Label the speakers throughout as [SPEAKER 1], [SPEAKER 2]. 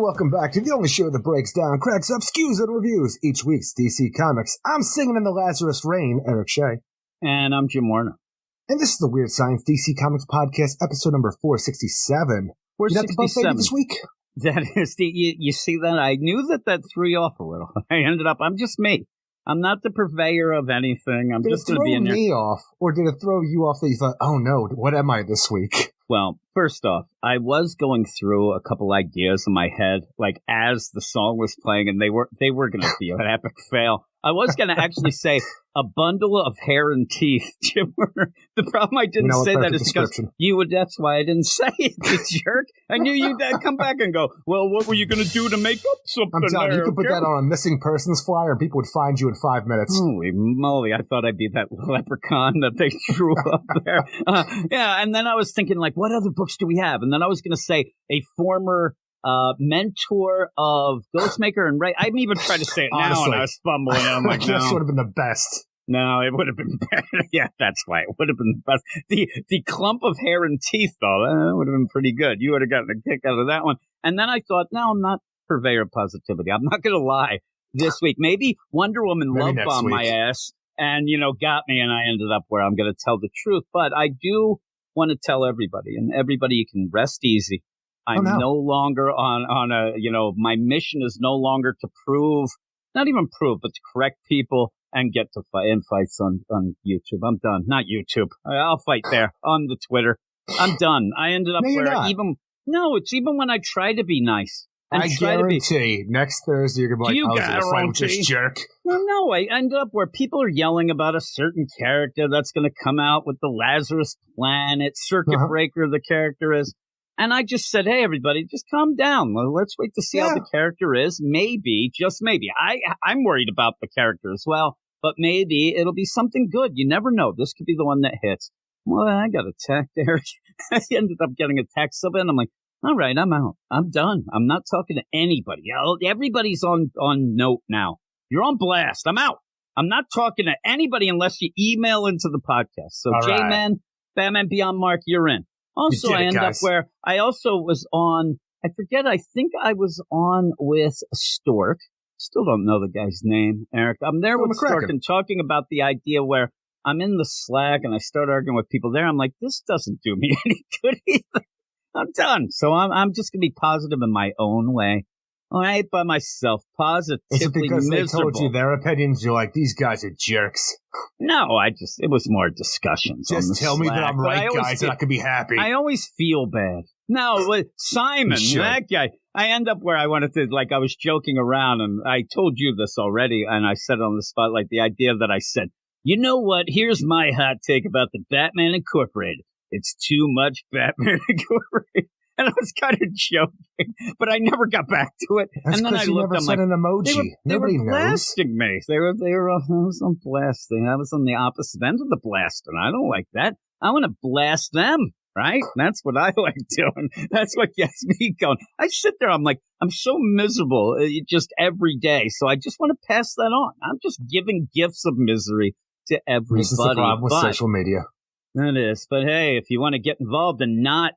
[SPEAKER 1] welcome back to the only show that breaks down, cracks up, skews, and reviews each week's DC Comics. I'm singing in the Lazarus Rain, Eric Shea.
[SPEAKER 2] And I'm Jim Warner.
[SPEAKER 1] And this is the Weird Science DC Comics Podcast, episode number 467.
[SPEAKER 2] 467.
[SPEAKER 1] This week?
[SPEAKER 2] That is you see that? I knew that threw you off a little. I'm just me. I'm not the purveyor of anything. I'm just going to be in there.
[SPEAKER 1] Did it throw me off, or did it throw you off that you thought, oh no, what am I this week?
[SPEAKER 2] Well, first off, I was going through a couple ideas in my head, like as the song was playing, and they were going to be an epic fail. I was going to actually say a bundle of hair and teeth, Jim Warner. The problem I didn't say that is because you would. That's why I didn't say it, you jerk. I knew you'd come back and go, well, what were you going to do to make up something?
[SPEAKER 1] I'm telling you, you could put that on a missing persons flyer and people would find you in 5 minutes.
[SPEAKER 2] Holy moly, I thought I'd be that leprechaun that they drew up there. Yeah, and then I was thinking, like, what other books do we have? And then I was going to say a former mentor of Ghostmaker and Ray. I even tried to say it now, honestly, and I was fumbling. I'm like, no.
[SPEAKER 1] This would have been the best.
[SPEAKER 2] No, it would have been better. Yeah, that's why it would have been the best. The clump of hair and teeth, though, that would have been pretty good. You would have gotten a kick out of that one. And then I thought, no, I'm not purveyor of positivity. I'm not going to lie. This week, maybe Wonder Woman love bombed my ass and, got me, and I ended up where I'm going to tell the truth. But I do want to tell everybody, and everybody, you can rest easy. I'm no longer on a, my mission is no longer to prove, not even prove, but to correct people and get to fights on YouTube. I'm done. Not YouTube. I'll fight there on the Twitter. I'm done. I ended up it's even when I try to be nice.
[SPEAKER 1] I guarantee next Thursday you're going to be like, I was going to fight with this jerk.
[SPEAKER 2] No, I end up where people are yelling about a certain character that's going to come out with the Lazarus Planet, Circuit Breaker the character is. And I just said, hey, everybody, just calm down. Let's wait to see how the character is. Maybe, just maybe. I'm worried about the character as well, but maybe it'll be something good. You never know. This could be the one that hits. Well, I got attacked there. I ended up getting attacked so bad. I'm like, all right, I'm out. I'm done. I'm not talking to anybody. Everybody's on note now. You're on blast. I'm out. I'm not talking to anybody unless you email into the podcast. So, J-Man, Batman Beyond Mark, you're in. Also, I ended up where I also was on, I think I was on with Stork. Still don't know the guy's name, Eric. I'm there with Stork and talking about the idea where I'm in the Slack and I start arguing with people there. I'm like, this doesn't do me any good either. I'm done. So I'm just going to be positive in my own way. All right, by myself, positively
[SPEAKER 1] miserable. Is it because
[SPEAKER 2] miserable.
[SPEAKER 1] They told you their opinions? You're like, these guys are jerks.
[SPEAKER 2] No, it was more discussions.
[SPEAKER 1] Just tell me that I'm right, guys, and I can be happy.
[SPEAKER 2] I always feel bad. No, Simon, that guy. I end up where I wanted to, I was joking around, and I told you this already, and I said on the spot, the idea that I said, you know what, here's my hot take about the Batman Incorporated. It's too much Batman Incorporated. And I was kind of joking, but I never got back to it.
[SPEAKER 1] That's
[SPEAKER 2] and then I looked.
[SPEAKER 1] Never said an emoji.
[SPEAKER 2] They were
[SPEAKER 1] knows.
[SPEAKER 2] blasting me. I was on blasting. I was on the opposite end of the blasting. I don't like that. I want to blast them, right? That's what I like doing. That's what gets me going. I sit there. I'm like, I'm so miserable just every day. So I just want to pass that on. I'm just giving gifts of misery to everybody.
[SPEAKER 1] This is the problem with social media.
[SPEAKER 2] That is. But hey, if you want to get involved and not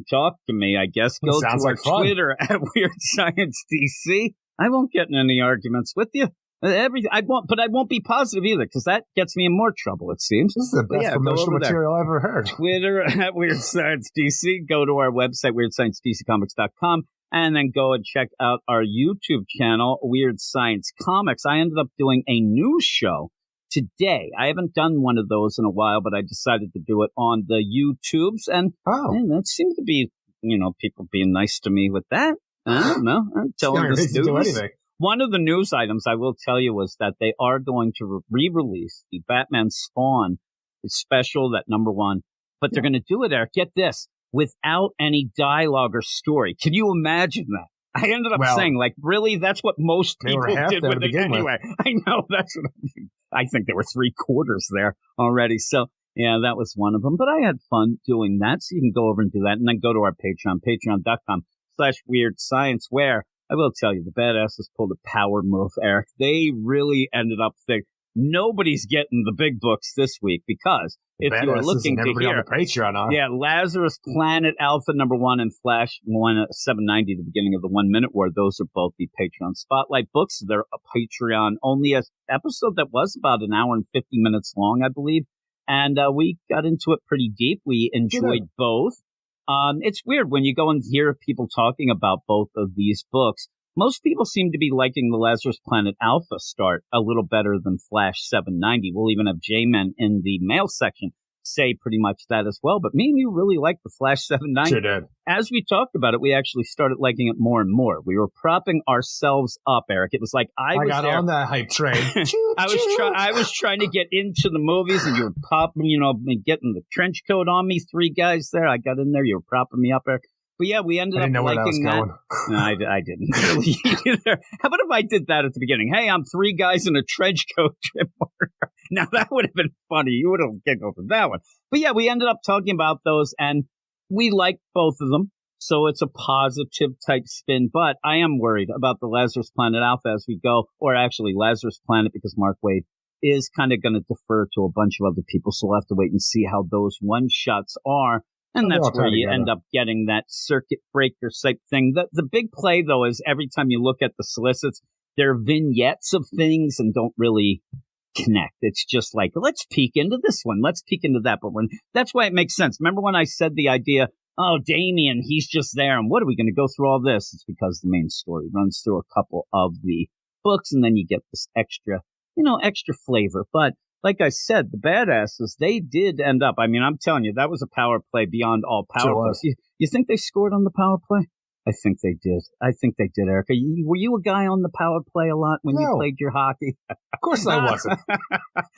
[SPEAKER 2] talk to me, I guess. Go to our Twitter at Weird Science DC. I won't get in any arguments with you. I won't be positive either, because that gets me in more trouble, it seems.
[SPEAKER 1] This is the best promotional material I've ever heard.
[SPEAKER 2] Twitter at Weird Science DC. Go to our website, WeirdScienceDCComics.com, and then go and check out our YouTube channel, Weird Science Comics. I ended up doing a news show today. I haven't done one of those in a while, but I decided to do it on the YouTubes, and that seemed to be, people being nice to me with that. I don't know. I'm telling this news. One of the news items I will tell you was that they are going to re-release the Batman Spawn special, that #1, but they're going to do it, Eric, get this, without any dialogue or story. Can you imagine that? I ended up saying, really? That's what most people did with it anyway. I know, that's what I think there were 3/4 there already. So, yeah, that was one of them. But I had fun doing that. So you can go over and do that. And then go to our Patreon, patreon.com/WeirdScience, where I will tell you, the badasses pulled a power move, Eric. They really ended up thinking nobody's getting the big books this week because if you are looking to hear.
[SPEAKER 1] On the Patreon are.
[SPEAKER 2] Yeah, Lazarus Planet Alpha #1 and Flash 790, the beginning of the 1 Minute War. Those are both the Patreon Spotlight books. They're a Patreon only episode that was about an hour and 50 minutes long, I believe. And we got into it pretty deep. We enjoyed both. It's weird when you go and hear people talking about both of these books. Most people seem to be liking the Lazarus Planet Alpha start a little better than Flash 790. We'll even have J-Men in the mail section say pretty much that as well. But me and you really liked the Flash 790.
[SPEAKER 1] Sure did.
[SPEAKER 2] As we talked about it, we actually started liking it more and more. We were propping ourselves up, Eric. It was like I got
[SPEAKER 1] on that hype train.
[SPEAKER 2] I was trying to get into the movies, and you were popping, getting the trench coat on me. 3 guys there. I got in there. You were propping me up, Eric. But yeah, we ended up liking that. No, I didn't really either. How about if I did that at the beginning? Hey, I'm 3 guys in a trench coat. Now that would have been funny. You would have giggled for that one. But yeah, we ended up talking about those, and we liked both of them. So it's a positive type spin. But I am worried about the Lazarus Planet Alpha as we go, or actually Lazarus Planet, because Mark Waid is kind of going to defer to a bunch of other people. So we'll have to wait and see how those one-shots are. And that's where you end up getting that circuit breaker type thing. The big play, though, is every time you look at the solicits, they're vignettes of things and don't really connect. It's just like, let's peek into this one. Let's peek into that. But that's why it makes sense. Remember when I said the idea, oh, Damien, he's just there. And what are we going to go through all this? It's because the main story runs through a couple of the books. And then you get this extra flavor. But like I said, the badasses, they did end up. I mean, I'm telling you, that was a power play beyond all power plays. You think they scored on the power play? I think they did. Erica. Were you a guy on the power play a lot when you played your hockey?
[SPEAKER 1] Of course I wasn't.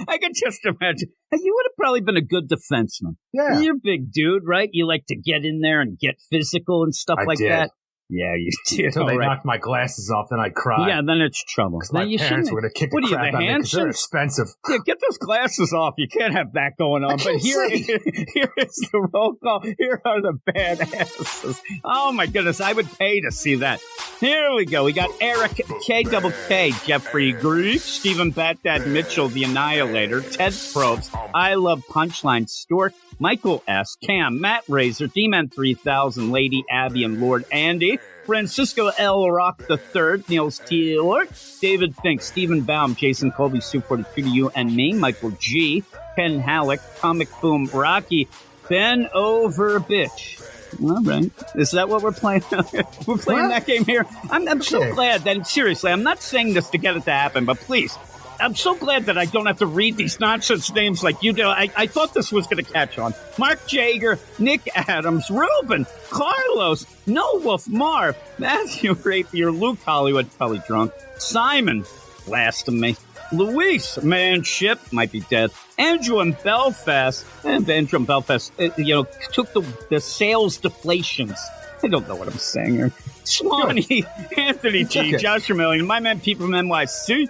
[SPEAKER 2] I can just imagine. You would have probably been a good defenseman.
[SPEAKER 1] Yeah.
[SPEAKER 2] You're a big dude, right? You like to get in there and get physical and stuff like that. Yeah, you did.
[SPEAKER 1] Until they knocked my glasses off, then I'd cry.
[SPEAKER 2] Yeah, then it's trouble.
[SPEAKER 1] Because my parents were going to kick the crap out of me because they're expensive.
[SPEAKER 2] Yeah, get those glasses off. You can't have that going on. But here is the roll call. Here are the badasses. Oh, my goodness. I would pay to see that. Here we go. We got Eric K. Jeffrey Greek, Stephen Bat-Dad Mitchell, the Annihilator, Ted Probst, I Love Punchline, Stork, Michael S., Cam, Matt Razor, D-Man 3000, Lady Abby, and Lord Andy, Francisco L. Rock III, Niels Taylor, David Fink, Stephen Baum, Jason Colby, Sue42 to you and me, Michael G., Ken Halleck, Comic Boom, Rocky, Ben Over Bitch. All right. Is that what we're playing? We're playing that game here? I'm so glad that, seriously, I'm not saying this to get it to happen, but please, I'm so glad that I don't have to read these nonsense names like you do. I thought this was going to catch on. Mark Jager, Nick Adams, Ruben, Carlos, No Wolf, Marv, Matthew Rapier, Luke Hollywood, probably drunk, Simon, blasphemy, Luis, Manship, might be dead, Andrew in Belfast, and Andrew in Belfast, took the sales deflations. I don't know what I'm saying here. Swanee, Anthony G, Joshua Million, my man Pete from NYC,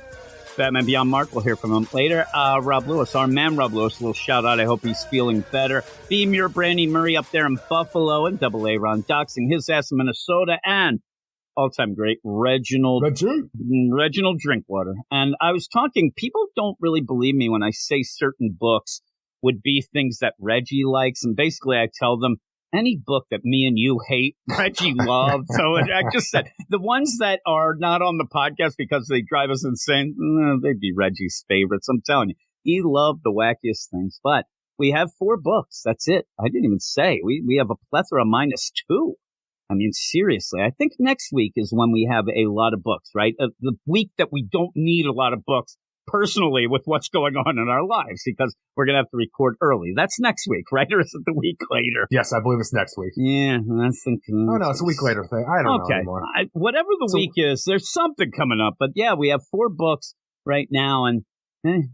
[SPEAKER 2] Batman Beyond Mark, we'll hear from him later. Rob Lewis, our man Rob Lewis, a little shout out. I hope he's feeling better. Beam your Brandy Murray up there in Buffalo, and Double A Ron doxing his ass in Minnesota, and all-time great Reginald Drinkwater. And I was talking, people don't really believe me when I say certain books would be things that Reggie likes, and basically I tell them, any book that me and you hate, Reggie loved. So I just said, the ones that are not on the podcast because they drive us insane, they'd be Reggie's favorites. I'm telling you, he loved the wackiest things. But we have 4 books. That's it. I didn't even say. We have a plethora -2. I mean, seriously, I think next week is when we have a lot of books, right? The week that we don't need a lot of books. Personally, with what's going on in our lives, because we're going to have to record early. That's next week, right? Or is it the week later?
[SPEAKER 1] Yes, I believe it's next week.
[SPEAKER 2] Yeah, that's thinking.
[SPEAKER 1] Oh, no, it's a week later thing. I don't know anymore.
[SPEAKER 2] Whatever the week is, there's something coming up. But yeah, we have 4 books right now, and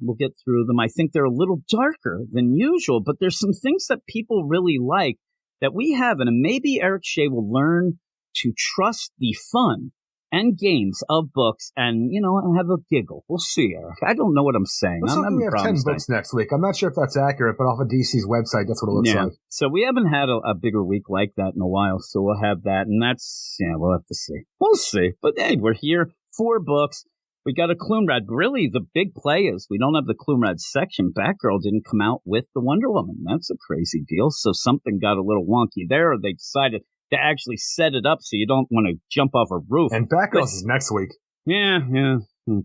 [SPEAKER 2] we'll get through them. I think they're a little darker than usual, but there's some things that people really like that we haven't. And maybe Eric Shea will learn to trust the fun and games of books and, have a giggle. We'll see, Eric. I don't know what I'm saying.
[SPEAKER 1] We have 10 books next week. I'm not sure if that's accurate, but off of DC's website, that's what it looks like.
[SPEAKER 2] So we haven't had a bigger week like that in a while, so we'll have that. And that's, we'll have to see. We'll see. But hey, we're here. 4 books. We got a Clumrad. Really, the big play is we don't have the Clumrad section. Batgirl didn't come out with the Wonder Woman. That's a crazy deal. So something got a little wonky there, or they decided to actually set it up so you don't want to jump off a roof.
[SPEAKER 1] And Batgirl's is next week.
[SPEAKER 2] Yeah.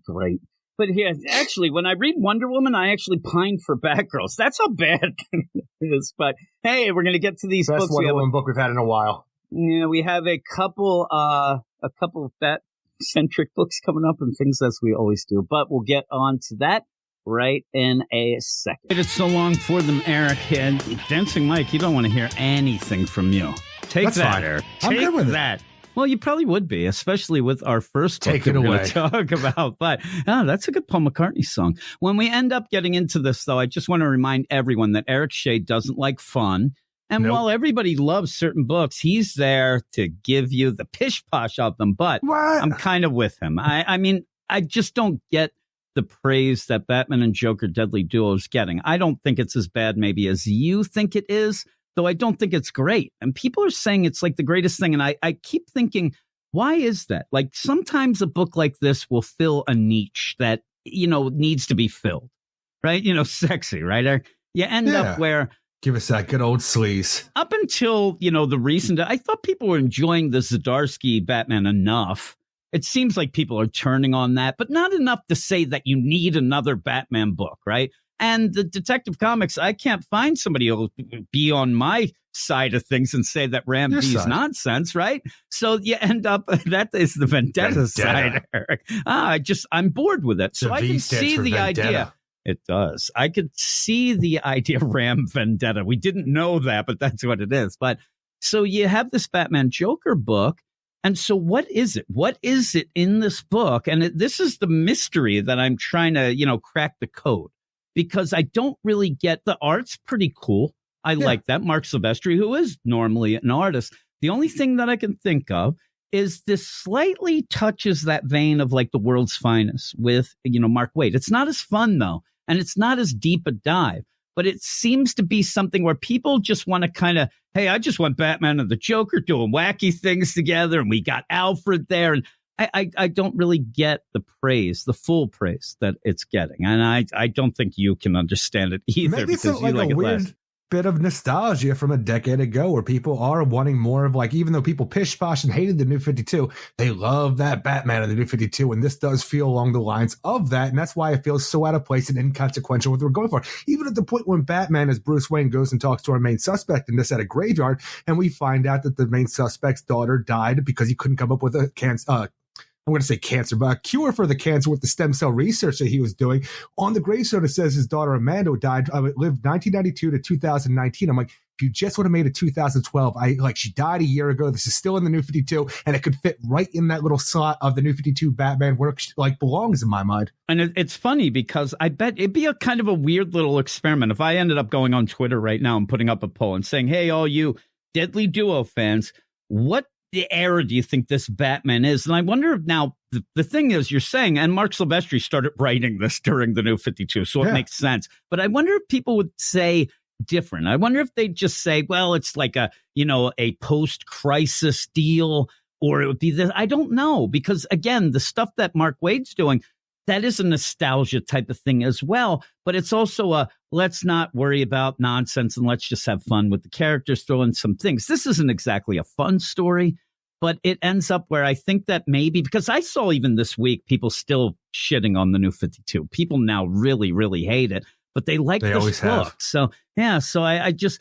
[SPEAKER 2] Great. But yeah, actually, when I read Wonder Woman, I actually pine for Batgirls. That's how bad it is. But hey, we're going to get to these
[SPEAKER 1] best
[SPEAKER 2] books.
[SPEAKER 1] Wonder Woman book we've had in a while.
[SPEAKER 2] Yeah, we have a couple of Bat-centric books coming up and things as we always do. But we'll get on to that right in a second.
[SPEAKER 3] It's so long for them, Eric. And Dancing Mike, you don't want to hear anything from you. Take that, Eric.
[SPEAKER 1] I'm good with that.
[SPEAKER 3] Well, you probably would be, especially with our first book that we're going to talk about. But that's a good Paul McCartney song. When we end up getting into this, though, I just want to remind everyone that Eric Shea doesn't like fun. And while everybody loves certain books, he's there to give you the pish-posh of them. But I'm kind of with him. I mean, I just don't get the praise that Batman and Joker Deadly Duo is getting. I don't think it's as bad maybe as you think it is. Though I don't think it's great. And people are saying it's like the greatest thing. And I keep thinking, why is that? Like sometimes a book like this will fill a niche that, needs to be filled. Right? Sexy, right? You end up where...
[SPEAKER 1] Give us that good old sleaze.
[SPEAKER 3] Up until, the recent... I thought people were enjoying the Zdarsky Batman enough. It seems like people are turning on that, but not enough to say that you need another Batman book, right? And the Detective Comics, I can't find somebody who'll be on my side of things and say that Ram V's nonsense, right? So you end up, that is the Vendetta side, Eric. I'm bored with it. So I can see the idea. It does. I could see the idea of Ram Vendetta. We didn't know that, but that's what it is. But so you have this Batman Joker book. And so what is it? What is it in this book? And this is the mystery that I'm trying to, crack the code. Because I don't really get the art's pretty cool. I like that. Mark Silvestri, who is normally an artist. The only thing that I can think of is this slightly touches that vein of like The World's Finest with, Mark Waid. It's not as fun, though. And it's not as deep a dive. But it seems to be something where people just want to kind of, hey, I just want Batman and the Joker doing wacky things together. And we got Alfred there. And I don't really get the praise, the full praise that it's getting. And I don't think you can understand it either.
[SPEAKER 1] Maybe it's like a weird bit of nostalgia from a decade ago where people are wanting more of like, even though people pish-posh and hated the New 52, they love that Batman in the New 52. And this does feel along the lines of that. And that's why it feels so out of place and inconsequential what we're going for. Even at the point when Batman as Bruce Wayne goes and talks to our main suspect in this at a graveyard, and we find out that the main suspect's daughter died because he couldn't come up with a I'm going to say cancer, but a cure for the cancer with the stem cell research that he was doing. On the gravestone, it says his daughter Amanda died, lived 1992 to 2019. I'm like, if you just would have made it 2012, she died a year ago. This is still in the New 52, and it could fit right in that little slot of the New 52 Batman where it belongs in my mind.
[SPEAKER 3] And it's funny because I bet it'd be a kind of a weird little experiment if I ended up going on Twitter right now and putting up a poll and saying, hey, all you Deadly Duo fans, what the era do you think this Batman is? And I wonder if now the thing is you're saying, and Mark Silvestri started writing this during the New 52, so it makes sense. But I wonder if people would say different. I wonder if they'd just say, well, it's like a post-crisis deal, or it would be this. I don't know, because again, the stuff that Mark Waid's doing, that is a nostalgia type of thing as well. But it's also a let's not worry about nonsense and let's just have fun with the characters, throw in some things. This isn't exactly a fun story, but it ends up where I think that maybe, because I saw even this week, people still shitting on the New 52. People now really, really hate it, but they like this book. So, yeah, so I just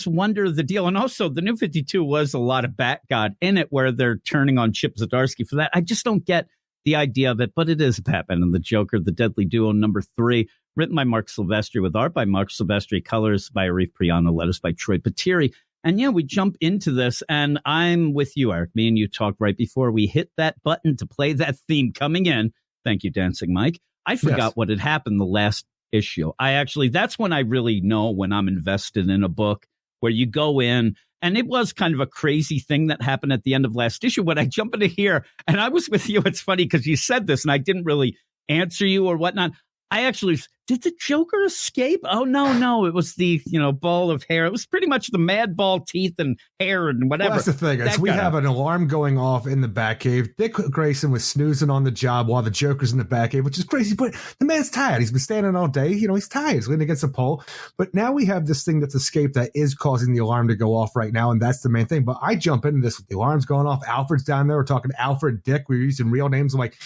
[SPEAKER 3] wonder the deal. And also the New 52 was a lot of Bat God in it where they're turning on Chip Zdarsky for that. I just don't get the idea of it, but it is Batman and the Joker, the Deadly Duo, #3, written by Mark Silvestri, with art by Mark Silvestri, colors by Arif Priano, letters by Troy Patiri. And yeah, we jump into this, and I'm with you, Eric. Me and you talked right before we hit that button to play that theme coming in. Thank you, Dancing Mike. I forgot what had happened the last issue. That's when I really know when I'm invested in a book, where you go in, and it was kind of a crazy thing that happened at the end of last issue. When I jump into here, and I was with you, it's funny because you said this, and I didn't really answer you or whatnot. I actually, did the Joker escape? Oh, no. It was the, ball of hair. It was pretty much the mad ball teeth and hair and whatever.
[SPEAKER 1] Well, that's the thing. Is we have an alarm going off in the Batcave. Dick Grayson was snoozing on the job while the Joker's in the Batcave, which is crazy. But the man's tired. He's been standing all day. He's tired. He's leaning against a pole. But now we have this thing that's escaped that is causing the alarm to go off right now, and that's the main thing. But I jump into this with the alarm's going off. Alfred's down there. We're talking to Alfred, Dick. We're using real names. I'm like,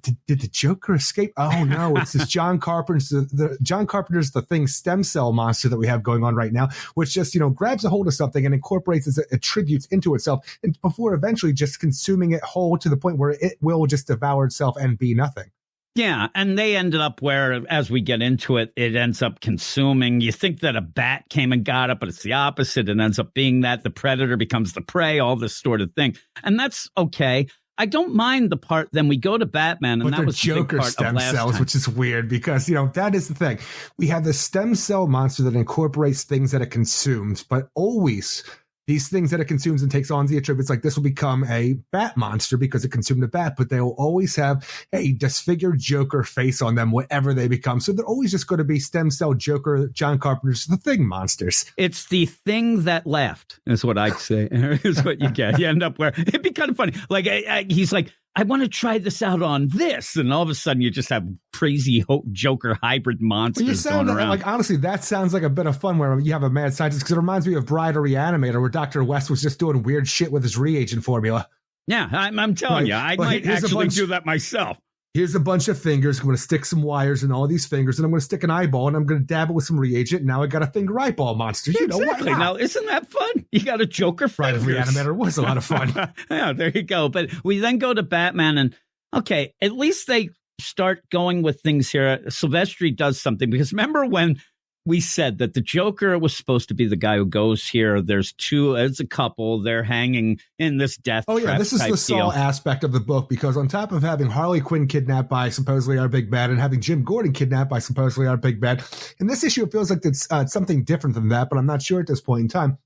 [SPEAKER 1] did the Joker escape? Oh, no. It's this John Carpenter's the Thing stem cell monster that we have going on right now, which just, grabs a hold of something and incorporates its attributes into itself, and before eventually just consuming it whole to the point where it will just devour itself and be nothing.
[SPEAKER 3] Yeah, and they ended up where, as we get into it, it ends up consuming. You think that a bat came and got it, but it's the opposite. It ends up being that the predator becomes the prey, all this sort of thing. And that's okay. I don't mind the part. Then we go to Batman, and that was the
[SPEAKER 1] Joker
[SPEAKER 3] big part
[SPEAKER 1] stem
[SPEAKER 3] of last
[SPEAKER 1] cells,
[SPEAKER 3] time.
[SPEAKER 1] which is weird because that is the thing. We have the stem cell monster that incorporates things that it consumes, but always these things that it consumes and takes on the attributes. Like this will become a bat monster because it consumed a bat, but they will always have a disfigured Joker face on them, whatever they become. So they're always just going to be stem cell Joker, John Carpenter's The Thing monsters.
[SPEAKER 3] It's the thing that left, is what I'd say. Is what you get. You end up where it'd be kind of funny. Like he's like, I want to try this out on this, and all of a sudden you just have crazy Joker hybrid monsters going around.
[SPEAKER 1] Like honestly, that sounds like a bit of fun where you have a mad scientist, because it reminds me of Bride or Reanimator, where Dr. West was just doing weird shit with his reagent formula.
[SPEAKER 3] Yeah, I'm telling you, I might actually do that myself.
[SPEAKER 1] Here's a bunch of fingers. I'm going to stick some wires in all these fingers, and I'm going to stick an eyeball, and I'm going to dab it with some reagent. And now I got a finger eyeball monster.
[SPEAKER 3] Exactly. Now, isn't that fun? You got a Joker
[SPEAKER 1] fingers. Bride of Reanimator was a lot of fun.
[SPEAKER 3] Yeah, there you go. But we then go to Batman, and okay, at least they start going with things here. Silvestri does something, because remember when we said that the Joker was supposed to be the guy who goes here. There's a couple. They're hanging in this death trap. Oh, yeah,
[SPEAKER 1] this is the Saw aspect of the book, because on top of having Harley Quinn kidnapped by supposedly our big bad and having Jim Gordon kidnapped by supposedly our big bad, in this issue it feels like it's something different than that, but I'm not sure at this point in time.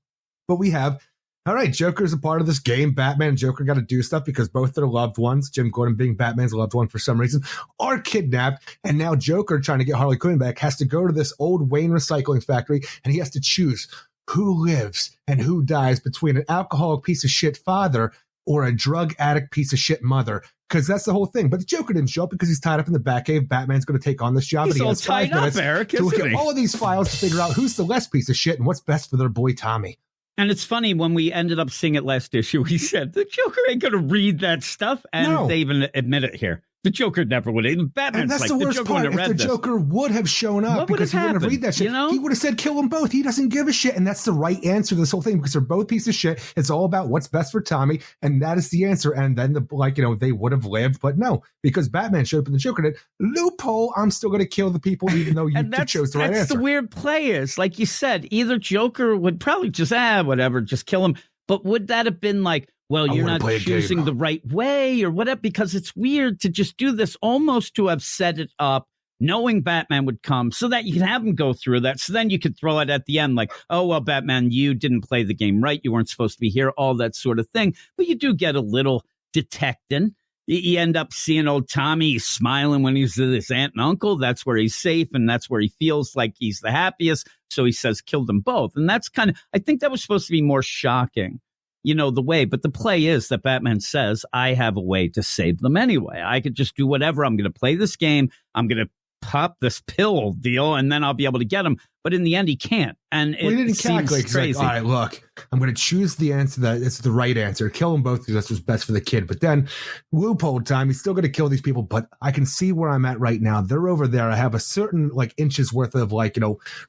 [SPEAKER 1] But we have, all right, Joker's a part of this game. Batman and Joker got to do stuff because both their loved ones, Jim Gordon being Batman's loved one for some reason, are kidnapped. And now Joker, trying to get Harley Quinn back, has to go to this old Wayne recycling factory, and he has to choose who lives and who dies between an alcoholic piece of shit father or a drug addict piece of shit mother. Because that's the whole thing. But the Joker didn't show up because he's tied up in the Batcave. Batman's going to take on this job.
[SPEAKER 3] He's
[SPEAKER 1] and he
[SPEAKER 3] all
[SPEAKER 1] has 5
[SPEAKER 3] tied
[SPEAKER 1] minutes
[SPEAKER 3] up, Eric,
[SPEAKER 1] to look
[SPEAKER 3] isn't
[SPEAKER 1] at
[SPEAKER 3] he?
[SPEAKER 1] all of these files to figure out who's the less piece of shit and what's best for their boy Tommy.
[SPEAKER 3] And it's funny, when we ended up seeing it last issue, we said the Joker ain't going to read that stuff. And they even admit it here. The Joker never would. Batman's
[SPEAKER 1] and that's
[SPEAKER 3] like,
[SPEAKER 1] the worst part. If the Joker would have shown up, because he wouldn't have read that shit, he would have said, kill them both. He doesn't give a shit. And that's the right answer to this whole thing, because they're both pieces of shit. It's all about what's best for Tommy. And that is the answer. And then they would have lived. But no, because Batman showed up and the Joker did. Loophole, I'm still going to kill the people, even though you chose the right answer.
[SPEAKER 3] That's the weird play is, like you said, either Joker would probably just, whatever, just kill him. But would that have been like, well, you're not choosing the right way or whatever, because it's weird to just do this, almost to have set it up knowing Batman would come so that you can have him go through that. So then you could throw it at the end like, oh, well, Batman, you didn't play the game right. You weren't supposed to be here, all that sort of thing. But you do get a little detecting. You end up seeing old Tommy smiling when he's with his aunt and uncle. That's where he's safe, and that's where he feels like he's the happiest. So he says, kill them both. And that's kind of, I think that was supposed to be more shocking. The way, but the play is that Batman says, I have a way to save them anyway. I could just do whatever. I'm going to play this game. I'm going to pop this pill deal, and then I'll be able to get him. But in the end, he can't. And
[SPEAKER 1] he didn't calculate. Crazy. Like, all right, look, I'm going to choose the answer that it's the right answer. Kill them both because that's what's best for the kid. But then loophole time, he's still going to kill these people. But I can see where I'm at right now. They're over there. I have a certain inches worth of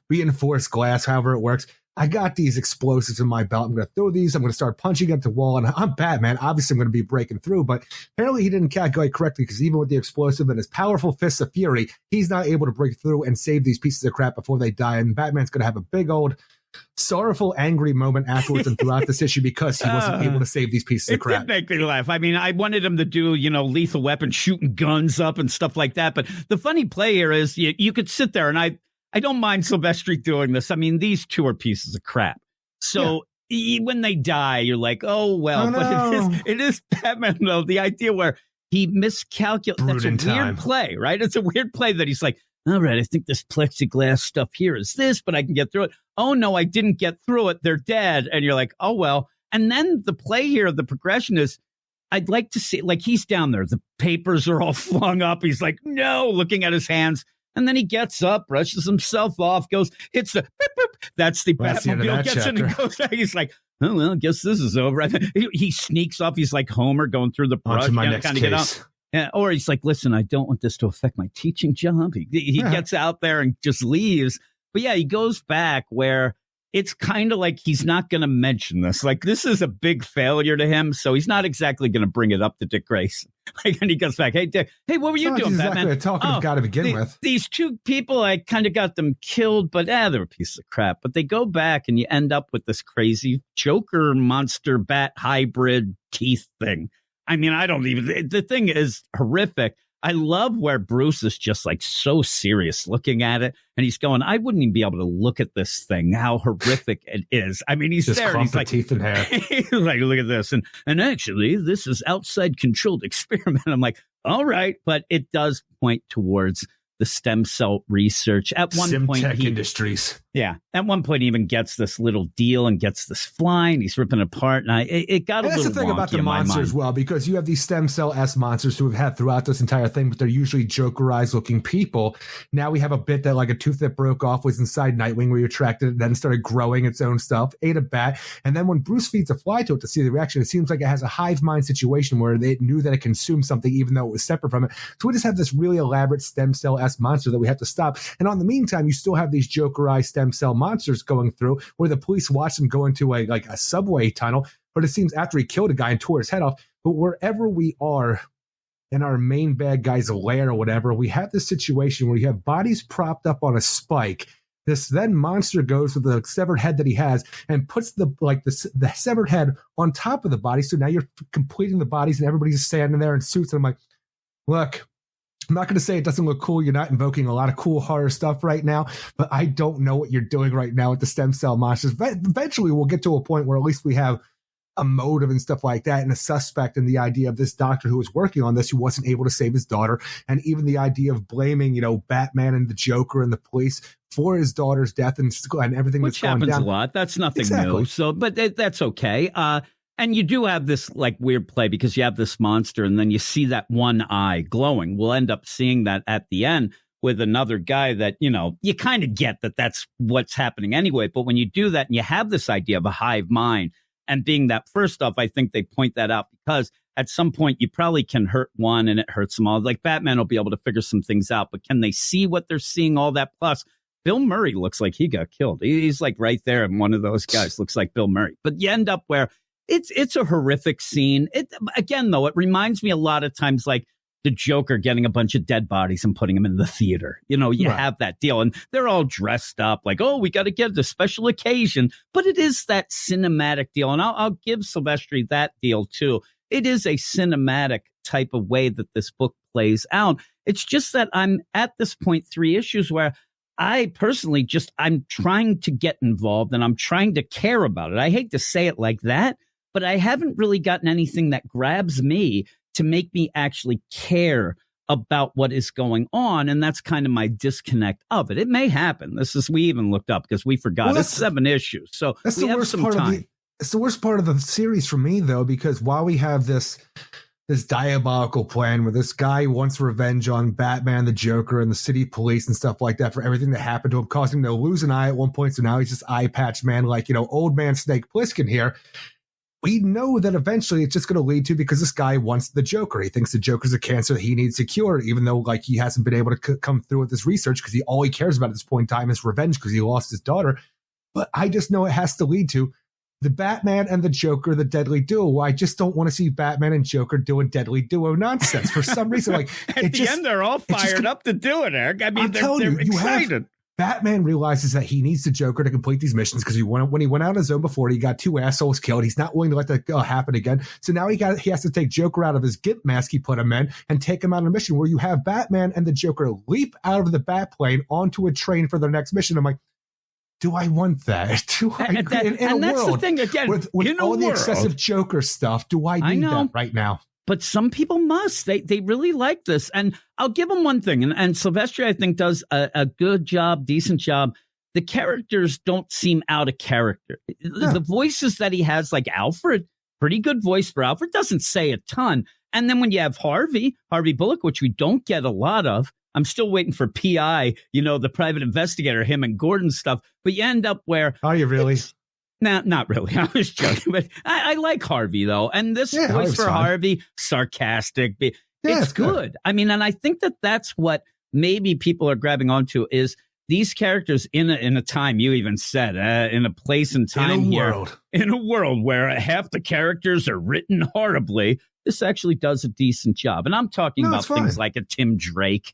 [SPEAKER 1] reinforced glass, however it works. I got these explosives in my belt. I'm going to throw these. I'm going to start punching up the wall. And I'm Batman. Obviously, I'm going to be breaking through. But apparently, he didn't calculate correctly, because even with the explosive and his powerful fists of fury, he's not able to break through and save these pieces of crap before they die. And Batman's going to have a big old sorrowful, angry moment afterwards and throughout this issue because he wasn't able to save these pieces of crap.
[SPEAKER 3] It did make me laugh. I mean, I wanted him to do, Lethal Weapon, shooting guns up and stuff like that. But the funny play here is you could sit there, and I don't mind Silvestri doing this. I mean, these two are pieces of crap. So when they die, you're like, oh, well. But it is Batman, though. The idea where he miscalculated. That's a weird play, right? It's a weird play that he's like, all right, I think this plexiglass stuff here is this, but I can get through it. Oh, no, I didn't get through it. They're dead. And you're like, oh, well. And then the play here, the progression is, I'd like to see, like, he's down there. The papers are all flung up. He's like, no, looking at his hands. And then he gets up, brushes himself off, goes, hits the, boop, boop. That's the Batmobile, gets in and goes back. He's like, oh, well, I guess this is over. He sneaks off. He's like Homer going through the brush.
[SPEAKER 1] My next case.
[SPEAKER 3] Get out. Yeah, or he's like, listen, I don't want this to affect my teaching job. He gets out there and just leaves. But yeah, he goes back where it's kind of like he's not going to mention this. Like, this is a big failure to him, so he's not exactly going to bring it up to Dick Grayson. Like, and he goes back, hey, Dick, hey, what were you doing, Batman?
[SPEAKER 1] Exactly a talkative guy to begin with.
[SPEAKER 3] These two people, I kind of got them killed, but they're a piece of crap. But they go back, and you end up with this crazy Joker monster bat hybrid teeth thing. I mean, I don't even, the thing is horrific. I love where Bruce is just like so serious looking at it. And he's going, I wouldn't even be able to look at this thing, how horrific it is. I mean, he's
[SPEAKER 1] just
[SPEAKER 3] there and he's like,
[SPEAKER 1] teeth and hair.
[SPEAKER 3] He's like, look at this. And actually, this is outside controlled experiment. I'm like, all right. But it does point towards the stem cell research. At one point,
[SPEAKER 1] Industries.
[SPEAKER 3] Yeah. At one point, he even gets this little deal and gets this flying. He's ripping it apart. And it got a little wonky.
[SPEAKER 1] That's the thing about the monster as well, because you have these stem cell-esque monsters who have had throughout this entire thing, but they're usually Jokerized looking people. Now we have a bit that, like, a tooth that broke off was inside Nightwing, where you attracted it, then started growing its own stuff, ate a bat. And then when Bruce feeds a fly to it to see the reaction, it seems like it has a hive mind situation where they knew that it consumed something even though it was separate from it. So we just have this really elaborate stem cell-esque monster that we have to stop. And on the meantime, you still have these Jokerized stem cell monsters going through where the police watch them go into a subway tunnel. But it seems after he killed a guy and tore his head off. But wherever we are in our main bad guy's lair or whatever, we have this situation where you have bodies propped up on a spike. This then monster goes with the severed head that he has and puts the severed head on top of the body. So now you're completing the bodies and everybody's standing there in suits. And I'm like, look, I'm not going to say it doesn't look cool. You're not invoking a lot of cool horror stuff right now, but I don't know what you're doing right now with the stem cell monsters. Eventually, we'll get to a point where at least we have a motive and stuff like that, and a suspect, and the idea of this doctor who was working on this who wasn't able to save his daughter, and even the idea of blaming, Batman and the Joker and the police for his daughter's death and everything
[SPEAKER 3] which
[SPEAKER 1] that's going down.
[SPEAKER 3] Which happens a lot. That's nothing
[SPEAKER 1] exactly.
[SPEAKER 3] new. So, but that's okay. And you do have this like weird play because you have this monster and then you see that one eye glowing. We'll end up seeing that at the end with another guy that, you kind of get that that's what's happening anyway. But when you do that and you have this idea of a hive mind and being that, first off, I think they point that out because at some point you probably can hurt one and it hurts them all. Like Batman will be able to figure some things out, but can they see what they're seeing? All that plus Bill Murray looks like he got killed. He's like right there. And one of those guys looks like Bill Murray, but you end up where it's a horrific scene. Again, though, it reminds me a lot of times like the Joker getting a bunch of dead bodies and putting them in the theater. You right. Have that deal and they're all dressed up like, oh, we got to get a special occasion. But it is that cinematic deal. And I'll give Silvestri that deal, too. It is a cinematic type of way that this book plays out. It's just that I'm at this point 3 issues where I personally I'm trying to get involved and I'm trying to care about it. I hate to say it like that, but I haven't really gotten anything that grabs me to make me actually care about what is going on. And that's kind of my disconnect of it. It may happen. We even looked up because we forgot. It's 7 issues. So
[SPEAKER 1] that's
[SPEAKER 3] we
[SPEAKER 1] the
[SPEAKER 3] have
[SPEAKER 1] worst
[SPEAKER 3] some
[SPEAKER 1] part
[SPEAKER 3] time.
[SPEAKER 1] It's the worst part of the series for me, though, because while we have this diabolical plan where this guy wants revenge on Batman, the Joker, and the city police and stuff like that for everything that happened to him, causing him to lose an eye at one point. So now he's just eye patch man, like, old man Snake Plissken here. We know that eventually it's just going to lead to, because this guy wants the Joker. He thinks the Joker's a cancer that he needs to cure, even though like he hasn't been able to come through with this research because all he cares about at this point in time is revenge because he lost his daughter. But I just know it has to lead to the Batman and the Joker, the deadly duo. I just don't want to see Batman and Joker doing deadly duo nonsense for some reason. Like
[SPEAKER 3] at the end, they're all fired up to do it, Eric. I mean, they're excited.
[SPEAKER 1] Batman realizes that he needs the Joker to complete these missions because when he went out on his own before, he got 2 assholes killed. He's not willing to let that happen again. So now he has to take Joker out of his Gimp mask he put him in and take him on a mission where you have Batman and the Joker leap out of the Batplane onto a train for their next mission. I'm like, do I want that?
[SPEAKER 3] And that's the thing again.
[SPEAKER 1] With all the excessive Joker stuff, do I need that right now?
[SPEAKER 3] but some people must. They really like this. And I'll give them one thing. And Silvestri, I think, does a good job, decent job. The characters don't seem out of character. The voices that he has, like Alfred, pretty good voice for Alfred, doesn't say a ton. And then when you have Harvey Bullock, which we don't get a lot of, I'm still waiting for PI, the private investigator, him and Gordon stuff. But you end up where...
[SPEAKER 1] Are you really?
[SPEAKER 3] No, not really. I was joking. But I like Harvey, though. And this voice for Harvey, sarcastic. It's good. I mean, and I think that's what maybe people are grabbing onto is these characters in a time, you even said, in a place and time in a world where half the characters are written horribly, this actually does a decent job. And I'm talking about things like a Tim Drake,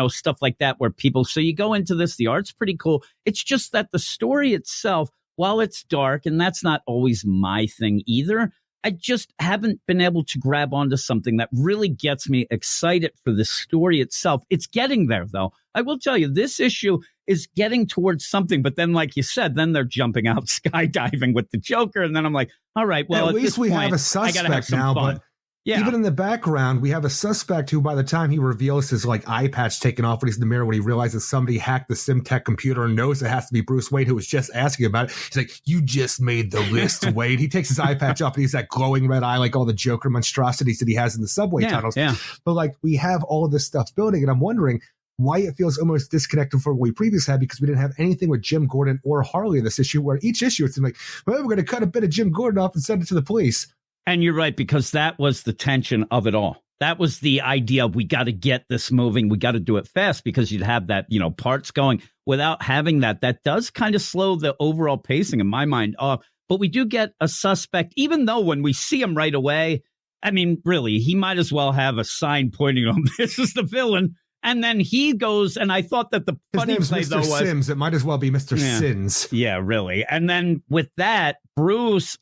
[SPEAKER 3] stuff like that, where people, so you go into this, the art's pretty cool. It's just that the story itself, while it's dark, and that's not always my thing either, I just haven't been able to grab onto something that really gets me excited for the story itself. It's getting there, though. I will tell you, this issue is getting towards something. But then, like you said, then they're jumping out skydiving with the Joker. And then I'm like, all right, well,
[SPEAKER 1] at least we have a suspect now. But even in the background, we have a suspect who, by the time he reveals his eye patch taken off when he's in the mirror, when he realizes somebody hacked the SimTech computer and knows it has to be Bruce Wayne, who was just asking about it. He's like, you just made the list, Wade. He takes his eye patch off and he's that glowing red eye, like all the Joker monstrosities that he has in the subway tunnels.
[SPEAKER 3] Yeah.
[SPEAKER 1] But we have all of this stuff building, and I'm wondering why it feels almost disconnected from what we previously had, because we didn't have anything with Jim Gordon or Harley in this issue, where each issue it's like, well, we're going to cut a bit of Jim Gordon off and send it to the police.
[SPEAKER 3] And you're right, because that was the tension of it all. That was the idea. We got to get this moving. We got to do it fast, because you'd have that, parts going. Without having that does kind of slow the overall pacing in my mind off. But we do get a suspect, even though when we see him right away, I mean, really, he might as well have a sign pointing at him. This is the villain. And then he goes, and I thought that the funny play, though, was
[SPEAKER 1] Sims. It might as well be Mr. Sins.
[SPEAKER 3] Yeah, really. And then with that, Bruce,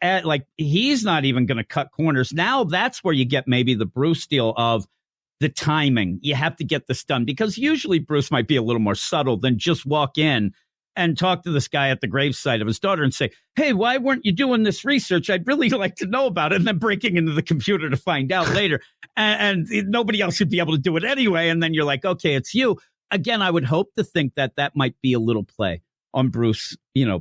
[SPEAKER 3] he's not even going to cut corners. Now that's where you get maybe the Bruce deal of the timing. You have to get this done, because usually Bruce might be a little more subtle than just walk in and talk to this guy at the gravesite of his daughter and say, hey, why weren't you doing this research? I'd really like to know about it. And then breaking into the computer to find out later. And nobody else would be able to do it anyway. And then you're like, okay, it's you. Again, I would hope to think that might be a little play on Bruce,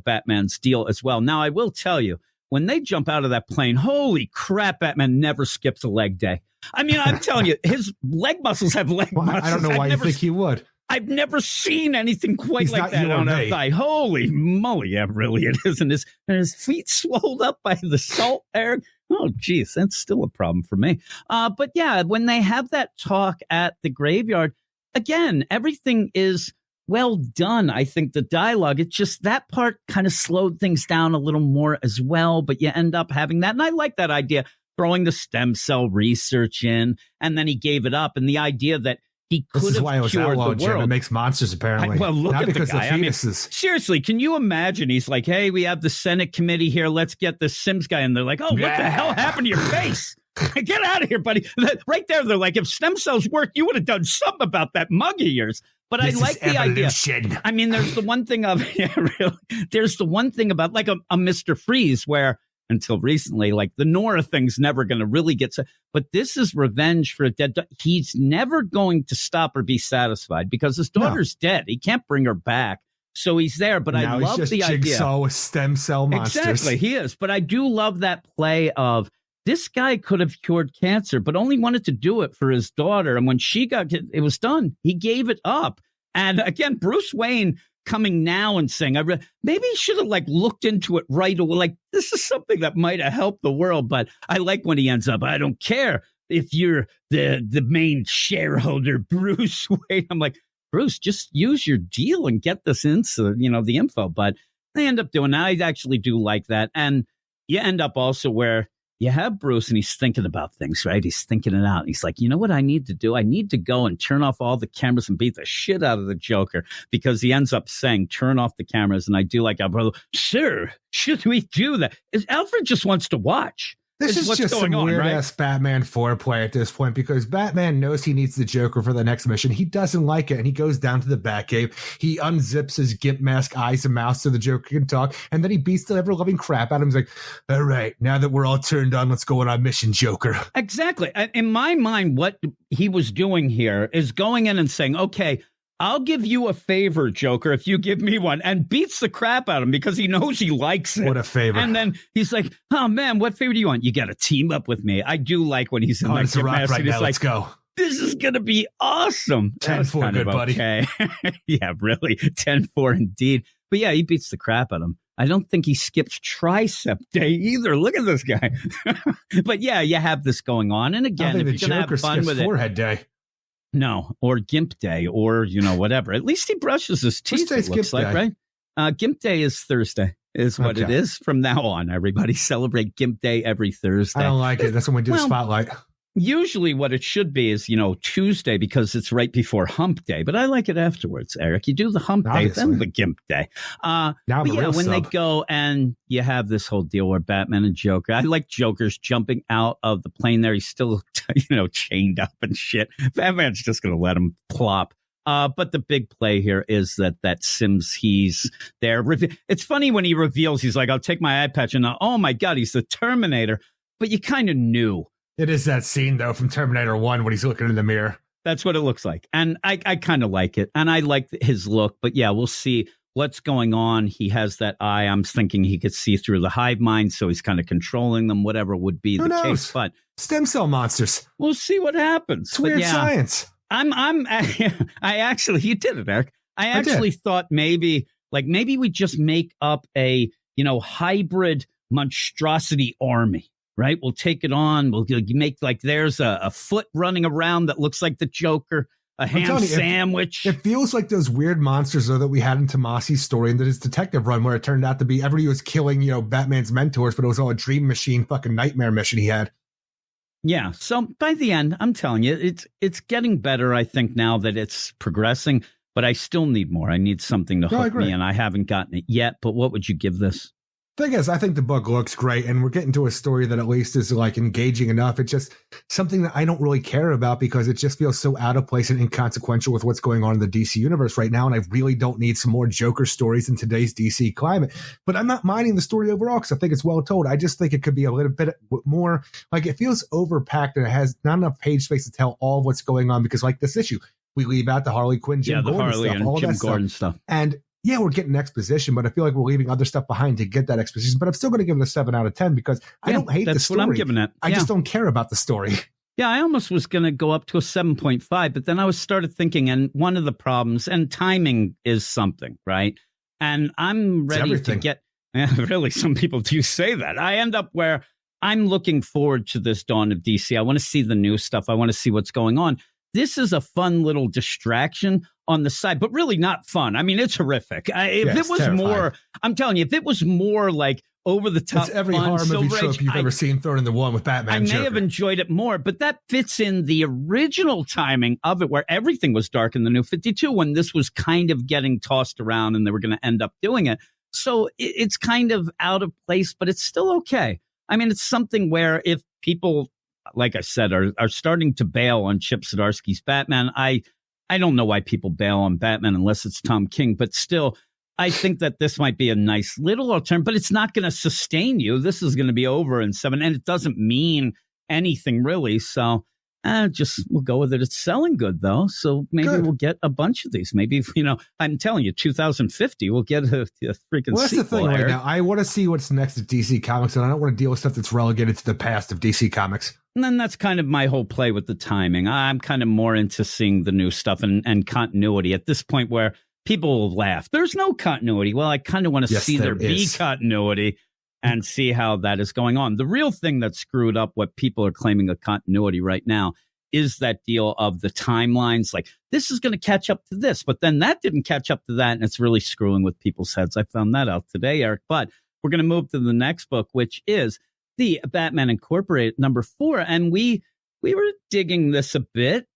[SPEAKER 3] Batman's deal as well. Now, I will tell you, when they jump out of that plane, holy crap, Batman never skips a leg day. I mean, I'm telling you, his leg muscles have leg muscles.
[SPEAKER 1] I don't know why you think he would.
[SPEAKER 3] I've never seen anything quite like that on a thigh. Holy moly, yeah, really it is. And his feet swelled up by the salt air. Oh, geez, that's still a problem for me. But yeah, when they have that talk at the graveyard, again, everything is well done. I think the dialogue, it's just that part kind of slowed things down a little more as well. But you end up having that. And I like that idea, throwing the stem cell research in, and then he gave it up. And the idea that he could have cured the world.
[SPEAKER 1] It makes monsters, apparently.
[SPEAKER 3] Well, look
[SPEAKER 1] Not
[SPEAKER 3] at the
[SPEAKER 1] because
[SPEAKER 3] guy.
[SPEAKER 1] of fetuses.
[SPEAKER 3] Seriously, can you imagine? He's like, hey, we have the Senate committee here. Let's get the Sims guy. And they're like, oh, what the hell happened to your face? Get out of here, buddy. Right there, they're like, if stem cells work, you would have done something about that mug of yours. But I like the idea. I mean, there's the one thing of, there's the one thing about like a Mr. Freeze where, until recently, the Nora thing's never going to really get but this is revenge for a dead he's never going to stop or be satisfied, because his daughter's dead. He can't bring her back, so he's there. But I love the idea.
[SPEAKER 1] Jigsaw with stem cell monsters.
[SPEAKER 3] Exactly, he is. But I do love that play of this guy could have cured cancer, but only wanted to do it for his daughter. And when she got it was done, he gave it up. And again, Bruce Wayne coming now and saying, maybe he should have looked into it right away. This is something that might have helped the world. But I like when he ends up, I don't care if you're the main shareholder, Bruce Wayne. I'm like, Bruce, just use your deal and get this into, the info. But they end up doing that. I actually do like that. And you end up also where you have Bruce and he's thinking about things, right? He's thinking it out. He's like, you know what I need to do? I need to go and turn off all the cameras and beat the shit out of the Joker, because he ends up saying, turn off the cameras. And I do like, sir, should we do that? Alfred just wants to watch.
[SPEAKER 1] This is
[SPEAKER 3] what's
[SPEAKER 1] just
[SPEAKER 3] going
[SPEAKER 1] some
[SPEAKER 3] on,
[SPEAKER 1] weird
[SPEAKER 3] right?
[SPEAKER 1] ass Batman foreplay at this point, because Batman knows he needs the Joker for the next mission. He doesn't like it, and he goes down to the Batcave. He unzips his gimp mask, eyes and mouth so the Joker can talk, and then he beats the ever-loving crap out of him. He's like, all right, now that we're all turned on, let's go on our mission, Joker.
[SPEAKER 3] Exactly. In my mind, what he was doing here is going in and saying, okay, I'll give you a favor, Joker, if you give me one, and beats the crap out of him because he knows he likes it.
[SPEAKER 1] What a favor.
[SPEAKER 3] And then he's like, oh, man, what favor do you want? You got to team up with me. I do like when he's in that
[SPEAKER 1] it's a rock
[SPEAKER 3] mask,
[SPEAKER 1] right
[SPEAKER 3] and he's
[SPEAKER 1] now.
[SPEAKER 3] like,
[SPEAKER 1] Let's go.
[SPEAKER 3] this is going to be awesome.
[SPEAKER 1] 10-4, good buddy.
[SPEAKER 3] Okay. Yeah, really. 10-4 indeed. But yeah, he beats the crap out of him. I don't think he skips tricep day either. Look at this guy. But yeah, you have this going on. And again, if you're going to have fun with
[SPEAKER 1] forehead day.
[SPEAKER 3] No, or Gimp Day, or, whatever. At least he brushes his teeth, it looks like, right? Gimp Day is Thursday, is what it is from now on. Everybody celebrate Gimp Day every Thursday.
[SPEAKER 1] I don't like it. That's when we do the spotlight.
[SPEAKER 3] Usually what it should be is, Tuesday, because it's right before Hump Day. But I like it afterwards, Eric. You do the Hump Day, then the Gimp Day.
[SPEAKER 1] Now but
[SPEAKER 3] yeah, when they go and you have this whole deal where Batman and Joker, I like Joker's jumping out of the plane there. He's still, chained up and shit. Batman's just going to let him plop. But the big play here is that Sims, he's there. It's funny when he reveals, he's like, I'll take my eye patch, and oh my God, he's the Terminator. But you kind of knew.
[SPEAKER 1] It is that scene, though, from Terminator 1 when he's looking in the mirror.
[SPEAKER 3] That's what it looks like. And I kind of like it. And I like his look. But yeah, we'll see what's going on. He has that eye. I'm thinking he could see through the hive mind, so he's kind of controlling them, whatever would be the case. But
[SPEAKER 1] stem cell monsters.
[SPEAKER 3] We'll see what happens.
[SPEAKER 1] It's weird science.
[SPEAKER 3] I actually, you did it, Eric. I actually thought maybe we just make up a, hybrid monstrosity army. Right? We'll take it on. We'll make there's a foot running around that looks like the Joker, a ham sandwich.
[SPEAKER 1] It feels like those weird monsters, though, that we had in Tomasi's story and his detective run, where it turned out to be everybody was killing, Batman's mentors, but it was all a dream machine, fucking nightmare mission he had.
[SPEAKER 3] Yeah. So by the end, I'm telling you, it's getting better, I think, now that it's progressing, but I still need more. I need something to hook me, and I haven't gotten it yet. But what would you give this?
[SPEAKER 1] Thing is, I think the book looks great, and we're getting to a story that at least is engaging enough. It's just something that I don't really care about because it just feels so out of place and inconsequential with what's going on in the DC universe right now. And I really don't need some more Joker stories in today's DC climate. But I'm not minding the story overall because I think it's well told. I just think it could be a little bit more it feels overpacked and it has not enough page space to tell all of what's going on because this issue, we leave out the Harley Quinn, Jim Gordon stuff. And yeah, we're getting exposition, but I feel like we're leaving other stuff behind to get that exposition. But I'm still going to give it a 7 out of 10 because I don't hate the story.
[SPEAKER 3] That's what I'm giving it.
[SPEAKER 1] I just don't care about the story.
[SPEAKER 3] Yeah, I almost was going to go up to a 7.5, but then I started thinking, and one of the problems, and timing is something, right? And I'm ready to get, really, some people do say that. I end up where I'm looking forward to this dawn of DC. I want to see the new stuff. I want to see what's going on. This is a fun little distraction on the side, but really not fun. I mean, it's horrific. If it was more, I'm telling you, if it was more over the top,
[SPEAKER 1] it's every horror movie trope you've ever seen thrown in the one with Batman.
[SPEAKER 3] I may have enjoyed it more, but that fits in the original timing of it, where everything was dark in the New 52 when this was kind of getting tossed around and they were going to end up doing it. So it's kind of out of place, but it's still okay. I mean, it's something where if people, like I said, are starting to bail on Chip Zdarsky's Batman, I don't know why people bail on Batman unless it's Tom King, but still, I think that this might be a nice little alternative, but it's not going to sustain you. This is going to be over in 7, and it doesn't mean anything really. So we'll go with it. It's selling good, though. So maybe we'll get a bunch of these. Maybe, I'm telling you, 2050, we'll get a freaking
[SPEAKER 1] Well, that's the thing right now. I want to see what's next at DC Comics, and I don't want to deal with stuff that's relegated to the past of DC Comics.
[SPEAKER 3] And then that's kind of my whole play with the timing. I'm kind of more into seeing the new stuff and continuity at this point where people will laugh. There's no continuity. Well, I kind of want to see there be continuity and see how that is going on. The real thing that screwed up what people are claiming a continuity right now is that deal of the timelines. Like, this is going to catch up to this, but then that didn't catch up to that, and it's really screwing with people's heads. I found that out today, Eric. But we're going to move to the next book, which is the Batman Incorporated #4, and we were digging this a bit.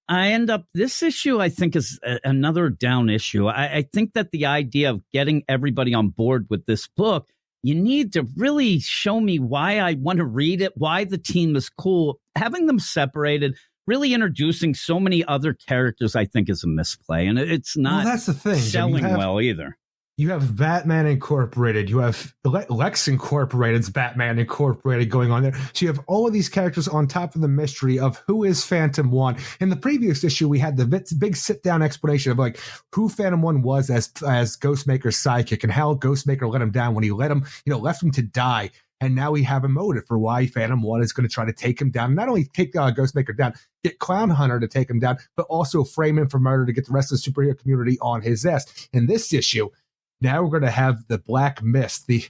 [SPEAKER 3] This issue, I think, is another down issue. I think that the idea of getting everybody on board with this book you need to really show me why I want to read it, why the team is cool. Having them separated, really introducing so many other characters, I think is a misplay. And it's not
[SPEAKER 1] that's the thing.
[SPEAKER 3] selling well either.
[SPEAKER 1] You have Batman Incorporated. You have Lex Incorporated's Batman Incorporated going on there. So you have all of these characters on top of the mystery of who is Phantom One. In the previous issue, we had the big sit-down explanation of like who Phantom One was as Ghostmaker's sidekick and how Ghostmaker let him down when he left him to die. And now we have a motive for why Phantom One is going to try to take him down. Not only take Ghostmaker down, get Clown Hunter to take him down, but also frame him for murder to get the rest of the superhero community on his ass. In this issue, now we're going to have the Black Mist, the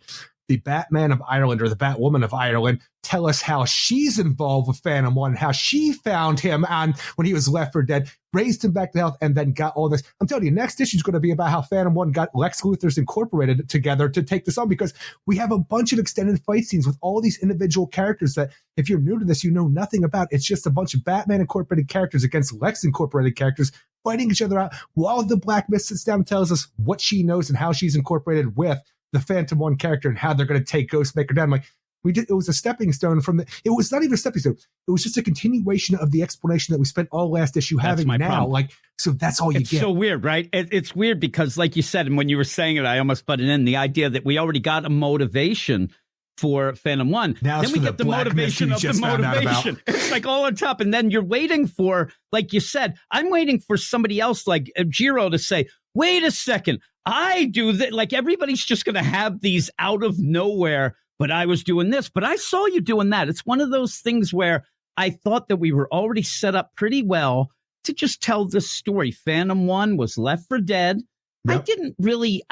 [SPEAKER 1] Batman of Ireland or the Batwoman of Ireland, tell us how she's involved with Phantom One, how she found him on when he was left for dead, raised him back to health, and then got all this. I'm telling you, next issue is going to be about how Phantom One got Lex Luthor's Incorporated together to take this on, because we have a bunch of extended fight scenes with all these individual characters that, if you're new to this, you know nothing about. It's just a bunch of Batman Incorporated characters against Lex Incorporated characters fighting each other out while the Black Mist sits down and tells us what she knows and how she's incorporated with the Phantom One character and how they're going to take Ghostmaker down. Like, it was a stepping stone it was not even a stepping stone. It was just a continuation of the explanation that we spent all last issue having now.
[SPEAKER 3] Problem.
[SPEAKER 1] Like, so that's all you get.
[SPEAKER 3] It's so weird, right? It's weird because, like you said, and when you were saying it, I almost put it in, the idea that we already got a motivation for Phantom One.
[SPEAKER 1] Now
[SPEAKER 3] then we get the motivation of the motivation. It's like all on top. And then you're waiting for, like you said, I'm waiting for somebody else like Jiro to say, wait a second, I do that. Like, everybody's just going to have these out of nowhere, but I was doing this, but I saw you doing that. It's one of those things where I thought that we were already set up pretty well to just tell this story. Phantom One was left for dead. Yep. I didn't really,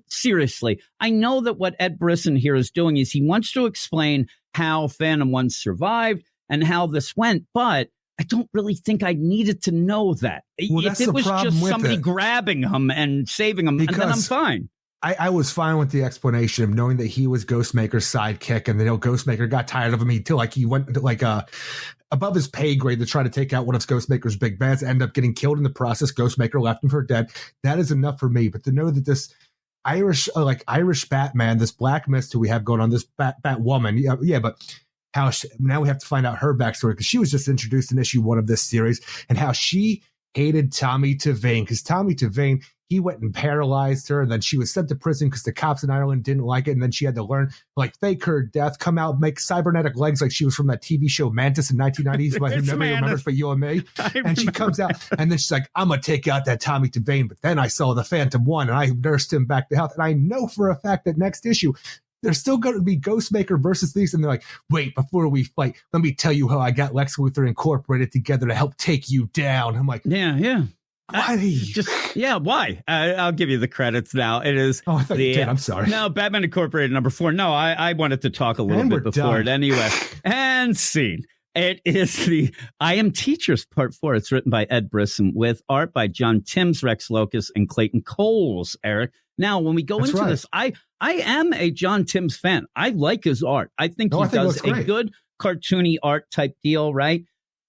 [SPEAKER 3] seriously, I know that what Ed Brisson here is doing is he wants to explain how Phantom One survived and how this went, but I don't really think I needed to know that.
[SPEAKER 1] Well,
[SPEAKER 3] if it was just somebody grabbing him and saving him, and then I'm fine.
[SPEAKER 1] I was fine with the explanation of knowing that he was Ghostmaker's sidekick, and Ghostmaker got tired of him. He went above his pay grade to try to take out one of Ghostmaker's big bads, end up getting killed in the process. Ghostmaker left him for dead. That is enough for me. But to know that this Irish Batman, this Black Mist who we have going on, this Batwoman, but how now we have to find out her backstory, because she was just introduced in issue 1 of this series, and how she hated Tommy Tavane, because Tommy Tavane, he went and paralyzed her, and then she was sent to prison because the cops in Ireland didn't like it, and then she had to learn, fake her death, come out, make cybernetic legs like she was from that TV show Mantis in 1990s, but who nobody remembers but you and me. And she comes out, and then she's like, I'm going to take out that Tommy Tavane, but then I saw the Phantom One, and I nursed him back to health, and I know for a fact that next issue, there's still going to be Ghostmaker versus these, and they're like, wait, before we fight, let me tell you how I got Lex Luthor Incorporated together to help take you down. I'm like,
[SPEAKER 3] yeah.
[SPEAKER 1] Why?
[SPEAKER 3] Why? I'll give you the credits now. It is.
[SPEAKER 1] Oh, I thought you did. I'm sorry.
[SPEAKER 3] No, Batman Incorporated #4. No, I wanted to talk a little bit before it anyway. And scene. It is the I Am Teachers Part 4. It's written by Ed Brisson with art by John Timms, Rex Locus, and Clayton Coles, Eric. Now, when we go into this, I am a John Timms fan. I like his art. I think he does a good cartoony art type deal, right?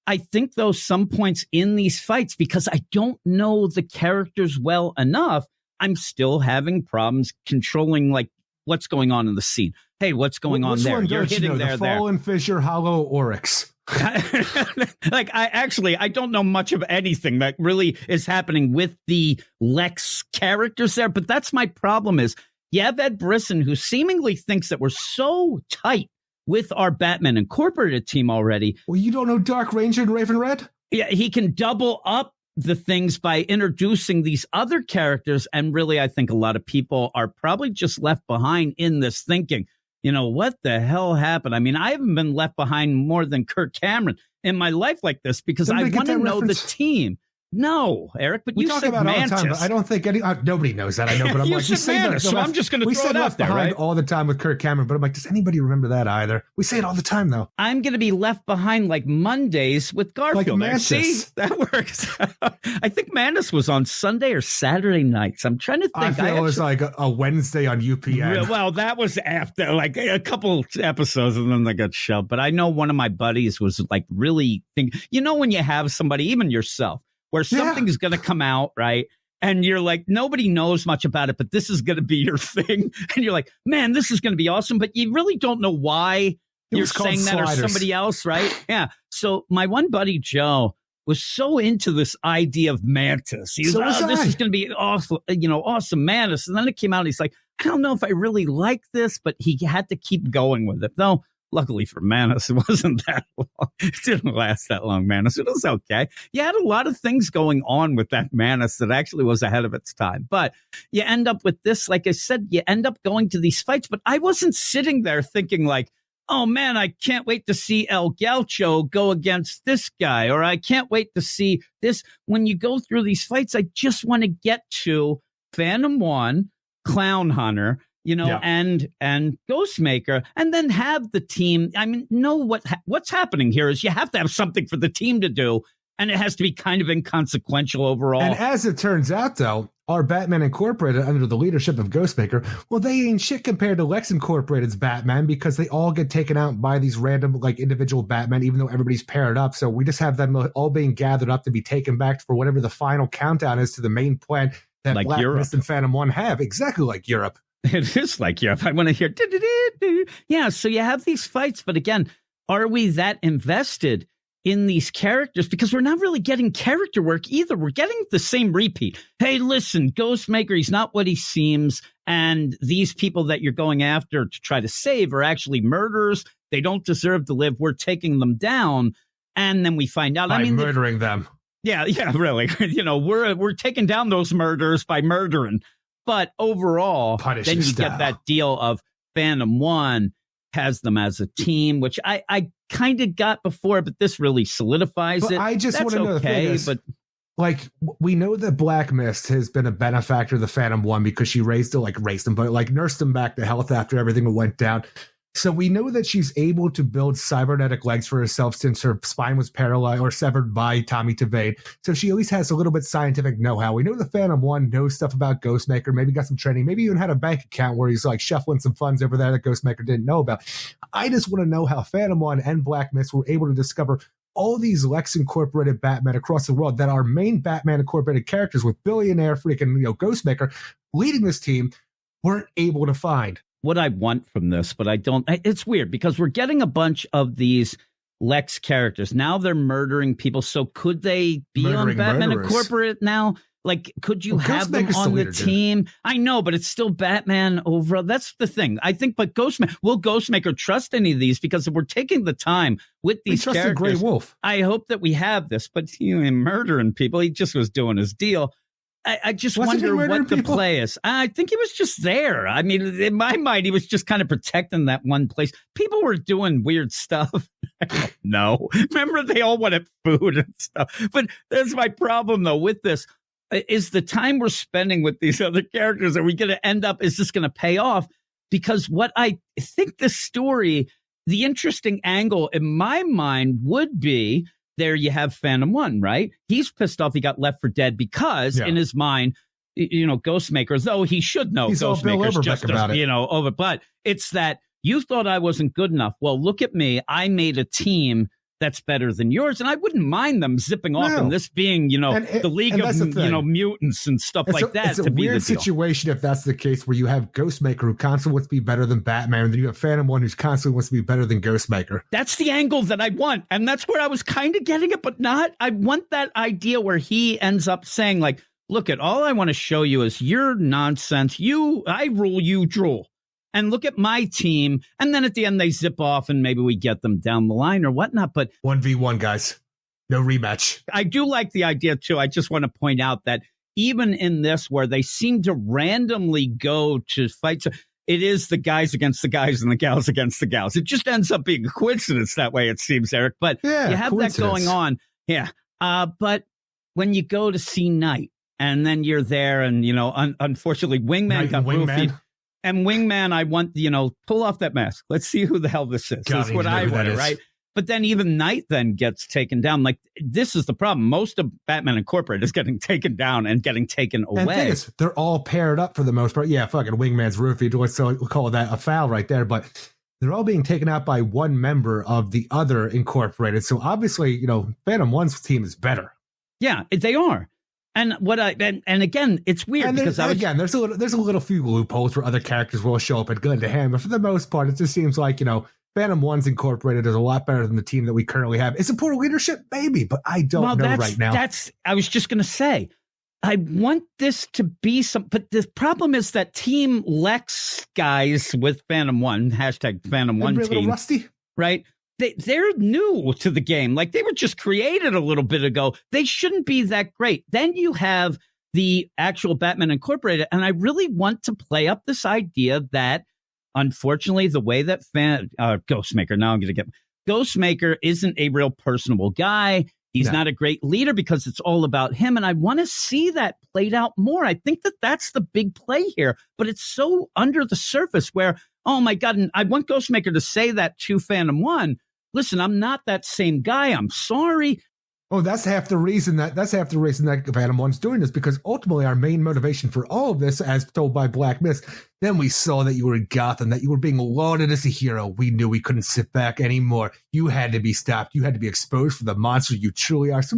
[SPEAKER 3] I think, though, some points in these fights, because I don't know the characters well enough, I'm still having problems controlling, what's going on in the scene. Hey, what's going on there?
[SPEAKER 1] You're hitting there. The Fallen Fissure Hollow Oryx.
[SPEAKER 3] I don't know much of anything that really is happening with the Lex characters there, but that's my problem is you have Ed Brisson, who seemingly thinks that we're so tight with our Batman Incorporated team already.
[SPEAKER 1] Well, you don't know Dark Ranger and Raven Red?
[SPEAKER 3] Yeah, he can double up the things by introducing these other characters, and really I think a lot of people are probably just left behind in this thinking, what the hell happened? I mean, I haven't been left behind more than Kirk Cameron in my life like this, because I want to know the team. No, Eric, but you said Mantis. All the time, but
[SPEAKER 1] I don't think nobody knows that. I know, but I'm
[SPEAKER 3] you said Mantis, so I'm just going to throw it out there, right?
[SPEAKER 1] All the time with Kirk Cameron, but I'm like, does anybody remember that either? We say it all the time, though.
[SPEAKER 3] I'm going to be left behind like Mondays with Garfield.
[SPEAKER 1] Like
[SPEAKER 3] See, that works. I think Mantis was on Sunday or Saturday nights. I'm trying to think.
[SPEAKER 1] I feel it was like a Wednesday on UPN.
[SPEAKER 3] Well, that was after like a couple episodes, and then they got shelved. But I know one of my buddies was like really when you have somebody, even yourself, where something's going to come out, right? and you're like, nobody knows much about it, but this is going to be your thing. And you're like, man, this is going to be awesome. But you really don't know why you're saying that
[SPEAKER 1] Sliders.
[SPEAKER 3] or somebody else, right? Yeah. So my one buddy, Joe, was so into this idea of Mantis. He was
[SPEAKER 1] So
[SPEAKER 3] like,
[SPEAKER 1] was
[SPEAKER 3] this
[SPEAKER 1] I.
[SPEAKER 3] is going to be awesome, awesome Mantis. And then it came out and he's like, I don't know if I really like this, but he had to keep going with it. Though, luckily for Mantis, it wasn't that long. It didn't last that long, Mantis. It was okay. You had a lot of things going on with that Mantis that actually was ahead of its time. But you end up with this, like I said, you end up going to these fights. But I wasn't sitting there thinking like, oh, man, I can't wait to see El Gaucho go against this guy, or I can't wait to see this. When you go through these fights, I just want to get to Phantom 1, Clown Hunter, and Ghostmaker, and then have the team. I mean, what's happening here is you have to have something for the team to do, and it has to be kind of inconsequential overall.
[SPEAKER 1] And as it turns out, though, our Batman Incorporated under the leadership of Ghostmaker, well, they ain't shit compared to Lex Incorporated's Batman because they all get taken out by these random, like, individual Batmen, even though everybody's paired up. So we just have them all being gathered up to be taken back for whatever the final countdown is to the main plan that
[SPEAKER 3] Like
[SPEAKER 1] Black
[SPEAKER 3] Europe.
[SPEAKER 1] Mist and Phantom 1 have. Exactly like Europe.
[SPEAKER 3] It is like, yeah, if I want to hear, yeah. So you have these fights, but again, are we that invested in these characters? Because we're not really getting character work either. We're getting the same repeat. Hey, listen, Ghostmaker, he's not what he seems. And these people that you're going after to try to save are actually murderers. They don't deserve to live. We're taking them down. And then we find out,
[SPEAKER 1] By murdering them.
[SPEAKER 3] Yeah, really. We're taking down those murderers by murdering. But overall,
[SPEAKER 1] Punisher
[SPEAKER 3] then you
[SPEAKER 1] style.
[SPEAKER 3] get that deal of Phantom 1 has them as a team, which I kind of got before, but this really solidifies
[SPEAKER 1] But
[SPEAKER 3] it.
[SPEAKER 1] I just want
[SPEAKER 3] That's
[SPEAKER 1] to know the thing
[SPEAKER 3] okay,
[SPEAKER 1] is,
[SPEAKER 3] but
[SPEAKER 1] like, we know that Black Mist has been a benefactor of the Phantom 1 because she raised him, but like nursed him back to health after everything went down. So we know that she's able to build cybernetic legs for herself since her spine was paralyzed or severed by Tommy Tveit. So she at least has a little bit scientific know-how. We know the Phantom 1 knows stuff about Ghostmaker, maybe got some training, maybe even had a bank account where he's like shuffling some funds over there that Ghostmaker didn't know about. I just want to know how Phantom 1 and Black Mist were able to discover all these Lex Incorporated Batman across the world that are main Batman Incorporated characters with billionaire freaking Ghostmaker leading this team weren't able to find.
[SPEAKER 3] what I want from this, but I don't. It's weird because we're getting a bunch of these Lex characters. Now they're murdering people. So could they be
[SPEAKER 1] Murdering
[SPEAKER 3] on Batman
[SPEAKER 1] murderers.
[SPEAKER 3] Incorporated now? Like, could you have them
[SPEAKER 1] Ghostmaker's
[SPEAKER 3] on
[SPEAKER 1] the
[SPEAKER 3] the
[SPEAKER 1] leader, dude.
[SPEAKER 3] team? I know, but it's still Batman overall. That's the thing. I think, but will Ghostmaker trust any of these? Because if we're taking the time with
[SPEAKER 1] We
[SPEAKER 3] these
[SPEAKER 1] trusted Grey
[SPEAKER 3] characters,
[SPEAKER 1] Wolf.
[SPEAKER 3] I hope that we have this. But murdering people, he just was doing his deal. I just
[SPEAKER 1] Wasn't he
[SPEAKER 3] wonder
[SPEAKER 1] murdering
[SPEAKER 3] what the
[SPEAKER 1] people?
[SPEAKER 3] play is. I think he was just there. I mean, in my mind, he was just kind of protecting that one place. People were doing weird stuff. I don't know. Remember, they all wanted food and stuff. But that's my problem, though, with this. Is the time we're spending with these other characters, are we going to end up, is this going to pay off? Because what I think the story, the interesting angle in my mind would be, there you have Phantom 1, right? He's pissed off he got left for dead because in his mind, Ghostmaker, though he should know
[SPEAKER 1] He's all Bill
[SPEAKER 3] Ghostmaker's
[SPEAKER 1] Oberbeck
[SPEAKER 3] just,
[SPEAKER 1] about it.
[SPEAKER 3] over. But it's that you thought I wasn't good enough. Well, look at me. I made a team that's better than yours. And I wouldn't mind them zipping off and this being, the League of, mutants and stuff like that.
[SPEAKER 1] It's a
[SPEAKER 3] to be
[SPEAKER 1] weird
[SPEAKER 3] the deal.
[SPEAKER 1] situation if that's the case, where you have Ghostmaker who constantly wants to be better than Batman, and then you have Phantom 1 who's constantly wants to be better than Ghostmaker.
[SPEAKER 3] That's the angle that I want. And that's where I was kind of getting it, but not. I want that idea where he ends up saying, like, look, at all I want to show you is your nonsense. I rule, you drool. And look at my team. And then at the end, they zip off and maybe we get them down the line or whatnot. But
[SPEAKER 1] 1v1, guys. No rematch.
[SPEAKER 3] I do like the idea, too. I just want to point out that even in this, where they seem to randomly go to fights, it is the guys against the guys and the gals against the gals. It just ends up being a coincidence that way, it seems, Eric. But you have that going on. Yeah. But when you go to see Night and then you're there and, unfortunately, Wingman got roofied. And Wingman, I want, pull off that mask. Let's see who the hell this is. That's what I wanted, right? But then even Night then gets taken down. Like, this is the problem. Most of Batman Incorporated is getting taken down and getting taken away.
[SPEAKER 1] And the thing is, they're all paired up for the most part. Yeah, fucking Wingman's roofied. So we'll call that a foul right there. But they're all being taken out by one member of the other Incorporated. So obviously, Phantom 1's team is better.
[SPEAKER 3] Yeah, they are. And again, it's weird because
[SPEAKER 1] there's a little few loopholes where other characters will show up and go into hand, but for the most part, it just seems like, Phantom 1's Incorporated is a lot better than the team that we currently have. Is it poor leadership? Maybe, but I don't know right now.
[SPEAKER 3] I was just going to say, I want this to be but the problem is that Team Lex guys with Phantom 1, hashtag Phantom 1 team. A little
[SPEAKER 1] rusty.
[SPEAKER 3] Right? They're new to the game. Like, they were just created a little bit ago. They shouldn't be that great. Then you have the actual Batman Incorporated, and I really want to play up this idea that, unfortunately, the way that Ghostmaker isn't a real personable guy. He's not a great leader because it's all about him, and I want to see that played out more. I think that that's the big play here, but it's so under the surface where, oh my God, and I want Ghostmaker to say that to Phantom 1. Listen, I'm not that same guy. I'm sorry.
[SPEAKER 1] Oh, that's half the reason that Phantom 1's doing this, because ultimately our main motivation for all of this, as told by Black Mist, then we saw that you were in Gotham, that you were being lauded as a hero. We knew we couldn't sit back anymore. You had to be stopped. You had to be exposed for the monster you truly are. So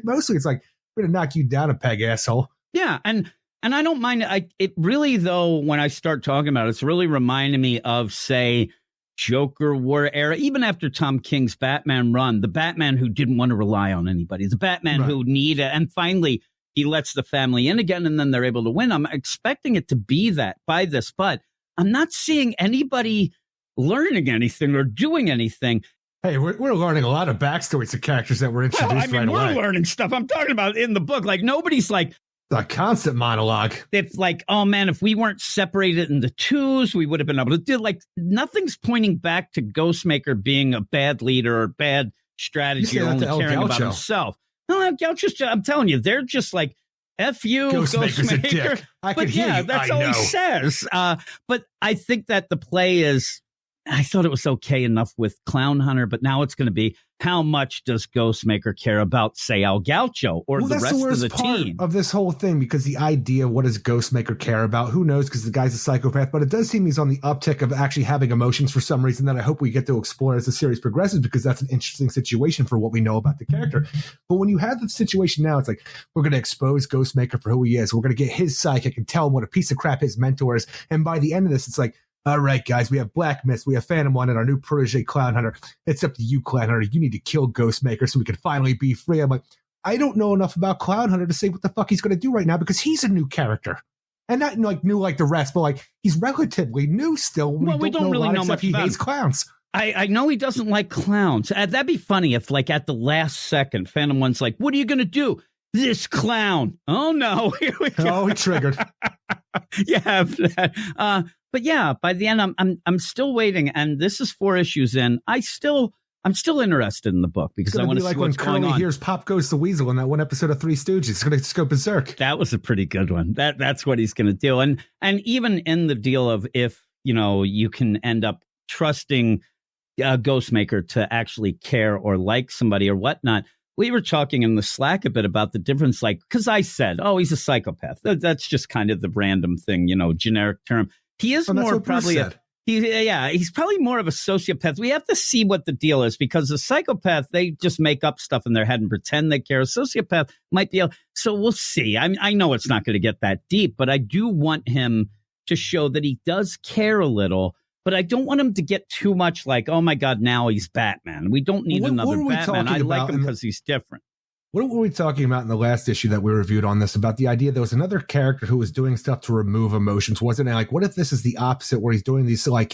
[SPEAKER 1] mostly it's like, we're going to knock you down a peg, asshole.
[SPEAKER 3] Yeah, and I don't mind. It really, though, when I start talking about it, it's really reminding me of, say, Joker War era, even after Tom King's Batman run, the Batman who didn't want to rely on anybody, the Batman who needed, and finally he lets the family in again, and then they're able to win. I'm expecting it to be that by this, but I'm not seeing anybody learning anything or doing anything.
[SPEAKER 1] Hey, we're learning a lot of backstories to characters that were introduced right away.
[SPEAKER 3] We're learning stuff. I'm talking about in the book. Like, nobody's like,
[SPEAKER 1] a constant monologue.
[SPEAKER 3] It's like, oh man, if we weren't separated into twos, we would have been able to do, like, nothing's pointing back to Ghostmaker being a bad leader or bad strategy or only caring about himself. No, Gaucho's, I'm telling you, they're just like, F you,
[SPEAKER 1] Ghostmaker's a dick. I could hear you.
[SPEAKER 3] That's all he says. But I think that the play is, I thought it was okay enough with Clown Hunter, but now it's going to be, how much does Ghostmaker care about, say, El Gaucho or the rest of the team?
[SPEAKER 1] Of this whole thing, because the idea, what does Ghostmaker care about? Who knows? Because the guy's a psychopath, but it does seem he's on the uptick of actually having emotions for some reason that I hope we get to explore as the series progresses, because that's an interesting situation for what we know about the character. But when you have the situation now, it's like, we're going to expose Ghostmaker for who he is. We're going to get his psychic and tell him what a piece of crap his mentor is. And by the end of this, it's like, all right, guys, we have Black Mist, we have Phantom 1, and our new protege, Clown Hunter. It's up to you, Clown Hunter. You need to kill Ghostmaker so we can finally be free. I'm like, I don't know enough about Clown Hunter to say what the fuck he's going to do right now, because he's a new character. And not like new like the rest, but like he's relatively new still.
[SPEAKER 3] Well, we don't really know much
[SPEAKER 1] he
[SPEAKER 3] about
[SPEAKER 1] hates
[SPEAKER 3] him.
[SPEAKER 1] Clowns.
[SPEAKER 3] I know he doesn't like clowns. That'd be funny if, like, at the last second, Phantom 1's like, what are you going to do? This clown. Oh, no. Here we go.
[SPEAKER 1] Oh, he triggered.
[SPEAKER 3] Yeah. But yeah, by the end, I'm still waiting, and this is 4 issues in. I'm still interested in the book because I want to see what's going on.
[SPEAKER 1] When Curly hears "Pop Goes the Weasel" in that one episode of Three Stooges, he's going to go berserk.
[SPEAKER 3] That was a pretty good one. That's what he's going to do, and even in the deal of, if you can end up trusting Ghostmaker to actually care or like somebody or whatnot. We were talking in the Slack a bit about the difference, like, because I said, oh, he's a psychopath. That's just kind of the random thing, generic term. He is more probably he's probably more of a sociopath. We have to see what the deal is, because a psychopath, they just make up stuff in their head and pretend they care. A sociopath might be so we'll see. I know it's not going to get that deep, but I do want him to show that he does care a little. But I don't want him to get too much like, oh my God, now he's Batman. We don't need another Batman. I like him because he's different.
[SPEAKER 1] What were we talking about in the last issue that we reviewed on this, about the idea there was another character who was doing stuff to remove emotions? Wasn't it like, what if this is the opposite, where he's doing these, like,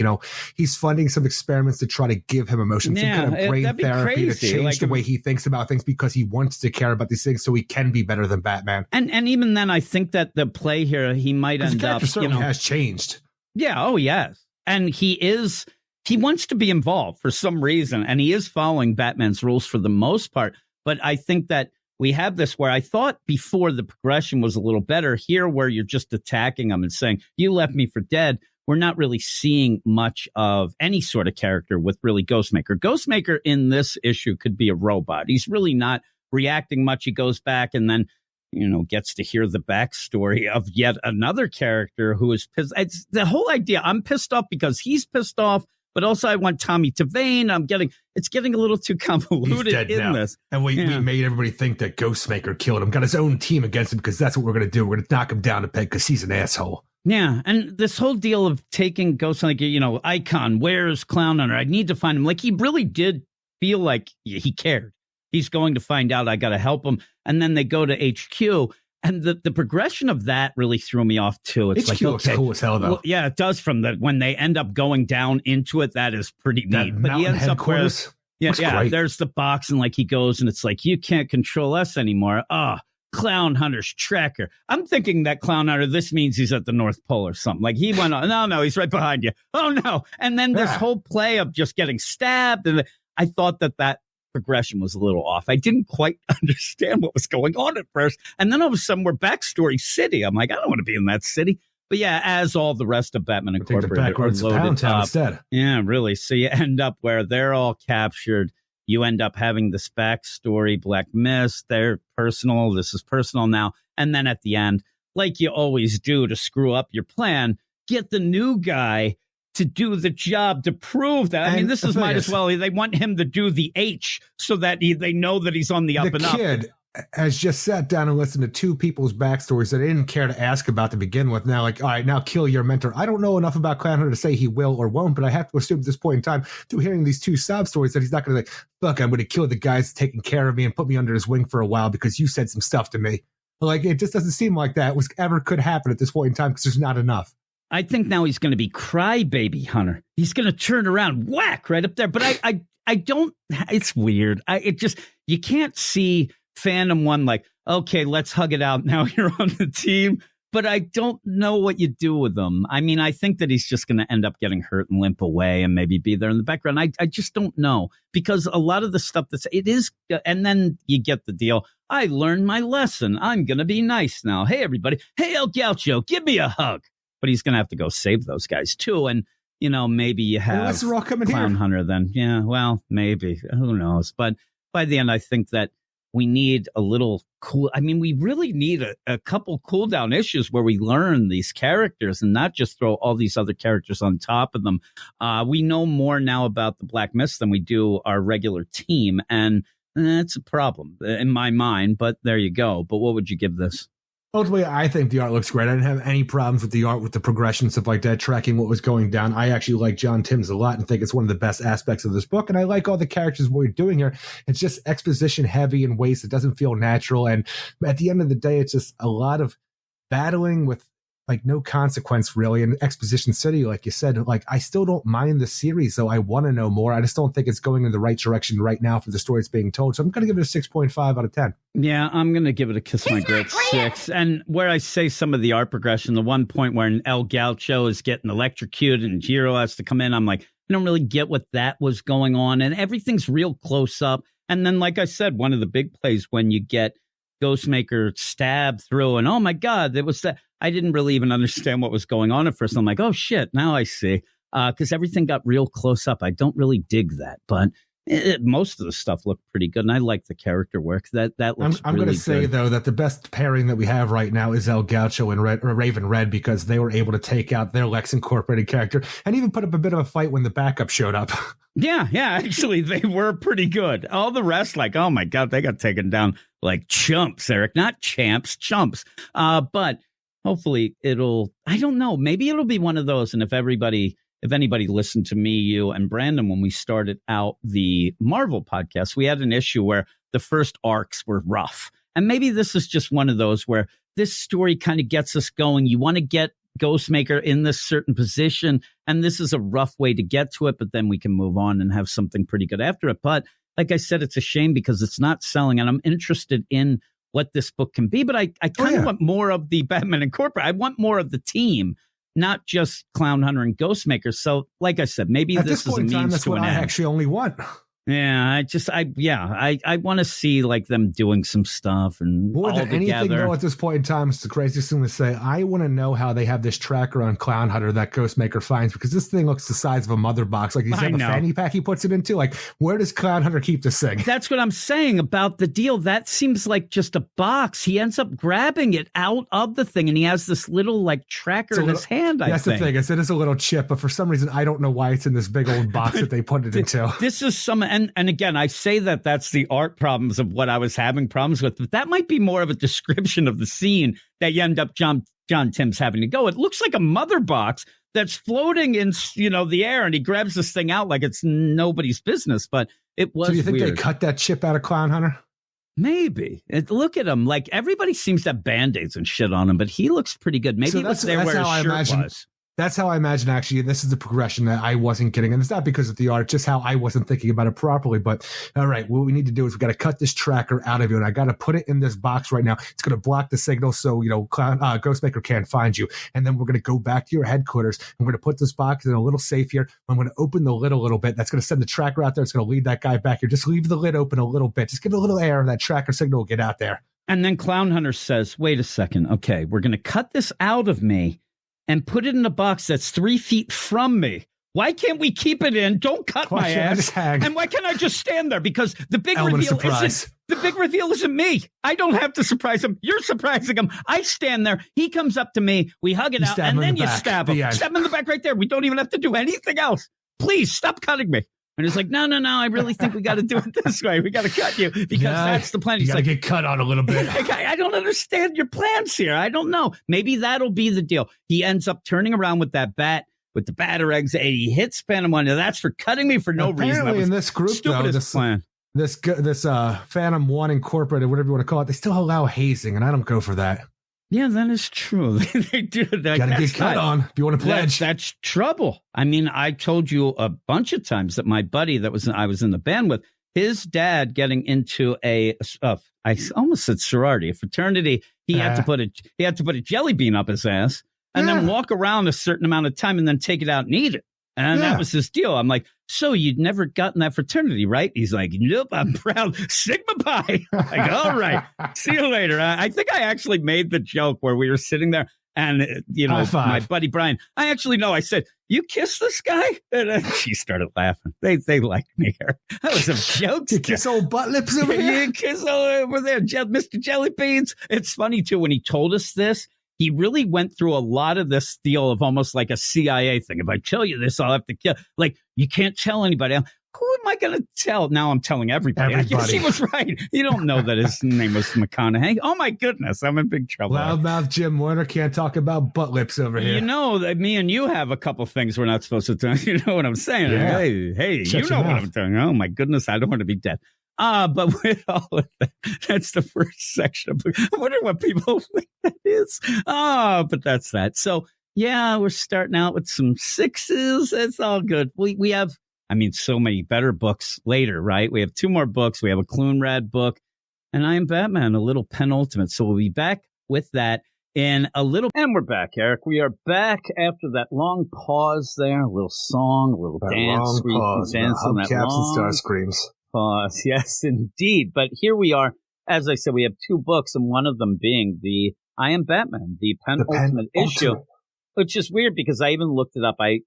[SPEAKER 1] he's funding some experiments to try to give him emotions, some kind of brain therapy to change the way he thinks about things, because he wants to care about these things so he can be better than Batman.
[SPEAKER 3] And even then, I think that the play here, he might end up,
[SPEAKER 1] certainly has changed.
[SPEAKER 3] Yeah. Oh, yes. And he wants to be involved for some reason, and he is following Batman's rules for the most part. But I think that we have this where I thought before the progression was a little better. Here, where you're just attacking him and saying, you left me for dead, we're not really seeing much of any sort of character with really Ghostmaker. Ghostmaker in this issue could be a robot. He's really not reacting much. He goes back and then, gets to hear the backstory of yet another character who is pissed. It's the whole idea. I'm pissed off because he's pissed off, but also I want Tommy Tavane. It's getting a little too convoluted in this.
[SPEAKER 1] And we made everybody think that Ghostmaker killed him, got his own team against him, because that's what we're going to do. We're going to knock him down a peg because he's an asshole.
[SPEAKER 3] Yeah, and this whole deal of taking Ghost, like, Icon, where's Clown Hunter? I need to find him. Like, he really did feel like he cared. He's going to find out. I got to help him. And then they go to HQ. And the progression of that really threw me off, too. It's
[SPEAKER 1] HQ looks cool as hell, though.
[SPEAKER 3] Well, yeah, it does. When they end up going down into it, that is pretty neat. But he ends up where, there's the box, and like he goes, and it's like, you can't control us anymore. Clown Hunter's tracker. I'm thinking that Clown Hunter, this means he's at the North Pole or something. Like, he went on, no, he's right behind you. Oh, no. And then this whole play of just getting stabbed. And I thought that progression was a little off. I didn't quite understand what was going on at first. And then all of a sudden, we're Backstory City. I'm like, I don't want to be in that city. But yeah, as all the rest of Batman Incorporated are loaded up. Instead. Yeah, really. So you end up where they're all captured. You end up having this backstory, Black Mist, they're personal. This is personal now. And then at the end, like you always do to screw up your plan, get the new guy to do the job to prove that. I mean, this is might as well. They want him to do the H so that they know that he's on the up and up. The kid
[SPEAKER 1] has just sat down and listened to two people's backstories that I didn't care to ask about to begin with. Now, like, all right, now kill your mentor. I don't know enough about Clown Hunter to say he will or won't, but I have to assume at this point in time, through hearing these two sob stories, that he's not going to like, fuck, I'm going to kill the guys taking care of me and put me under his wing for a while because you said some stuff to me. Like, it just doesn't seem like that could happen at this point in time because there's not enough.
[SPEAKER 3] I think now he's going to be Crybaby Hunter. He's going to turn around, whack right up there. But I don't. It's weird. You can't see Phantom One like, okay, let's hug it out. Now you're on the team. But I don't know what you do with him. I mean, I think that he's just going to end up getting hurt and limp away and maybe be there in the background. I just don't know, because a lot of the stuff and then you get the deal. I learned my lesson. I'm going to be nice now. Hey, everybody. Hey, El Gaucho, give me a hug. But he's going to have to go save those guys, too. And, maybe you have Clown Hunter then. Yeah, well, maybe. Who knows? But by the end, I think that we need a little cool. I mean, we really need a couple cool down issues where we learn these characters and not just throw all these other characters on top of them. We know more now about the Black Mist than we do our regular team. And it's a problem in my mind. But there you go. But what would you give this?
[SPEAKER 1] Ultimately, I think the art looks great. I didn't have any problems with the art, with the progression, stuff like that, tracking what was going down. I actually like John Timms a lot and think it's one of the best aspects of this book. And I like all the characters, what we're doing here. It's just exposition heavy in ways that doesn't feel natural. And at the end of the day, it's just a lot of battling with like no consequence really. And Exposition City, like you said, like I still don't mind the series, though. I want to know more. I just don't think it's going in the right direction right now for the story it's being told. So I'm going to give it a 6.5 out of 10. Yeah,
[SPEAKER 3] I'm going to give it a kiss my grits 6. And where I say some of the art progression, the one point where El Gaucho is getting electrocuted and Jiro has to come in, I'm like, I don't really get what that was going on. And everything's real close up. And then, like I said, one of the big plays when you get Ghostmaker stabbed through and, oh my God, it was that. I didn't really even understand what was going on at first. I'm like, oh shit, now I see. Because everything got real close up. I don't really dig that, but most of the stuff looked pretty good, and I like the character work. That looks.
[SPEAKER 1] I'm
[SPEAKER 3] really
[SPEAKER 1] going to say though that the best pairing that we have right now is El Gaucho and Raven Red, because they were able to take out their Lex Incorporated character and even put up a bit of a fight when the backup showed up.
[SPEAKER 3] Yeah, actually, they were pretty good. All the rest, like, oh my God, they got taken down like chumps, Eric, not champs, chumps. But hopefully I don't know, maybe it'll be one of those. And if anybody listened to me, you, and Brandon, when we started out the Marvel podcast, we had an issue where the first arcs were rough. And maybe this is just one of those where this story kind of gets us going. You want to get Ghostmaker in this certain position, and this is a rough way to get to it, but then we can move on and have something pretty good after it. But like I said, it's a shame because it's not selling, and I'm interested in what this book can be, but I kind of want more of the Batman Incorporated. I want more of the team, not just Clown Hunter and Ghostmaker. So, like I said, maybe
[SPEAKER 1] at
[SPEAKER 3] this is a
[SPEAKER 1] means
[SPEAKER 3] means
[SPEAKER 1] that's
[SPEAKER 3] to
[SPEAKER 1] what
[SPEAKER 3] an
[SPEAKER 1] I
[SPEAKER 3] end.
[SPEAKER 1] actually only want.
[SPEAKER 3] Yeah, I want to see like them doing some stuff and
[SPEAKER 1] more
[SPEAKER 3] all
[SPEAKER 1] than anything
[SPEAKER 3] together.
[SPEAKER 1] though at this point in time, it's the craziest thing to say. I want to know how they have this tracker on Clown Hunter that Ghostmaker finds, because this thing looks the size of a mother box. Like, he's got the fanny pack he puts it into. Like, where does Clown Hunter keep this thing?
[SPEAKER 3] That's what I'm saying about the deal. That seems like just a box. He ends up grabbing it out of the thing, and he has this little like tracker in his hand.
[SPEAKER 1] That's the thing. It is a little chip, but for some reason I don't know why it's in this big old box that they put it into.
[SPEAKER 3] This is and again, I say that's the art problems of what I was having problems with, but that might be more of a description of the scene that you end up John Tim's having to go. It looks like a mother box that's floating in, the air, and he grabs this thing out like it's nobody's business, but it was.
[SPEAKER 1] So do you think
[SPEAKER 3] weird.
[SPEAKER 1] they cut that chip out of Clown Hunter?
[SPEAKER 3] Maybe. Look at him. Like, everybody seems to have Band-Aids and shit on him, but he looks pretty good. Maybe that's where his shirt was.
[SPEAKER 1] That's how I imagine, actually, this is the progression that I wasn't getting. And it's not because of the art, just how I wasn't thinking about it properly. But all right, what we need to do is we got to cut this tracker out of you. And I got to put it in this box right now. It's going to block the signal so, Ghostmaker can't find you. And then we're going to go back to your headquarters. And we're going to put this box in a little safe here. I'm going to open the lid a little bit. That's going to send the tracker out there. It's going to lead that guy back here. Just leave the lid open a little bit. Just give it a little air. That tracker signal will get out there.
[SPEAKER 3] And then Clown Hunter says, wait a second. Okay, we're going to cut this out of me and put it in a box that's 3 feet from me. Why can't we keep it in? Don't cut my ass. And why can't I just stand there? Because the big reveal isn't me. I don't have to surprise him. You're surprising him. I stand there. He comes up to me. We hug it out, and then you stab him. Stab him in the back right there. We don't even have to do anything else. Please stop cutting me. And he's like, no, I really think we got to do it this way. We got to cut you because that's the plan. He's like,
[SPEAKER 1] get cut on a little bit.
[SPEAKER 3] I don't understand your plans here. I don't know. Maybe that'll be the deal. He ends up turning around with that bat, with the batter eggs, and he hits Phantom One. Now that's for cutting me for no reason.
[SPEAKER 1] Apparently in this group, though, this Phantom One Incorporated, whatever you want to call it, they still allow hazing, and I don't go for that.
[SPEAKER 3] Yeah, that is true. They do.
[SPEAKER 1] Gotta get cut on if you want to pledge.
[SPEAKER 3] That's trouble. I mean, I told you a bunch of times that my buddy I was in the band with, his dad getting into I almost said sorority, a fraternity. He had to put a jelly bean up his ass and then walk around a certain amount of time and then take it out and eat it. And that was his deal. I'm like, so you'd never gotten that fraternity, right? He's like, nope, I'm proud. Sigma Pi. Like, all right, see you later. I think I actually made the joke where we were sitting there and, my buddy Brian, I actually know. I said, you kiss this guy? And she started laughing. They liked me here. That was a joke.
[SPEAKER 1] You kiss old butt lips over here?
[SPEAKER 3] You kiss over there, Mr. Jelly Beans. It's funny, too, when he told us this, he really went through a lot of this deal of almost like a CIA thing. If I tell you this, I'll have to kill. Like, you can't tell anybody. Who am I going to tell? Now I'm telling everybody. I guess he was right. You don't know that his name was McConaughey. Oh, my goodness. I'm in big trouble.
[SPEAKER 1] Loudmouth Jim Warner can't talk about butt lips over here.
[SPEAKER 3] You know that me and you have a couple things we're not supposed to tell. You know what I'm saying?
[SPEAKER 1] Yeah.
[SPEAKER 3] Hey, you know what I'm telling. Oh, my goodness. I don't want to be dead. But with all of that, that's the first section of I wonder what people think that is. But that's that. So, yeah, we're starting out with some sixes. It's all good. We have, so many better books later, right? We have 2 more books. We have a Clune Rad book, and I Am Batman, a little penultimate. So we'll be back with that in a little. And we're back, Eric. We are back after that long pause there. A little song, a little dance.
[SPEAKER 1] Long pause.
[SPEAKER 3] Dance on that
[SPEAKER 1] Hubcaps
[SPEAKER 3] long
[SPEAKER 1] and star screams.
[SPEAKER 3] Pause. Yes, indeed. But here we are. As I said, we have 2 books, and one of them being the I Am Batman, the penultimate issue, which is weird because I even looked it up. I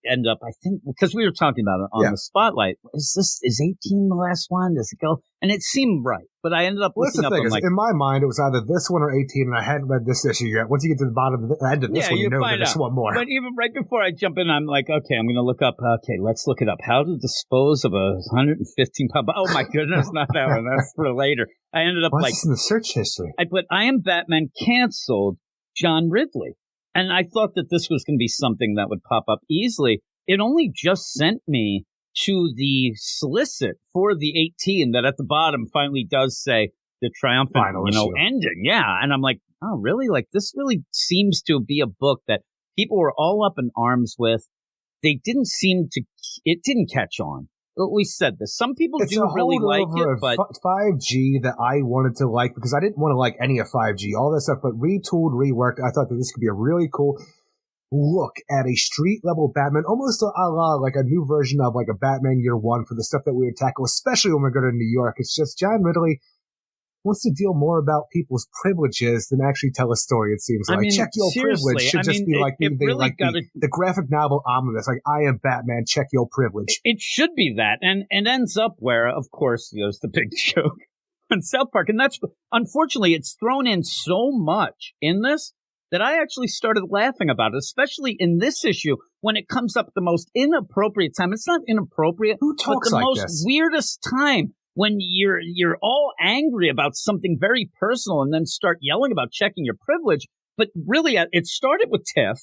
[SPEAKER 3] think, because we were talking about it on the Spotlight. Is 18 the last one? Does it go? And it seemed right, but I ended up looking up.
[SPEAKER 1] In my mind, it was either this one or 18, and I hadn't read this issue yet. Once you get to the bottom of the end of this one, you know there's one more.
[SPEAKER 3] But even right before I jump in, I'm like, okay, I'm going to look up. Okay, let's look it up. How to dispose of a 115-pound. Oh my goodness, not that one. That's for later. I ended up
[SPEAKER 1] What's in the search history?
[SPEAKER 3] I put I Am Batman canceled John Ridley. And I thought that this was going to be something that would pop up easily. It only just sent me to the solicit for the 18 that at the bottom finally does say the triumphant, ending. Yeah. And I'm like, oh, really? Like, this really seems to be a book that people were all up in arms with. It didn't catch on. We said this. Some people do really like it, but
[SPEAKER 1] 5G that I wanted to like, because I didn't want to like any of 5G, all that stuff, but retooled, reworked. I thought that this could be a really cool look at a street level Batman, almost a la like a new version of like a Batman Year One for the stuff that we would tackle, especially when we go to New York. It's just John Ridley wants to deal more about people's privileges than actually tell a story, it seems like.
[SPEAKER 2] I mean,
[SPEAKER 1] check your privilege should just be like, the graphic novel omnibus, like, I am Batman, check your privilege.
[SPEAKER 2] It should be that. And it ends up where, of course, there's the big joke on South Park. And that's, unfortunately, it's thrown in so much in this that I actually started laughing about it, especially in this issue when it comes up the most inappropriate time. It's not inappropriate.
[SPEAKER 1] Who talks
[SPEAKER 2] but the
[SPEAKER 1] like
[SPEAKER 2] most
[SPEAKER 1] this?
[SPEAKER 2] weirdest time. When you're all angry about something very personal and then start yelling about checking your privilege. But really, it started with Tiff.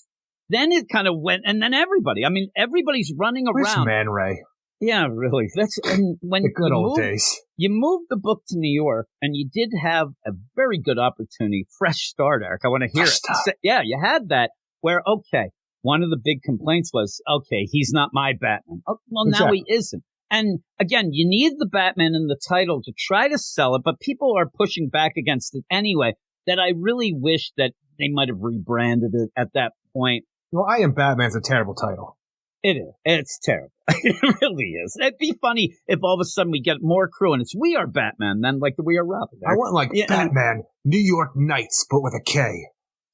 [SPEAKER 2] Then it kind of went, and then everybody. I mean, everybody's running
[SPEAKER 1] Where's
[SPEAKER 2] around.
[SPEAKER 1] Man Ray?
[SPEAKER 2] Yeah, really. That's and when
[SPEAKER 1] the good old days.
[SPEAKER 2] You moved the book to New York, and you did have a very good opportunity. Fresh start, Eric. I want to hear it. Yeah, you had that where, okay, one of the big complaints was, okay, he's not my Batman. Oh, well, now he isn't. And again, you need the Batman in the title to try to sell it, but people are pushing back against it anyway, that I really wish that they might have rebranded it at that point.
[SPEAKER 1] Well, I Am Batman's a terrible title.
[SPEAKER 2] It is. It's terrible. It really is. It'd be funny if all of a sudden we get more crew and it's We Are Batman, then like the We Are Robin.
[SPEAKER 1] I want like Batman, New York Knights, but with a K.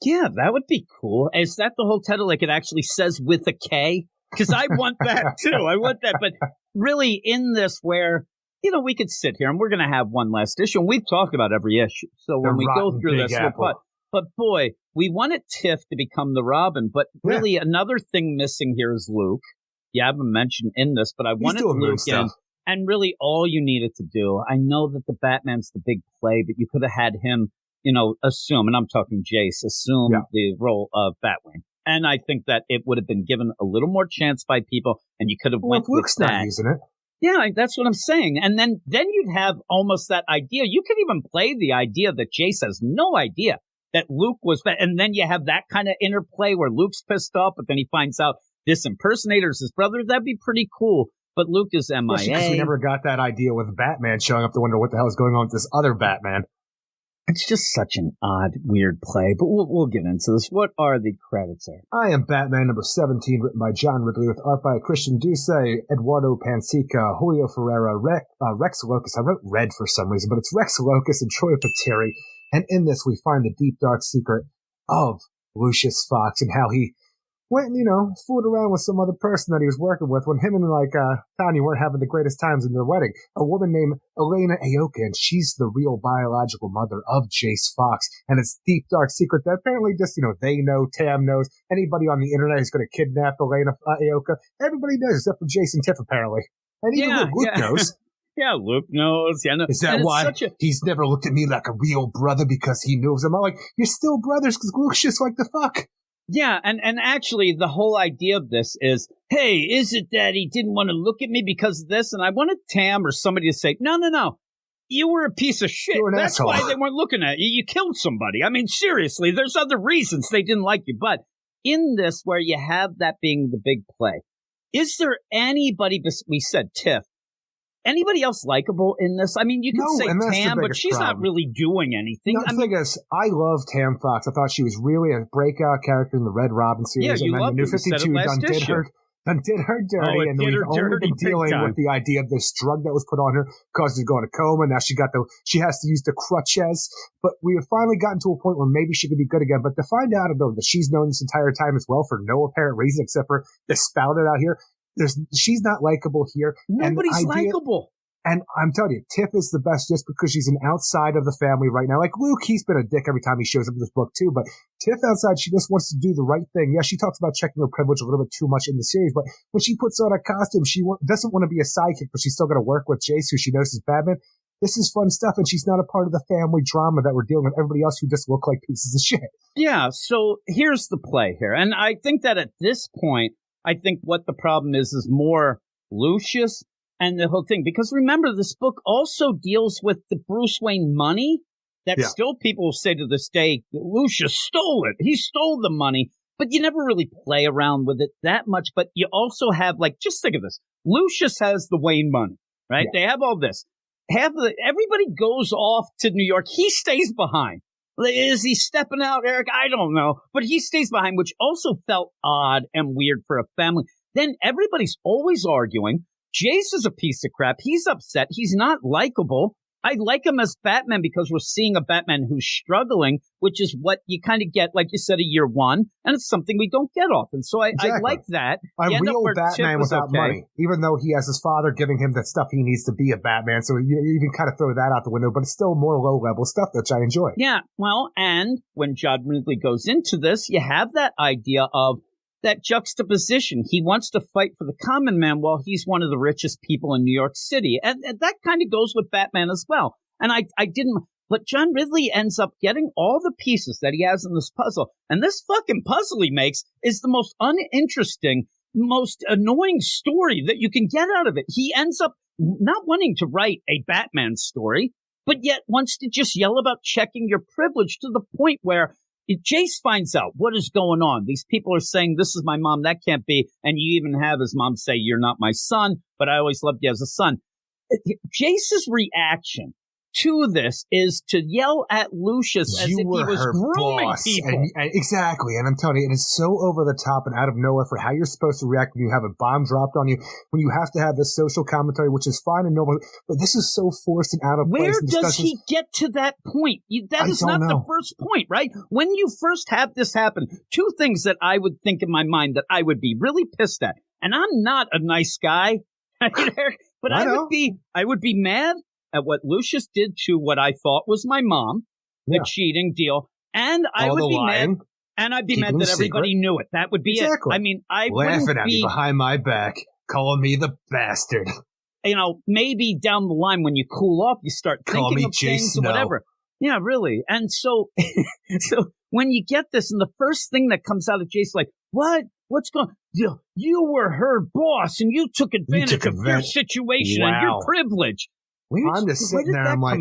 [SPEAKER 2] Yeah, that would be cool. Is that the whole title? Like it actually says with a K? Because I want that too. I want that. But really in this where, we could sit here and we're going to have one last issue. And we've talked about every issue. So when we go through this, but boy, we wanted Tiff to become the Robin. But really another thing missing here is Luke. You haven't mentioned in this, but I wanted Luke in. And really all you needed to do, I know that the Batman's the big play, but you could have had him, assume, and I'm talking Jace, assume the role of Batwing. And I think that it would have been given a little more chance by people, and you could have went with
[SPEAKER 1] Luke's
[SPEAKER 2] that.
[SPEAKER 1] Not using it.
[SPEAKER 2] Yeah, that's what I'm saying. And then you'd have almost that idea. You could even play the idea that Jace has no idea that Luke was, and then you have that kind of interplay where Luke's pissed off, but then he finds out this impersonator is his brother. That'd be pretty cool. But Luke is MIA.
[SPEAKER 1] Because we never got that idea with Batman showing up to wonder what the hell is going on with this other Batman.
[SPEAKER 2] It's just such an odd, weird play, but we'll get into this. What are the credits there?
[SPEAKER 1] I Am Batman number 17, written by John Ridley, with art by Christian Duce, Eduardo Pansica, Julio Ferreira, Rex Locus. I wrote Red for some reason, but it's Rex Locus and Troy Pateri. And in this, we find the deep, dark secret of Lucius Fox and how he went and, fooled around with some other person that he was working with when him and, Tanya weren't having the greatest times in their wedding. A woman named Elena Aoka, and she's the real biological mother of Jace Fox. And it's deep, dark secret that apparently just, they know, Tam knows, anybody on the internet who's going to kidnap Elena Aoka, everybody knows, except for Jason Tiff, apparently. And even Luke knows.
[SPEAKER 2] Yeah, Luke knows. Yeah, no.
[SPEAKER 1] Is that why he's never looked at me like a real brother because he knows him? I'm like, you're still brothers because Luke's just like the fuck.
[SPEAKER 2] Yeah, and actually the whole idea of this is, hey, is it that he didn't want to look at me because of this? And I wanted Tam or somebody to say, no, you were a piece of shit. That's asshole. Why they weren't looking at you. You killed somebody. I mean, seriously, there's other reasons they didn't like you. But in this, where you have that being the big play, is there anybody, we said Tiff, anybody else likable in this? I mean, you could say Tam, but she's not really doing anything.
[SPEAKER 1] The thing is, I love Tam Fox. I thought she was really a breakout character in the Red Robin series.
[SPEAKER 2] Yeah, you loved
[SPEAKER 1] the New 52 done did her dirty, and we've only been dealing with the idea of this drug that was put on her, caused her to go into coma. Now she has to use the crutches. But we have finally gotten to a point where maybe she could be good again. But to find out about that she's known this entire time as well for no apparent reason except for the spouted out here. She's not likable here.
[SPEAKER 2] Nobody's likable.
[SPEAKER 1] And I'm telling you, Tiff is the best just because she's an outside of the family right now. Like Luke, he's been a dick every time he shows up in this book too. But Tiff outside, she just wants to do the right thing. Yeah, she talks about checking her privilege a little bit too much in the series. But when she puts on a costume, she doesn't want to be a sidekick, but she's still going to work with Jace, who she knows is Batman. This is fun stuff, and she's not a part of the family drama that we're dealing with everybody else who just look like pieces of shit.
[SPEAKER 2] Yeah, so here's the play here. And I think that at this point, I think what the problem is more Lucius and the whole thing. Because remember, this book also deals with the Bruce Wayne money that still people say to this day, Lucius stole it. He stole the money. But you never really play around with it that much. But you also have, just think of this. Lucius has the Wayne money, right? Yeah. They have all this. Everybody goes off to New York. He stays behind. Is he stepping out, Eric? I don't know. But he stays behind, which also felt odd and weird for a family. Then everybody's always arguing. Jace is a piece of crap. He's upset. He's not likable. I like him as Batman because we're seeing a Batman who's struggling, which is what you kind of get, like you said, a year one. And it's something we don't get often. So I like that.
[SPEAKER 1] A real Batman without money, even though he has his father giving him the stuff he needs to be a Batman. So you can kind of throw that out the window, but it's still more low-level stuff, which I enjoy.
[SPEAKER 2] Yeah, well, and when John Ridley goes into this, you have that idea of that juxtaposition. He wants to fight for the common man while he's one of the richest people in New York City. And that kind of goes with Batman as well. And I didn't, but John Ridley ends up getting all the pieces that he has in this puzzle. And this fucking puzzle he makes is the most uninteresting, most annoying story that you can get out of it. He ends up not wanting to write a Batman story, but yet wants to just yell about checking your privilege to the point where Jace finds out what is going on. These people are saying, this is my mom, that can't be. And you even have his mom say, you're not my son, but I always loved you as a son. Jace's reaction to this is to yell at Lucius as if he was grooming people.
[SPEAKER 1] And exactly. And I'm telling you, it is so over the top and out of nowhere for how you're supposed to react when you have a bomb dropped on you, when you have to have this social commentary, which is fine and noble, but this is so forced and out of place.
[SPEAKER 2] Where does he get to that point? That is not the first point, right? When you first have this happen, two things that I would think in my mind that I would be really pissed at. And I'm not a nice guy, but I would be mad at what Lucius did to what I thought was my mom, the cheating deal, and I would be mad, and I'd be mad that everybody knew it. That would be it. I mean, I
[SPEAKER 1] laughing at me behind my back, calling me the bastard.
[SPEAKER 2] You know, maybe down the line when you cool off, you start thinking of things or whatever. Yeah, really. And so, so when you get this, and the first thing that comes out of Jace, like, what? What's going on? You were her boss, and you took advantage of your situation and your privilege.
[SPEAKER 1] I'm just sitting there, I'm like,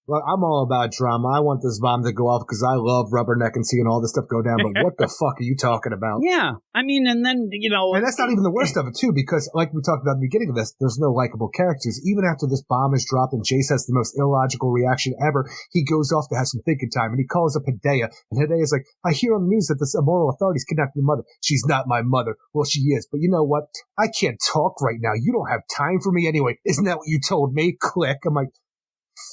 [SPEAKER 1] well, I'm all about drama. I want this bomb to go off because I love Rubberneck and seeing all this stuff go down, but what the fuck are you talking about?
[SPEAKER 2] Yeah, I mean, and then, you know...
[SPEAKER 1] And that's not even the worst of it, too, because like we talked about at the beginning of this, there's no likable characters. Even after this bomb is dropped and Jace has the most illogical reaction ever, he goes off to have some thinking time, and he calls up Hedaya, and Hedaya's like, I hear on the news that this immoral authorities kidnapped your mother. She's not my mother. Well, she is, but you know what? I can't talk right now. You don't have time for me anyway. Isn't that what you told me? Click. I'm like,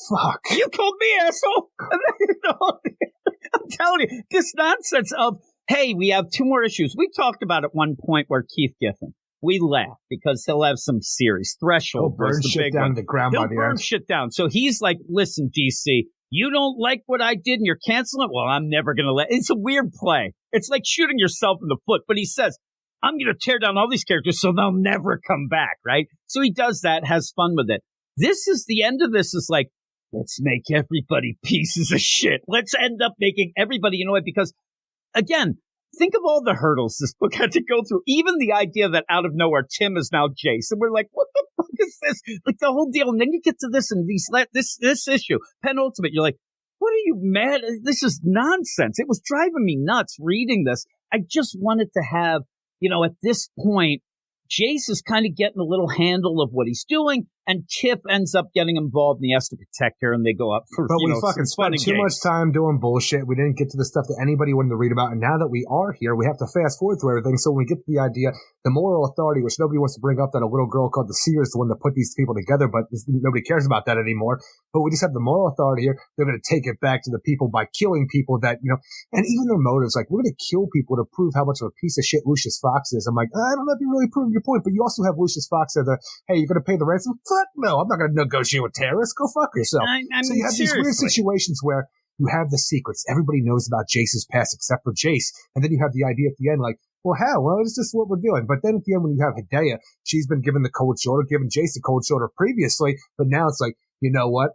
[SPEAKER 1] fuck.
[SPEAKER 2] You told me, asshole. I'm telling you, this nonsense of, hey, we have two more issues. We talked about at one point where Keith Giffen, we laugh because he'll have some series. Threshold.
[SPEAKER 1] He'll burn shit down to the ground by the end. He'll burn
[SPEAKER 2] shit down. So he's like, listen, DC, you don't like what I did and you're canceling it? Well, I'm never going to let. It's a weird play. It's like shooting yourself in the foot. But he says, I'm going to tear down all these characters so they'll never come back, right? So he does that, has fun with it. This is the end of this is like, let's make everybody pieces of shit. Let's end up making everybody, you know what? Because, again, think of all the hurdles this book had to go through. Even the idea that out of nowhere, Tim is now Jace. And we're like, what the fuck is this? Like the whole deal. And then you get to this and this issue, penultimate. You're like, what are you mad? This is nonsense. It was driving me nuts reading this. I just wanted to have, you know, at this point, Jace is kind of getting a little handle of what he's doing, and Tiff ends up getting involved, and he has to protect her, and they go up for,
[SPEAKER 1] but we fucking spent too much time doing bullshit. We didn't get to the stuff that anybody wanted to read about, and now that we are here, we have to fast forward through everything. So when we get to the idea, the moral authority, which nobody wants to bring up, that a little girl called the Seer is the one that put these people together, but nobody cares about that anymore. But we just have the moral authority here. They're going to take it back to the people by killing people that, you know, and even their motives, like, we're going to kill people to prove how much of a piece of shit Lucius Fox is. I'm like, I don't know if you really proved your point, but you also have Lucius Fox at the, hey, you're going to pay the ransom? Fuck no, I'm not going to negotiate with terrorists. Go fuck yourself. So you have these weird situations where you have the secrets. Everybody knows about Jace's past except for Jace. And then you have the idea at the end, like, well, hell, well, it's just what we're doing. But then at the end, when you have Hedaya, she's been given the cold shoulder, given Jace the cold shoulder previously, but now it's like, you know what?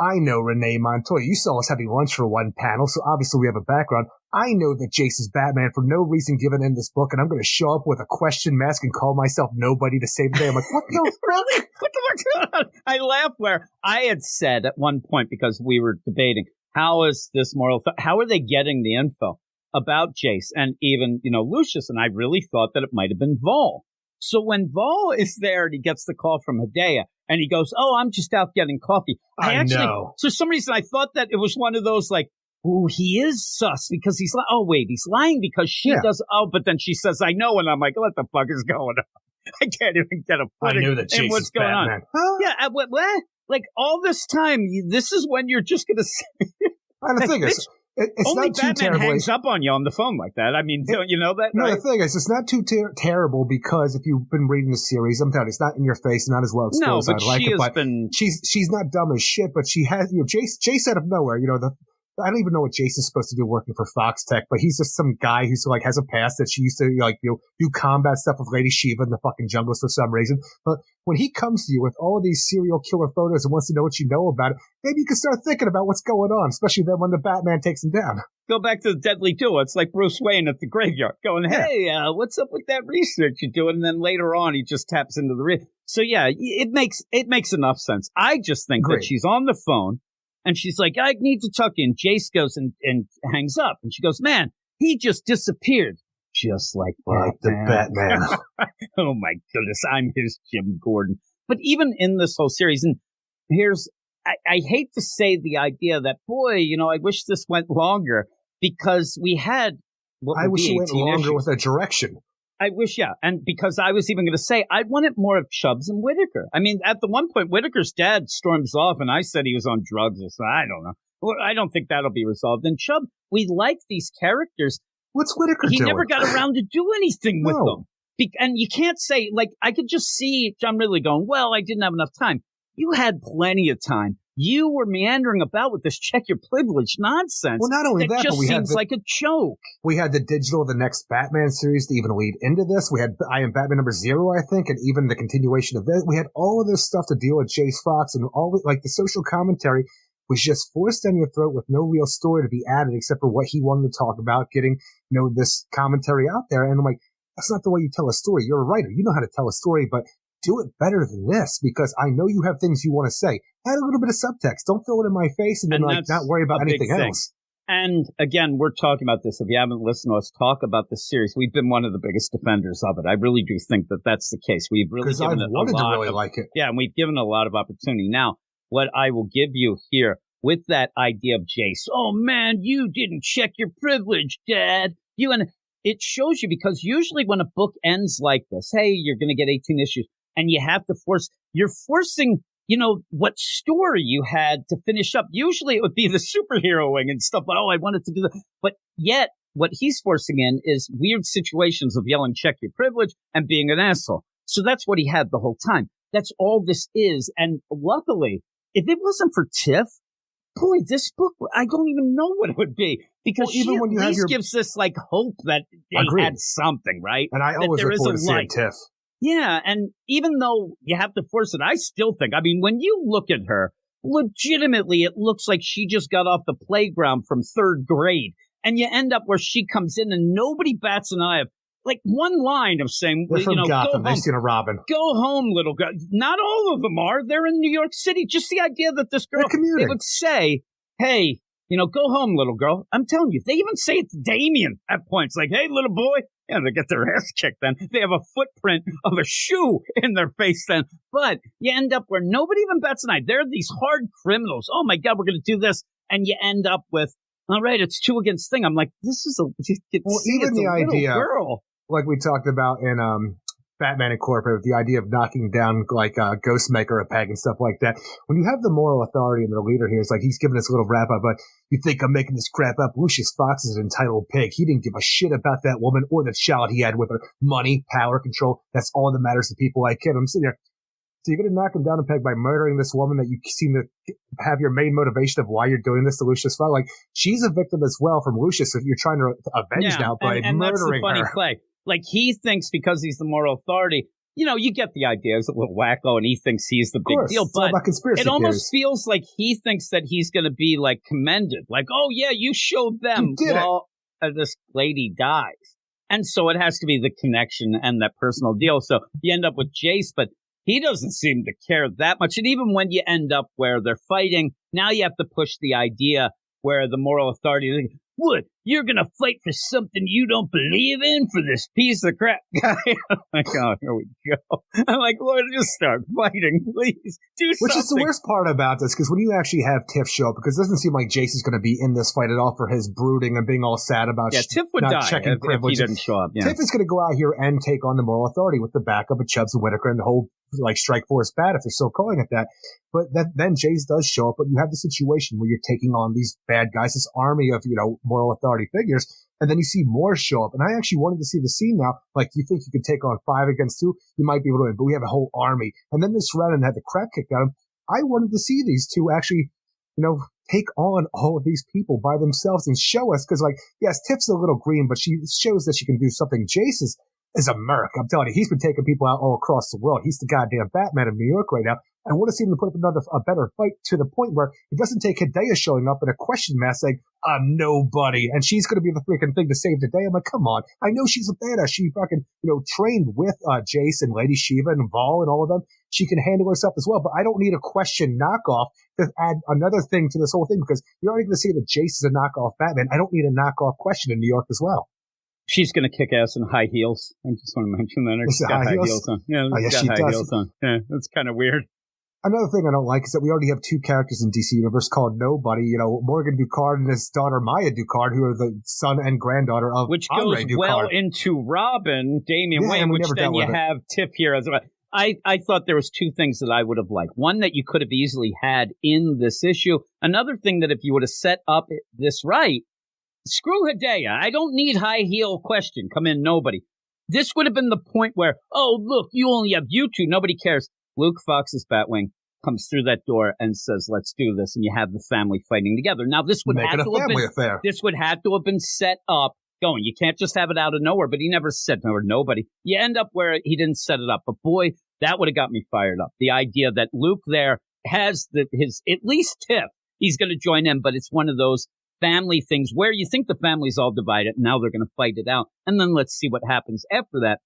[SPEAKER 1] I know Renee Montoya. You saw us having lunch for one panel, so obviously we have a background. I know that Jace is Batman for no reason given in this book, and I'm going to show up with a question mask and call myself nobody to save the day. I'm like, what the
[SPEAKER 2] really? What the fuck's going on? I laugh where I had said at one point, because we were debating, how is this moral, how are they getting the info about Jace and even, you know, Lucius? And I really thought that it might have been Vol. So when Vol is there and he gets the call from Hedaya and he goes, oh, I'm just out getting coffee. I know. For some reason, I thought that it was one of those like, oh, he is sus because he's like, oh, wait, he's lying because she does. Oh, but then she says, I know. And I'm like, what the fuck is going on? I can't even get a footing in what's going on. Huh? Yeah, what? Like all this time, this is when you're just going to say.
[SPEAKER 1] And the thing is, it's
[SPEAKER 2] only
[SPEAKER 1] not too
[SPEAKER 2] Batman
[SPEAKER 1] terrible.
[SPEAKER 2] hangs up on you on the phone like that. I mean, don't you know that?
[SPEAKER 1] No,
[SPEAKER 2] right?
[SPEAKER 1] the thing is, it's not too terrible because if you've been reading the series, I'm telling you, it's not in your face, not as well exposed.
[SPEAKER 2] No, but
[SPEAKER 1] she's not dumb as shit, but she has, Jace out of nowhere, I don't even know what Jason's supposed to do working for Fox Tech, but he's just some guy who's like has a past that she used to do combat stuff with Lady Shiva in the fucking jungles for some reason. But when he comes to you with all of these serial killer photos and wants to know what you know about it, maybe you can start thinking about what's going on, especially then when the Batman takes him down.
[SPEAKER 2] Go back to the Deadly Duo. It's like Bruce Wayne at the graveyard going, hey, what's up with that research you're doing? And then later on, he just taps into the So yeah, it makes enough sense. I just think that she's on the phone. And she's like, I need to tuck in. Jace goes and hangs up. And she goes, man, he just disappeared. Just like
[SPEAKER 1] the Batman.
[SPEAKER 2] Oh, my goodness. I'm his Jim Gordon. But even in this whole series, and I hate to say the idea that, boy, I wish this went longer because we had
[SPEAKER 1] I wish it went longer with a direction.
[SPEAKER 2] I wish, yeah. And because I was even going to say, I wanted more of Chubbs and Whitaker. I mean, at the one point, Whitaker's dad storms off, and I said he was on drugs or something. I don't know. Well, I don't think that'll be resolved. And Chubb, we like these characters.
[SPEAKER 1] What's Whitaker doing?
[SPEAKER 2] He never got around to do anything with them. And you can't say, like, I could just see John Ridley going, well, I didn't have enough time. You had plenty of time. You were meandering about with this check your privilege nonsense.
[SPEAKER 1] Well, not only that,
[SPEAKER 2] just
[SPEAKER 1] but
[SPEAKER 2] seems like a joke.
[SPEAKER 1] We had the digital, the next Batman series to even lead into this. We had I Am Batman #0, I think, and even the continuation of this. We had all of this stuff to deal with Jace Fox, and all like the social commentary was just forced down your throat with no real story to be added except for what he wanted to talk about, getting this commentary out there. And I'm like, that's not the way you tell a story. You're a writer. You know how to tell a story, but do it better than this because I know you have things you want to say. Add a little bit of subtext. Don't throw it in my face and then not worry about anything else.
[SPEAKER 2] And again, we're talking about this. If you haven't listened to us talk about this series, we've been one of the biggest defenders of it. I really do think that that's the case. We've really given it a lot
[SPEAKER 1] like it.
[SPEAKER 2] Yeah, and we've given a lot of opportunity. Now, what I will give you here with that idea of Jace, oh man, you didn't check your privilege, Dad. And it shows you because usually when a book ends like this, hey, you're going to get 18 issues. And you have to you're forcing, what story you had to finish up. Usually it would be the superheroing and stuff. Oh, I wanted to do that. But yet what he's forcing in is weird situations of yelling, check your privilege and being an asshole. So that's what he had the whole time. That's all this is. And luckily, if it wasn't for Tiff, boy, this book, I don't even know what it would be. Because she at least gives this like hope that they had something, right?
[SPEAKER 1] And I always look forward to seeing Tiff.
[SPEAKER 2] Yeah, and even though you have to force it, I still think, when you look at her, legitimately, it looks like she just got off the playground from third grade. And you end up where she comes in and nobody bats an eye of, like, one line of saying,
[SPEAKER 1] they're from Gotham. They've seen a Robin.
[SPEAKER 2] Go home, little girl. Not all of them are. They're in New York City. Just the idea that this girl, they would say, hey, go home, little girl. I'm telling you, they even say it to Damien at points. Like, hey, little boy. Yeah, they get their ass kicked then. They have a footprint of a shoe in their face then. But you end up where nobody even bats an eye. They're these hard criminals. Oh, my God, we're going to do this. And you end up with, all right, it's 2 against thing. I'm like, this is
[SPEAKER 1] even the idea,
[SPEAKER 2] girl.
[SPEAKER 1] Like we talked about in Batman Incorporated, the idea of knocking down like Ghostmaker a peg and stuff like that. When you have the moral authority and the leader here, it's like he's giving us a little wrap up, but you think I'm making this crap up? Lucius Fox is an entitled pig. He didn't give a shit about that woman or the child he had with her. Money, power, control. That's all that matters to people like him. I'm sitting there. So you're going to knock him down a peg by murdering this woman that you seem to have your main motivation of why you're doing this to Lucius Fox. Like, she's a victim as well from Lucius that you're trying to avenge now by
[SPEAKER 2] and
[SPEAKER 1] murdering
[SPEAKER 2] that's the funny
[SPEAKER 1] her.
[SPEAKER 2] Play. Like, he thinks because he's the moral authority, you get the idea. It's a little wacko, and he thinks he's the big deal. But it almost feels like he thinks that he's going to be, like, commended. Like, oh, yeah, you showed them. This lady dies. And so it has to be the connection and that personal deal. So you end up with Jace, but he doesn't seem to care that much. And even when you end up where they're fighting, now you have to push the idea where the moral authority, What? You're going to fight for something you don't believe in for this piece of crap guy? I'm like, oh, here we go. I'm like, Lord, just start fighting, please. Do something.
[SPEAKER 1] Which is the worst part about this, because when you actually have Tiff show up, because it doesn't seem like Jason's going to be in this fight at all for his brooding and being all sad about
[SPEAKER 2] Tiff would
[SPEAKER 1] not
[SPEAKER 2] die
[SPEAKER 1] checking
[SPEAKER 2] if
[SPEAKER 1] privilege.
[SPEAKER 2] he didn't show up. Yeah.
[SPEAKER 1] Tiff is going to go out here and take on the moral authority with the backup of Chubbs and Whitaker and the whole Strike Force Bat, if they're still calling it that. But then Jace does show up, but you have the situation where you're taking on these bad guys, this army of, moral authority figures, and then you see more show up. And I actually wanted to see the scene now. Like, you think you can take on 5 against 2? You might be able to win, but we have a whole army. And then this Renan had the crap kicked out of him. I wanted to see these two actually, take on all of these people by themselves and show us. Because, yes, Tiff's a little green, but she shows that she can do something. Jace is a merc. I'm telling you, he's been taking people out all across the world. He's the goddamn Batman of New York right now. I want to see him put up a better fight to the point where it doesn't take Hideo showing up in a question mask saying, I'm nobody, and she's going to be the freaking thing to save the day. I'm like, come on. I know she's a badass. She fucking, trained with Jace and Lady Shiva and Vol and all of them. She can handle herself as well, but I don't need a question knockoff to add another thing to this whole thing, because you're already going to see that Jace is a knockoff Batman. I don't need a knockoff question in New York as well.
[SPEAKER 2] She's going to kick ass in high heels. I just want to mention that. She's got high heels on. Yeah,
[SPEAKER 1] yes, she does.
[SPEAKER 2] Heels on. Yeah, that's kind of weird.
[SPEAKER 1] Another thing I don't like is that we already have 2 characters in DC Universe called Nobody. Morgan Ducard and his daughter Maya Ducard, who are the son and granddaughter of
[SPEAKER 2] which
[SPEAKER 1] Andre
[SPEAKER 2] goes
[SPEAKER 1] Ducard.
[SPEAKER 2] well into Robin, Damian Wayne, which then you have Tiff here as well. I thought there was 2 things that I would have liked. One that you could have easily had in this issue. Another thing that if you would have set up this right, screw Hideo. I don't need high heel question. Come in, nobody. This would have been the point where, oh, look, you only have you 2. Nobody cares. Luke Fox's Batwing comes through that door and says, let's do this. And you have the family fighting together. Now, this would have to have been affair. This would have to have been set up going. You can't just have it out of nowhere, but he never said nobody. You end up where he didn't set it up. But boy, that would have got me fired up. The idea that Luke there has his at least Tiff. He's going to join in, but it's one of those family things where you think the family's all divided. And now they're going to fight it out. And then let's see what happens after that.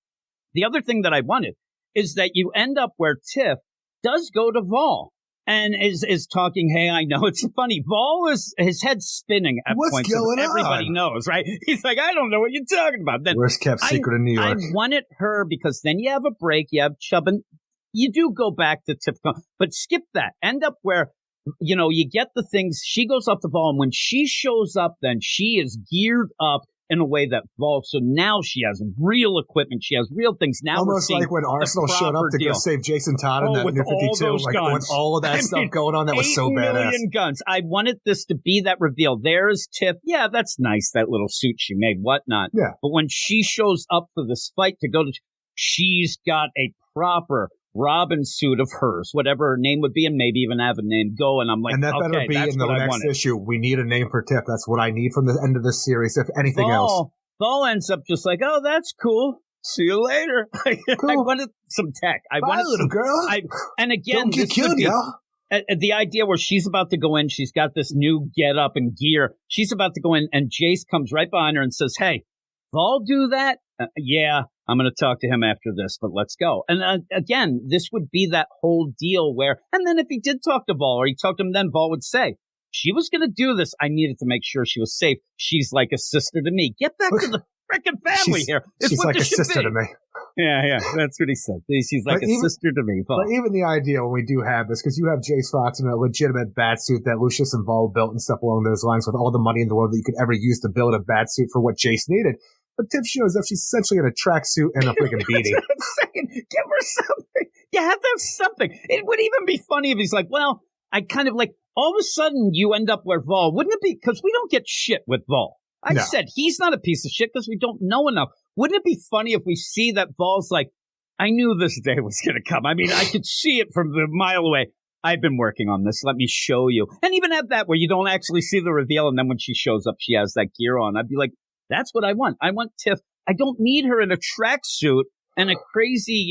[SPEAKER 2] The other thing that I wanted is that you end up where Tiff does go to Vol and is talking, hey, I know it's funny. Vol is his head spinning at
[SPEAKER 1] What's
[SPEAKER 2] points.
[SPEAKER 1] Going on?
[SPEAKER 2] Everybody knows, right? He's like, I don't know what you're talking about. Then
[SPEAKER 1] worst kept secret in New York.
[SPEAKER 2] I wanted her because then you have a break, you have Chubb, and you do go back to Tiff, but skip that. End up where, you get the things. She goes up to Vol, and when she shows up, then she is geared up in a way that Vol. So now she has real equipment. She has real things. Now
[SPEAKER 1] almost like when Arsenal showed up to go save Jason Todd in that New 52, with all of that stuff going on. That was so badass. 8 million
[SPEAKER 2] guns. I wanted this to be that reveal. There's Tiff. Yeah, that's nice. That little suit she made, whatnot.
[SPEAKER 1] Yeah.
[SPEAKER 2] But when she shows up for this fight to go to, she's got a proper Robin suit of hers, whatever her name would be, and maybe even have a name go. And I'm like,
[SPEAKER 1] and that better be in the next issue. We need a name for Tiff. That's what I need from the end of this series, if anything else.
[SPEAKER 2] Vol ends up just like, oh, that's cool. See you later.
[SPEAKER 1] Cool.
[SPEAKER 2] I wanted some tech.
[SPEAKER 1] Bye, little girl.
[SPEAKER 2] And again,
[SPEAKER 1] don't get killed, y'all.
[SPEAKER 2] The idea where she's about to go in, she's got this new get up and gear. She's about to go in, and Jace comes right behind her and says, hey, Vol do that? Yeah, I'm going to talk to him after this, but let's go. And again, this would be that whole deal where, and then if he did talk to Vol, or he talked to him, then Vol would say, she was going to do this. I needed to make sure she was safe. She's like a sister to me. Get back to the freaking family here.
[SPEAKER 1] She's like a sister to me.
[SPEAKER 2] Yeah, that's what he said. She's like a sister to me. Vol.
[SPEAKER 1] But even the idea when we do have this, because you have Jace Fox in a legitimate bat suit that Lucius and Vol built and stuff along those lines with all the money in the world that you could ever use to build a bat suit for what Jace needed. But Tiff shows up. She's essentially in a tracksuit and a freaking beanie.
[SPEAKER 2] Give her something. You have to have something. It would even be funny if he's like, well, I kind of like, all of a sudden you end up where Vol, wouldn't it be? Because we don't get shit with Vol. I said he's not a piece of shit because we don't know enough. Wouldn't it be funny if we see that Vol's like, I knew this day was going to come. I mean, I could see it from a mile away. I've been working on this. Let me show you. And even have that where you don't actually see the reveal. And then when she shows up, she has that gear on. I'd be like, that's what I want. I want Tiff. I don't need her in a tracksuit and a crazy,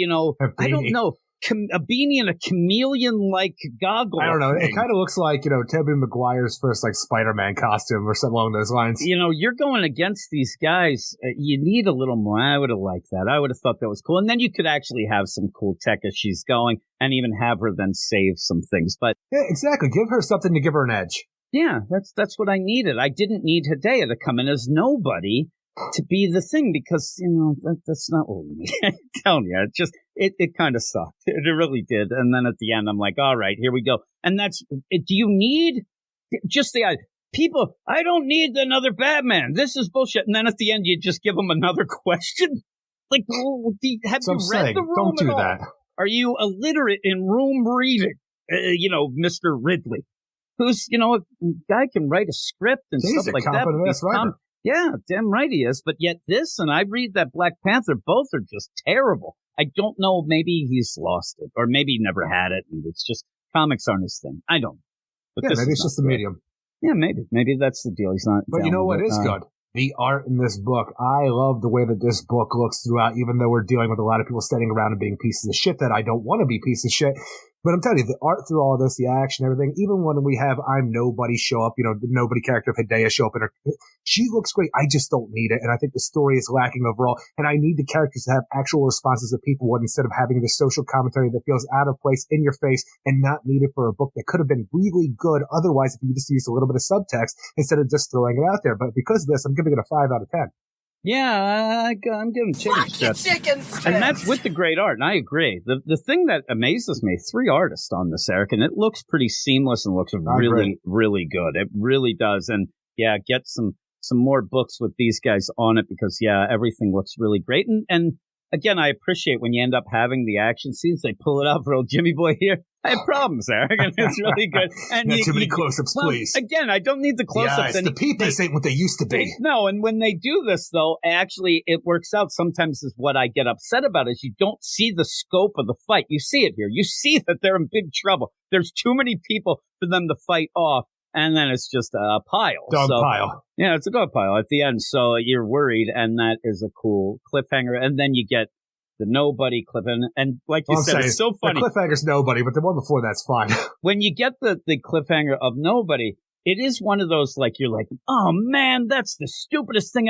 [SPEAKER 2] I don't know, a beanie and a chameleon-like goggle.
[SPEAKER 1] I don't know. It kind of looks like, Tobey Maguire's first, Spider-Man costume or something along those lines.
[SPEAKER 2] You're going against these guys. You need a little more. I would have liked that. I would have thought that was cool. And then you could actually have some cool tech as she's going and even have her then save some things. But
[SPEAKER 1] yeah, exactly. Give her something to give her an edge.
[SPEAKER 2] Yeah, that's what I needed. I didn't need Hideo to come in as nobody to be the thing because, that's not what we need. I'm telling you, it kind of sucked. It really did. And then at the end, I'm like, all right, here we go. And do you need just the people? I don't need another Batman. This is bullshit. And then at the end, you just give them another question. Like, have you read the room?
[SPEAKER 1] Don't do that.
[SPEAKER 2] Are you illiterate in room reading? Mr. Ridley, who's, a guy can write a script and stuff like that. Yeah, damn right he is. But yet this, and I read that Black Panther, both are just terrible. I don't know. Maybe he's lost it, or maybe he never had it, and it's just comics aren't his thing. I don't. But
[SPEAKER 1] maybe it's just the medium.
[SPEAKER 2] Yeah, maybe that's the deal. He's not.
[SPEAKER 1] But you know what is good? The art in this book. I love the way that this book looks throughout, even though we're dealing with a lot of people standing around and being pieces of shit that I don't want to be pieces of shit. But I'm telling you, the art through all of this, the action, everything, even when we have I'm Nobody show up, the Nobody character of Hideo show up in her, she looks great. I just don't need it. And I think the story is lacking overall. And I need the characters to have actual responses that people would instead of having the social commentary that feels out of place in your face and not needed for a book that could have been really good otherwise if you just used a little bit of subtext instead of just throwing it out there. But because of this, I'm giving it a 5 out of 10.
[SPEAKER 2] Yeah, I'm giving chicken strips. And that's with the great art, and I agree. The thing that amazes me, 3 artists on this, Eric, and it looks pretty seamless and looks really, really good. It really does. And yeah, get some more books with these guys on it because, yeah, everything looks really great. And again, I appreciate when you end up having the action scenes, they pull it out for old Jimmy Boy here. I have problems, Eric, and it's really good. And
[SPEAKER 1] not too many close-ups, please.
[SPEAKER 2] Again, I don't need the close-ups.
[SPEAKER 1] Yes, the peepers ain't what they used to be.
[SPEAKER 2] No, and when they do this, though, actually, it works out. Sometimes is what I get upset about is you don't see the scope of the fight. You see it here. You see that they're in big trouble. There's too many people for them to fight off, and then it's just a pile.
[SPEAKER 1] Dog pile.
[SPEAKER 2] Yeah, it's a dog pile at the end, so you're worried, and that is a cool cliffhanger. And then you get the Nobody clip. And like you said, it's so funny.
[SPEAKER 1] The cliffhanger's Nobody, but the one before that's fine.
[SPEAKER 2] When you get the cliffhanger of Nobody, it is one of those, like, you're like, oh, man, that's the stupidest thing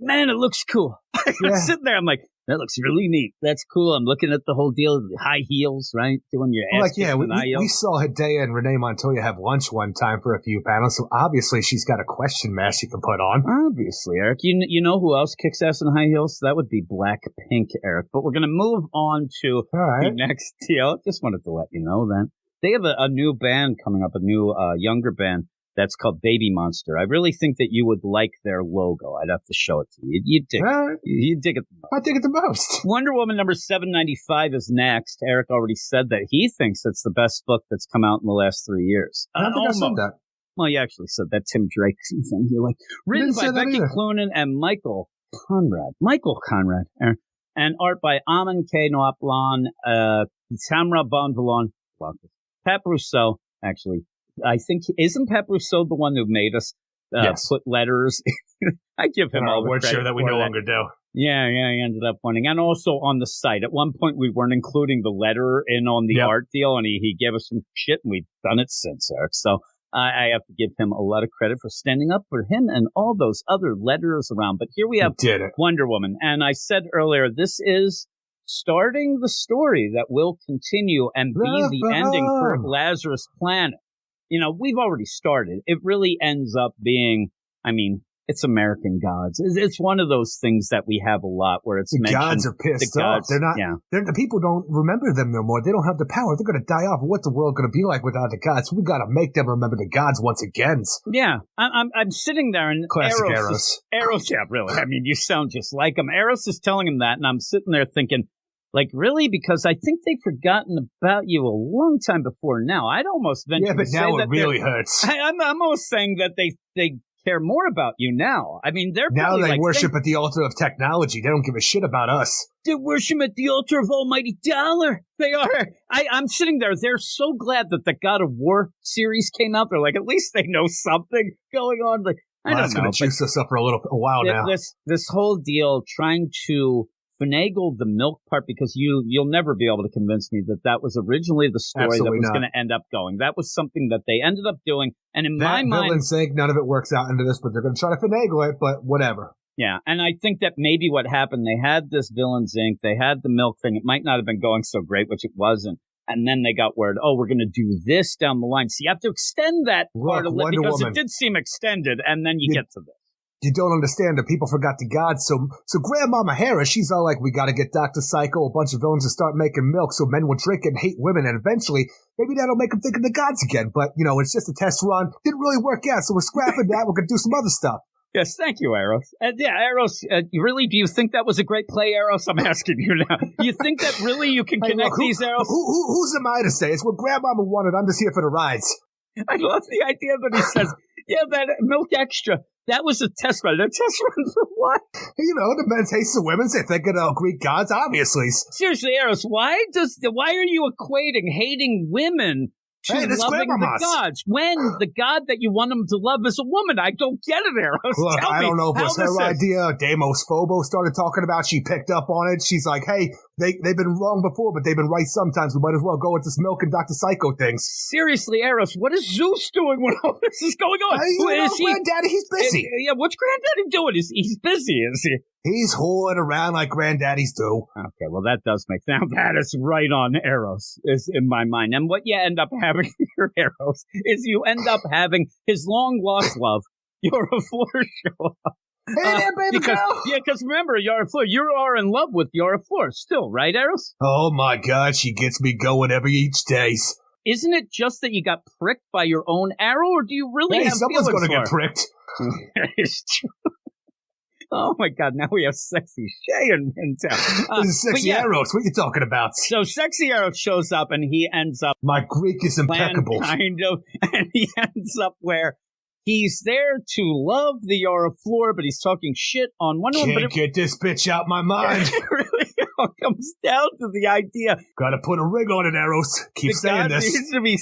[SPEAKER 2] man, it looks cool. I'm sitting there, I'm like, that looks really neat. That's cool. I'm looking at the whole deal, the high heels, right? Doing your ass.
[SPEAKER 1] We saw Hideo and Renee Montoya have lunch one time for a few panels, so obviously she's got a question mask she can put on.
[SPEAKER 2] Obviously, Eric. You know who else kicks ass in high heels? That would be Blackpink, Eric. But we're going to move on to the next deal. Just wanted to let you know that. They have a new band coming up, a new younger band. That's called Baby Monster. I really think that you would like their logo. I'd have to show it to you. You'd dig it. You'd dig it the most.
[SPEAKER 1] I dig it the most.
[SPEAKER 2] Wonder Woman number 795 is next. Eric already said that he thinks it's the best book that's come out in the last 3 years.
[SPEAKER 1] I don't think I said that.
[SPEAKER 2] Well, you actually said that Tim Drake thing. You're like, written by Becky Cloonan and Michael Conrad. Aaron. And art by Amin K. Noaplan, Tamra Bonvillain, Pat Brousseau, actually. I think, isn't Pat Brousseau the one who made us put letters? I give him all the credit.
[SPEAKER 1] Sure that we no longer do.
[SPEAKER 2] Yeah, he ended up winning. And also on the site. At one point, we weren't including the letter in on the art deal, and he gave us some shit, and we've done it since, Eric. So I have to give him a lot of credit for standing up for him and all those other letters around. But here we have Wonder Woman. And I said earlier, this is starting the story that will continue and be the ending for Lazarus Planet. We've already started. It really ends up being, it's American Gods. It's one of those things that we have a lot where it's mentioned.
[SPEAKER 1] The gods are pissed off. They're not, the people don't remember them no more. They don't have the power. They're going to die off. What's the world going to be like without the gods? We got to make them remember the gods once again.
[SPEAKER 2] Yeah. I'm sitting there and
[SPEAKER 1] Classic Eros.
[SPEAKER 2] Yeah, really. You sound just like him. Eros is telling him that, and I'm sitting there thinking, like, really? Because I think they've forgotten about you a long time before now. I'd almost venture to say that. Yeah, but now
[SPEAKER 1] it really hurts.
[SPEAKER 2] I'm almost saying that they care more about you now. They're
[SPEAKER 1] now they worship at the altar of technology. They don't give a shit about us.
[SPEAKER 2] They worship at the altar of almighty dollar. They are. I'm sitting there. They're so glad that the God of War series came out. They're like, at least they know something going on. Like, I don't know.
[SPEAKER 1] That's going to juice us up for a while now.
[SPEAKER 2] This whole deal trying to finagle the milk part, because you'll never be able to convince me that was originally the story that was going to end up going. That was something that they ended up doing, and in my mind,
[SPEAKER 1] Villain's sake, none of it works out into this, but they're going to try to finagle it. But whatever.
[SPEAKER 2] Yeah, and I think that maybe what happened, they had this Villains Inc., they had the milk thing. It might not have been going so great, which it wasn't. And then they got word, we're going to do this down the line. So you have to extend that part of it because it did seem extended, and then you get to this.
[SPEAKER 1] You don't understand that people forgot the gods. So Grandmama Hera, she's all like, we got to get Dr. Psycho, a bunch of villains to start making milk so men will drink and hate women. And eventually, maybe that'll make them think of the gods again. But, it's just a test run. Didn't really work out. So we're scrapping that. We're going to do some other stuff.
[SPEAKER 2] Yes, thank you, Eros. Eros, really, do you think that was a great play, Eros? I'm asking you now. You think that really you can connect these, Eros?
[SPEAKER 1] Who's am I to say? It's what Grandmama wanted. I'm just here for the rides. I
[SPEAKER 2] love the idea that he says, that milk extra. That was a test run. A test run for what?
[SPEAKER 1] The men taste the women. They think of Greek gods, obviously.
[SPEAKER 2] Seriously, Eros, why are you equating hating women to loving the gods when the god that you want them to love is a woman? I don't get it, Eros.
[SPEAKER 1] Look, I don't know if it was her idea. Deimos Phobos started talking about. She picked up on it. She's like, hey, they've been wrong before, but they've been right sometimes. We might as well go with this milk and Dr. Psycho things.
[SPEAKER 2] Seriously, Eros, what is Zeus doing when all this is going on?
[SPEAKER 1] Granddaddy, he's busy.
[SPEAKER 2] What's Granddaddy doing? He's busy, is he?
[SPEAKER 1] He's whoring around like granddaddies do.
[SPEAKER 2] Okay, well, that does make sense. Now, that is right on Eros, is in my mind. And what you end up having here, Eros, is you end up having his long-lost love, Yoraflor, show up.
[SPEAKER 1] Hey there, baby girl!
[SPEAKER 2] Yeah, because remember, Yoraflor, you are in love with Yoraflor still, right, Eros?
[SPEAKER 1] Oh, my God, she gets me going each day.
[SPEAKER 2] Isn't it just that you got pricked by your own arrow, or do you really have
[SPEAKER 1] someone's
[SPEAKER 2] going
[SPEAKER 1] to get pricked.
[SPEAKER 2] It's true. Oh, my God, now we have Sexy Shay in town.
[SPEAKER 1] This is Sexy Eros. What are you talking about?
[SPEAKER 2] So Sexy Eros shows up, and he ends up...
[SPEAKER 1] My Greek is impeccable.
[SPEAKER 2] Kind of. And he ends up where he's there to love the Yoraflor, but he's talking shit on Wonder Woman.
[SPEAKER 1] Can't get this bitch out my mind.
[SPEAKER 2] It really all comes down to the idea.
[SPEAKER 1] Gotta put a ring on it, Eros. Keep saying this.
[SPEAKER 2] Needs to be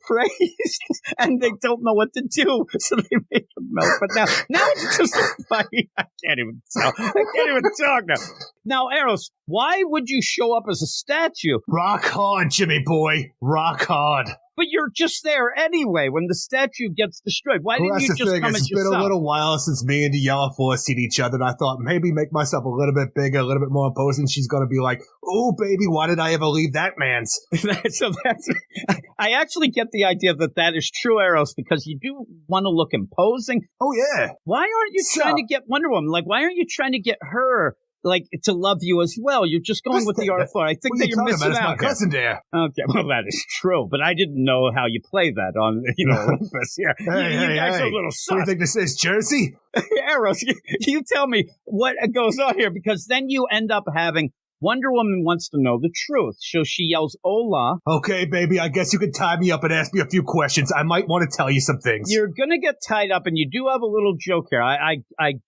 [SPEAKER 2] praised, and they don't know what to do, so they make him melt. But now it's just a fight. I can't even talk now. Now, Eros, why would you show up as a statue?
[SPEAKER 1] Rock hard, Jimmy boy. Rock hard.
[SPEAKER 2] But you're just there anyway when the statue gets destroyed. Why didn't you just come as yourself?
[SPEAKER 1] It's been a little while since me and the Yoraflor seen each other, and I thought maybe make myself a little bit bigger, a little bit more imposing. She's going to be like, oh, baby, why did I ever leave that man's?
[SPEAKER 2] I actually get the idea that is true, Eros, because you do want to look imposing.
[SPEAKER 1] Oh, yeah.
[SPEAKER 2] Why aren't you trying to get Wonder Woman? Like, why aren't you trying to get her to love you as well? You're just going with the Yoraflor. I think that you're missing out.
[SPEAKER 1] My cousin there.
[SPEAKER 2] Okay, well, that is true, but I didn't know how you play that on, Olympus. Yeah, you guys are a little sus.
[SPEAKER 1] What do you think this is, Jersey?
[SPEAKER 2] Eros, you tell me what goes on here, because then you end up having Wonder Woman wants to know the truth, so she yells, "Hola."
[SPEAKER 1] Okay, baby, I guess you could tie me up and ask me a few questions. I might want to tell you some things.
[SPEAKER 2] You're going to get tied up, and you do have a little joke here. I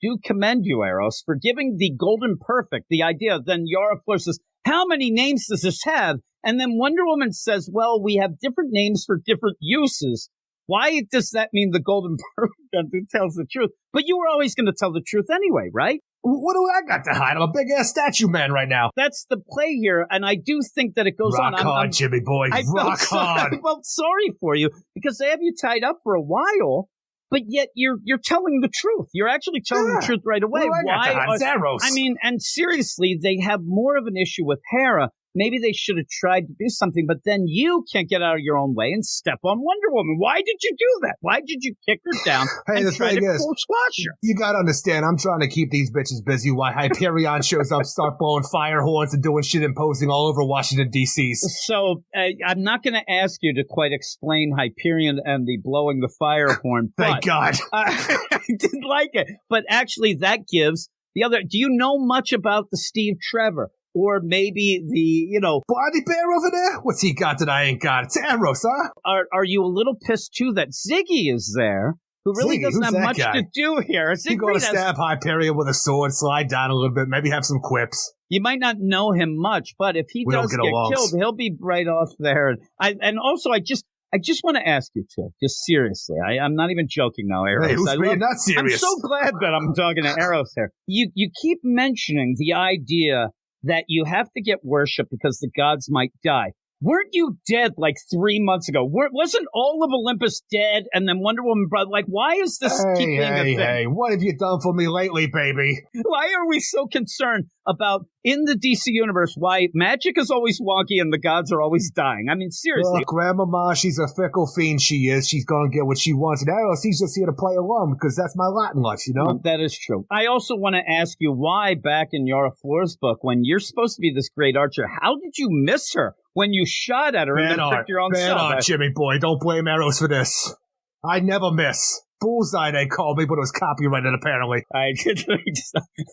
[SPEAKER 2] do commend you, Eros, for giving the golden perfect, the idea. Then Yoraflor says, how many names does this have? And then Wonder Woman says, well, we have different names for different uses. Why does that mean the golden perfect tells the truth? But you were always going to tell the truth anyway, right?
[SPEAKER 1] What do I got to hide? I'm a big-ass statue man right now.
[SPEAKER 2] That's the play here, and I do think that it goes on.
[SPEAKER 1] Rock hard, Jimmy boy. Rock hard.
[SPEAKER 2] I felt sorry for you, because they have you tied up for a while, but yet you're telling the truth. You're actually telling the truth right away.
[SPEAKER 1] Why? Eros.
[SPEAKER 2] I mean, and seriously, they have more of an issue with Hera. Maybe they should have tried to do something, but then you can't get out of your own way and step on Wonder Woman. Why did you do that? Why did you kick her down and try to squash her?
[SPEAKER 1] You gotta understand, I'm trying to keep these bitches busy while Hyperion shows up, start blowing fire horns and doing shit imposing all over Washington, D.C.
[SPEAKER 2] So I'm not going to ask you to quite explain Hyperion and the blowing the fire horn.
[SPEAKER 1] Thank God.
[SPEAKER 2] I did like it. But actually, that gives the other. Do you know much about the Steve Trevor? Or maybe the,
[SPEAKER 1] body bear over there? What's he got that I ain't got? It's Eros, huh?
[SPEAKER 2] Are you a little pissed, too, that Ziggy is there, who really doesn't have much to do here?
[SPEAKER 1] He's going to stab Hyperion with a sword, slide down a little bit, maybe have some quips.
[SPEAKER 2] You might not know him much, but if he does get killed, he'll be right off there. And also, I just want to ask you, too, just seriously. I'm not even joking now, Eros.
[SPEAKER 1] Hey, who's being not serious?
[SPEAKER 2] I'm so glad that I'm talking to Eros here. You keep mentioning the idea that you have to get worship because the gods might die. weren't you dead like 3 months ago? Wasn't all of Olympus dead and then Wonder Woman brought, like, why is this keep being a thing?
[SPEAKER 1] Hey, what have you done for me lately, baby?
[SPEAKER 2] Why are we so concerned about, in the DC universe, why magic is always wonky and the gods are always dying? I mean, seriously.
[SPEAKER 1] Look, Grandmama, she's a fickle fiend, she is. She's gonna get what she wants. And Eros, he's just here to play along because that's my lot in life, you know?
[SPEAKER 2] That is true. I also want to ask you why, back in Yara Floor's book, when you're supposed to be this great archer, how did you miss her when you shot at her and then picked your own
[SPEAKER 1] Bad
[SPEAKER 2] self?
[SPEAKER 1] art, Jimmy boy. Don't blame Eros for this. I never miss. Bullseye, they called me, but it was copyrighted, apparently.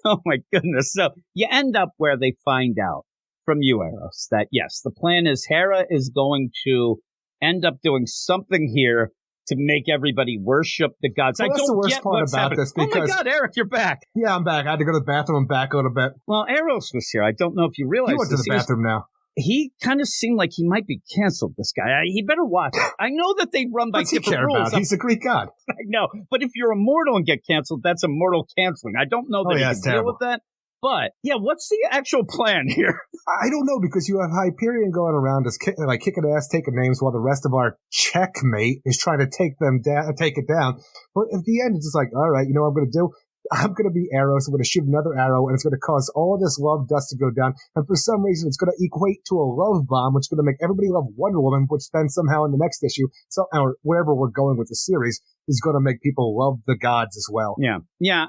[SPEAKER 2] Oh, my goodness. So you end up where they find out from you, Eros, that, yes, the plan is Hera is going to end up doing something here to make everybody worship the gods.
[SPEAKER 1] Well,
[SPEAKER 2] I
[SPEAKER 1] that's
[SPEAKER 2] don't
[SPEAKER 1] the worst
[SPEAKER 2] get
[SPEAKER 1] part
[SPEAKER 2] what's
[SPEAKER 1] about
[SPEAKER 2] happening.
[SPEAKER 1] this because...
[SPEAKER 2] Oh, my God, Eric, you're back.
[SPEAKER 1] Yeah, I'm back. I had to go to the bathroom. I'm back a little bit.
[SPEAKER 2] Well, Eros was here. I don't know if you realize
[SPEAKER 1] He went to the bathroom now.
[SPEAKER 2] He kind of seemed like he might be canceled, this guy. He better watch it. I know that they run by
[SPEAKER 1] What's he
[SPEAKER 2] different
[SPEAKER 1] care
[SPEAKER 2] rules.
[SPEAKER 1] about? He's a Greek god.
[SPEAKER 2] I know. But if you're immortal and get canceled, that's immortal canceling. I don't know that he can deal with that. But, yeah, what's the actual plan here?
[SPEAKER 1] I don't know, because you have Hyperion going around us, kicking ass, taking names, while the rest of our checkmate is trying to take it down. But at the end, it's just like, all right, you know what I'm going to do? I'm going to be Eros. I'm going to shoot another arrow, and it's going to cause all of this love dust to go down. And for some reason, it's going to equate to a love bomb, which is going to make everybody love Wonder Woman, which then somehow in the next issue, or wherever we're going with the series, is going to make people love the gods as well.
[SPEAKER 2] Yeah.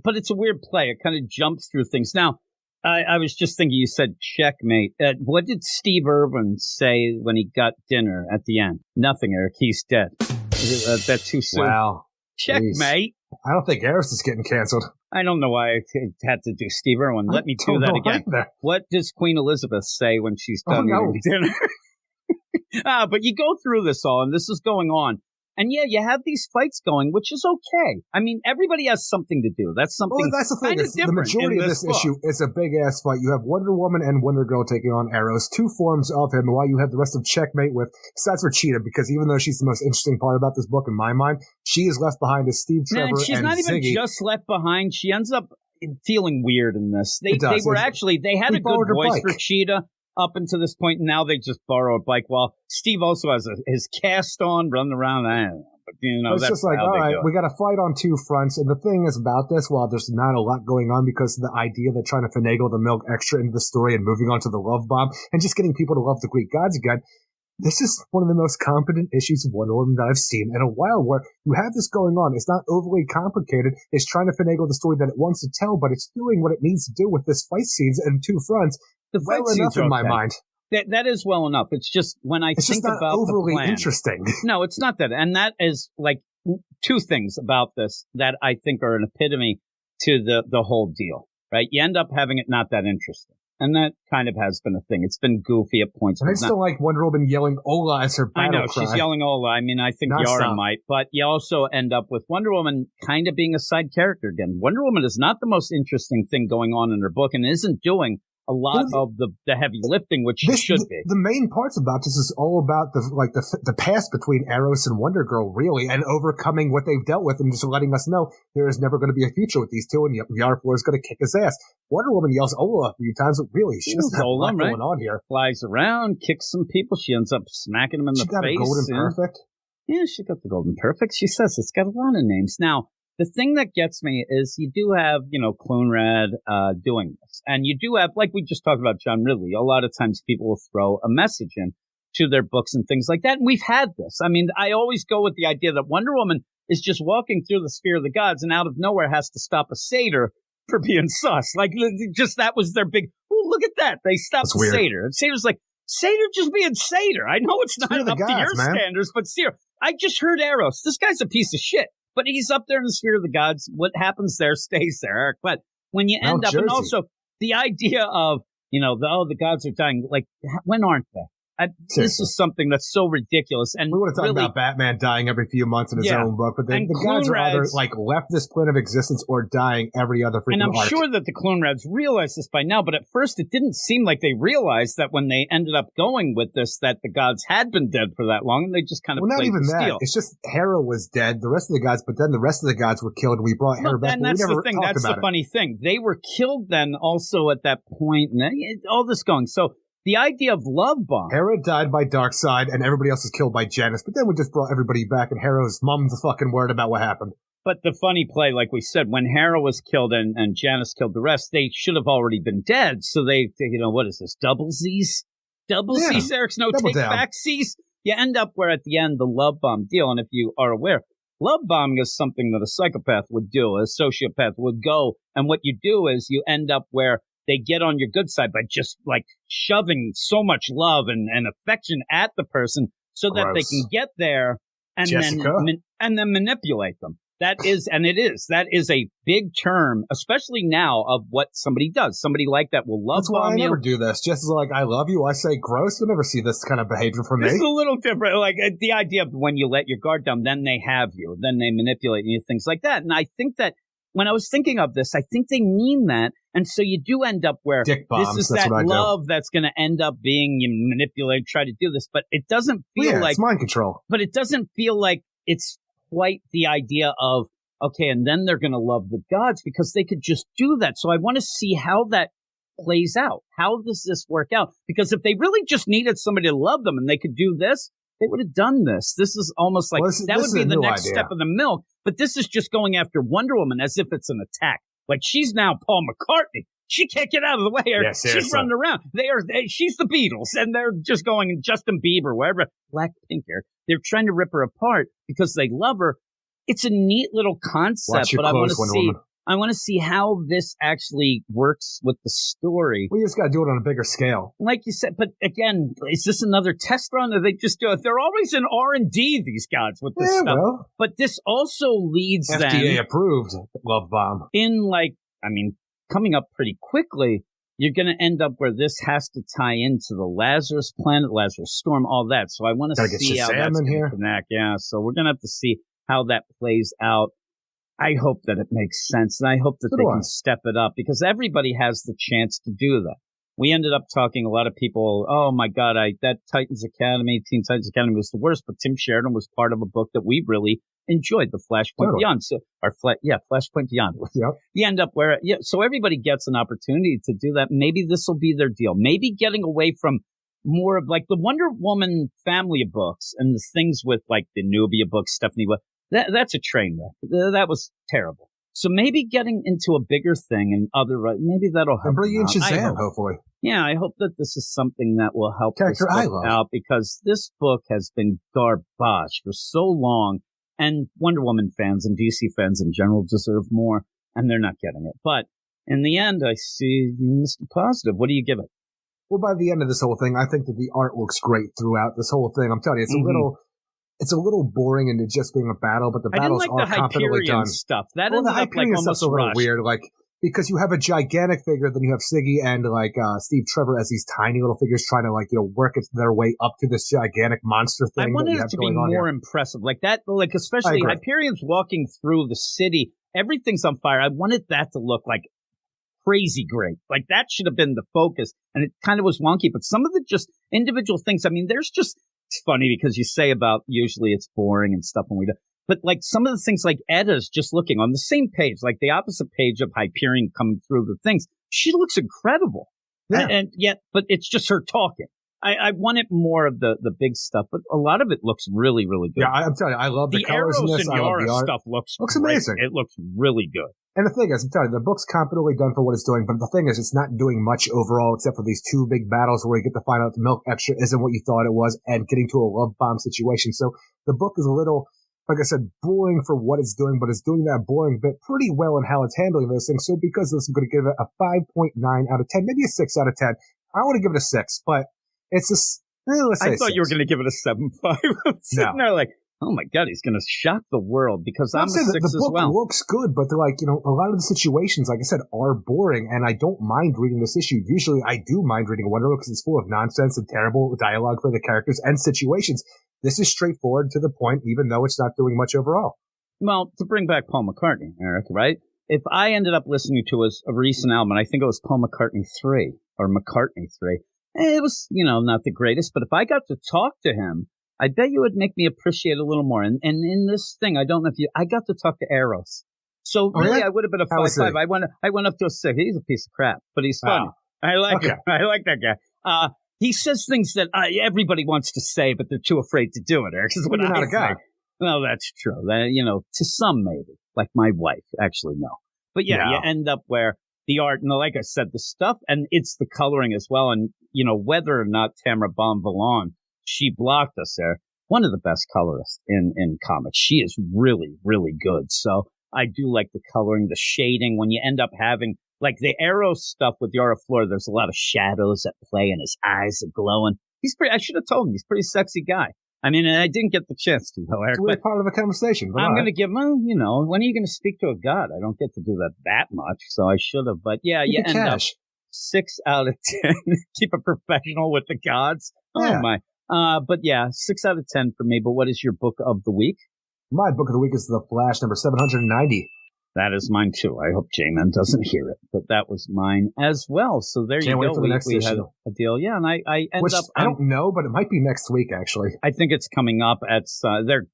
[SPEAKER 2] But it's a weird play. It kind of jumps through things. Now, I was just thinking, you said checkmate. What did Steve Irwin say when he got dinner at the end? Nothing, Eric. He's dead. Is that too soon?
[SPEAKER 1] Wow.
[SPEAKER 2] Checkmate.
[SPEAKER 1] Jeez. I don't think Eros is getting canceled.
[SPEAKER 2] I don't know why I had to do Steve Irwin. Let me do that again.
[SPEAKER 1] Either.
[SPEAKER 2] What does Queen Elizabeth say when she's done eating dinner? But you go through this all, and this is going on. And yeah, you have these fights going, which is okay. I mean, everybody has something to do. That's something.
[SPEAKER 1] Well, that's the thing. The majority of this issue is a big ass fight. You have Wonder Woman and Wonder Girl taking on Eros, two forms of him, while you have the rest of Checkmate with, besides for Cheetah, because even though she's the most interesting part about this book in my mind, she is left behind as Steve Trevor and
[SPEAKER 2] she's not even
[SPEAKER 1] Ziggy.
[SPEAKER 2] just left behind. She ends up feeling weird in this. They had a good voice for Cheetah up until this point, and now they just borrow a bike, while Steve also has his cast on, running around. I don't know. But,
[SPEAKER 1] it's just like, all right, we got to fight on two fronts. And the thing is about this, while there's not a lot going on because of the idea they're trying to finagle the milk extra into the story and moving on to the love bomb and just getting people to love the Greek gods again, this is one of the most competent issues of Wonder Woman that I've seen in a while, where you have this going on. It's not overly complicated. It's trying to finagle the story that it wants to tell, but it's doing what it needs to do with this fight scenes and two fronts.
[SPEAKER 2] The fight scenes
[SPEAKER 1] in my mind.
[SPEAKER 2] That is well enough. It's just when I think about
[SPEAKER 1] overly
[SPEAKER 2] the plan,
[SPEAKER 1] interesting.
[SPEAKER 2] No, it's not that. And that is like two things about this that I think are an epitome to the whole deal, right? You end up having it not that interesting. And that kind of has been a thing. It's been goofy at points.
[SPEAKER 1] And I still like Wonder Woman yelling Ola as her battle
[SPEAKER 2] I know,
[SPEAKER 1] cry.
[SPEAKER 2] she's yelling Ola. I mean, I think Yara might. But you also end up with Wonder Woman kind of being a side character again. Wonder Woman is not the most interesting thing going on in her book and isn't doing a lot of the heavy lifting, which should be.
[SPEAKER 1] The main parts about this is all about the past between Eros and Wonder Girl, really, and overcoming what they've dealt with and just letting us know there is never going to be a future with these two, and Yara Floor is going to kick his ass. Wonder Woman yells Ola a few times, but really, she doesn't have a lot going on here.
[SPEAKER 2] Flies around, kicks some people. She ends up smacking them in the face.
[SPEAKER 1] She got a golden perfect.
[SPEAKER 2] Yeah, she got the golden perfect. She says it's got a lot of names. Now, the thing that gets me is you do have, Clunrad doing this. And you do have, like we just talked about John Ridley, a lot of times people will throw a message in to their books and things like that. And we've had this. I mean, I always go with the idea that Wonder Woman is just walking through the sphere of the gods and out of nowhere has to stop a satyr for being sus. Like, just that was their big, oh, look at that. They stopped the satyr. And Satyr's like, Satyr just being Satyr. I know it's not up to your standards, but Satyr, I just heard Eros. This guy's a piece of shit. But he's up there in the sphere of the gods. What happens there stays there. But when you end up, and also the idea of, the gods are dying, like, when aren't they? This is something that's so ridiculous. And
[SPEAKER 1] we would have talked about Batman dying every few months in his own book, but the gods are either left this plane of existence or dying every other freaking arc.
[SPEAKER 2] And I'm sure that the Clunrads realize this by now, but at first it didn't seem like they realized that when they ended up going with this, that the gods had been dead for that long, and they just kind of
[SPEAKER 1] not even that.
[SPEAKER 2] Steal.
[SPEAKER 1] It's just Hera was dead, the rest of the gods, but then the rest of the gods were killed, and we brought Hera back.
[SPEAKER 2] And that's the thing. That's the funny thing. They were killed then also at that point, and all this going. So the idea of love bomb.
[SPEAKER 1] Hera died by Darkseid, and everybody else is killed by Janus. But then we just brought everybody back, and Hera's mum's the fucking word about what happened.
[SPEAKER 2] But the funny play, like we said, when Hera was killed and Janus killed the rest, they should have already been dead. So they what is this? Double Z's? Double Z's, Eric's no take back C's. You end up where at the end, the love bomb deal. And if you are aware, love bombing is something that a psychopath would do, a sociopath would go. And what you do is you end up where they get on your good side by just like shoving so much love and affection at the person so that they can get there and then manipulate them. That is a big term, especially now, of what somebody does. Somebody like that will love bomb you. That's why I never
[SPEAKER 1] do this. Just like I love you, I say gross. You'll never see this kind of behavior from me.
[SPEAKER 2] It's a little different. Like the idea of when you let your guard down, then they have you, then they manipulate you, things like that. And I think that when I was thinking of this, I think they mean that. And so you do end up where
[SPEAKER 1] Dick bombs,
[SPEAKER 2] this is that love that's going to end up being you manipulate, try to do this. But it doesn't feel like
[SPEAKER 1] it's mind control.
[SPEAKER 2] But it doesn't feel like it's quite the idea of, okay, and then they're going to love the gods because they could just do that. So I want to see how that plays out. How does this work out? Because if they really just needed somebody to love them and they could do this, they would have done this. This is almost like that would be the next step of the milk. But this is just going after Wonder Woman as if it's an attack. Like she's now Paul McCartney. She can't get out of the way. She's running around. She's the Beatles, and they're just going Justin Bieber, wherever. Blackpink here. They're trying to rip her apart because they love her. It's a neat little concept, but I want to see how this actually works with the story.
[SPEAKER 1] We just got to do it on a bigger scale,
[SPEAKER 2] like you said. But again, is this another test run, or they just do it? They're always in R&D. These guys with this stuff. Well, but this also leads
[SPEAKER 1] FDA approved love bomb
[SPEAKER 2] coming up pretty quickly. You're going to end up where this has to tie into the Lazarus planet, Lazarus storm, all that. So I want to see how that's going to connect. Yeah, so we're going to have to see how that plays out. I hope that it makes sense, and I hope that they can step it up because everybody has the chance to do that. We ended up talking, a lot of people, oh my God, that Teen Titans Academy was the worst, but Tim Sheridan was part of a book that we really enjoyed, the Flashpoint Beyond. So, Flashpoint Beyond.
[SPEAKER 1] Yep.
[SPEAKER 2] You end up where, so everybody gets an opportunity to do that. Maybe this will be their deal. Maybe getting away from more of like the Wonder Woman family of books and the things with like the Nubia books, Stephanie, that's a train wreck. That was terrible. So maybe getting into a bigger thing and maybe that'll help.
[SPEAKER 1] And bring in Shazam, hopefully.
[SPEAKER 2] Yeah, I hope that this is something that will help character I love out because this book has been garbage for so long, and Wonder Woman fans and DC fans in general deserve more, and they're not getting it. But in the end, I see Mr. Positive. What do you give it?
[SPEAKER 1] Well, by the end of this whole thing, I think that the art looks great throughout this whole thing. I'm telling you, it's a little boring into just being a battle, but the battles are competently done.
[SPEAKER 2] Stuff. That ended up like almost
[SPEAKER 1] a little weird, like because you have a gigantic figure, then you have Siggy and Steve Trevor as these tiny little figures trying to work their way up to this gigantic monster thing.
[SPEAKER 2] I wanted it to be more impressive, like that, like especially Hyperion's walking through the city, everything's on fire. I wanted that to look like crazy great. Like that should have been the focus, and it kind of was wonky. But some of the just individual things. I mean, it's funny because you say about usually it's boring and stuff when we do. But like some of the things like Edda's just looking on the same page, like the opposite page of Hyperion coming through the things. She looks incredible. Yeah. And yet, but it's just her talking. I wanted more of the big stuff, but a lot of it looks really, really good.
[SPEAKER 1] Yeah, I'm telling you, I love the colors in this.
[SPEAKER 2] I love the art. Stuff looks
[SPEAKER 1] amazing.
[SPEAKER 2] It looks really good.
[SPEAKER 1] And the thing is, I'm telling you, the book's competently done for what it's doing, but the thing is, it's not doing much overall except for these two big battles where you get to find out the milk extra isn't what you thought it was and getting to a love bomb situation. So the book is a little, like I said, boring for what it's doing, but it's doing that boring bit pretty well in how it's handling those things. So because of this, I'm going to give it a 5.9 out of 10, maybe a 6 out of 10. I want to give it a 6, but it's just, let's say
[SPEAKER 2] I thought
[SPEAKER 1] 6.
[SPEAKER 2] You were going to give it a 7.5. I'm sitting there like, oh my God, he's going to shock the world because I'm a 6 as well.
[SPEAKER 1] The book looks good, but they're like, a lot of the situations, like I said, are boring, and I don't mind reading this issue. Usually I do mind reading Wonder Woman because it's full of nonsense and terrible dialogue for the characters and situations. This is straightforward to the point, even though it's not doing much overall.
[SPEAKER 2] Well, to bring back Paul McCartney, Eric, right? If I ended up listening to a recent album, and I think it was Paul McCartney 3 or McCartney 3, it was, not the greatest, but if I got to talk to him, I bet you would make me appreciate a little more. And in this thing, I don't know if I got to talk to Eros. So really, I would have been a 5.5. I went up to a 6. He's a piece of crap, but he's funny. I like him. I like that guy. he says things that everybody wants to say, but they're too afraid to do it, Eric. Is what
[SPEAKER 1] You're not
[SPEAKER 2] I
[SPEAKER 1] a guy.
[SPEAKER 2] think. Well, that's true. To some maybe, like my wife, actually no. But yeah, you end up where the art, and like I said, the stuff, and it's the coloring as well. And, whether or not Tamara Bonvillain, she blocked us there. One of the best colorists in comics. She is really, really good. So I do like the coloring, the shading. When you end up having, like the Eros stuff with Yara Flor, there's a lot of shadows at play and his eyes are glowing. I should have told him, he's a pretty sexy guy. I mean, I didn't get the chance to, though, Eric.
[SPEAKER 1] We're part of a conversation.
[SPEAKER 2] I'm going to give him, when are you going to speak to a god? I don't get to do that much, so I should have. But yeah, you end up 6 out of 10. Keep it professional with the gods.
[SPEAKER 1] Yeah.
[SPEAKER 2] Oh, my. But yeah, 6 out of 10 for me. But what is your book of the week?
[SPEAKER 1] My book of the week is The Flash, number 790.
[SPEAKER 2] That is mine, too. I hope J-Man doesn't hear it, but that was mine as well. So there
[SPEAKER 1] Can't
[SPEAKER 2] you
[SPEAKER 1] wait
[SPEAKER 2] go.
[SPEAKER 1] for the next
[SPEAKER 2] we
[SPEAKER 1] issue.
[SPEAKER 2] had a deal. Yeah, and I ended up...
[SPEAKER 1] I don't know, but it might be next week, actually.
[SPEAKER 2] I think it's coming up at...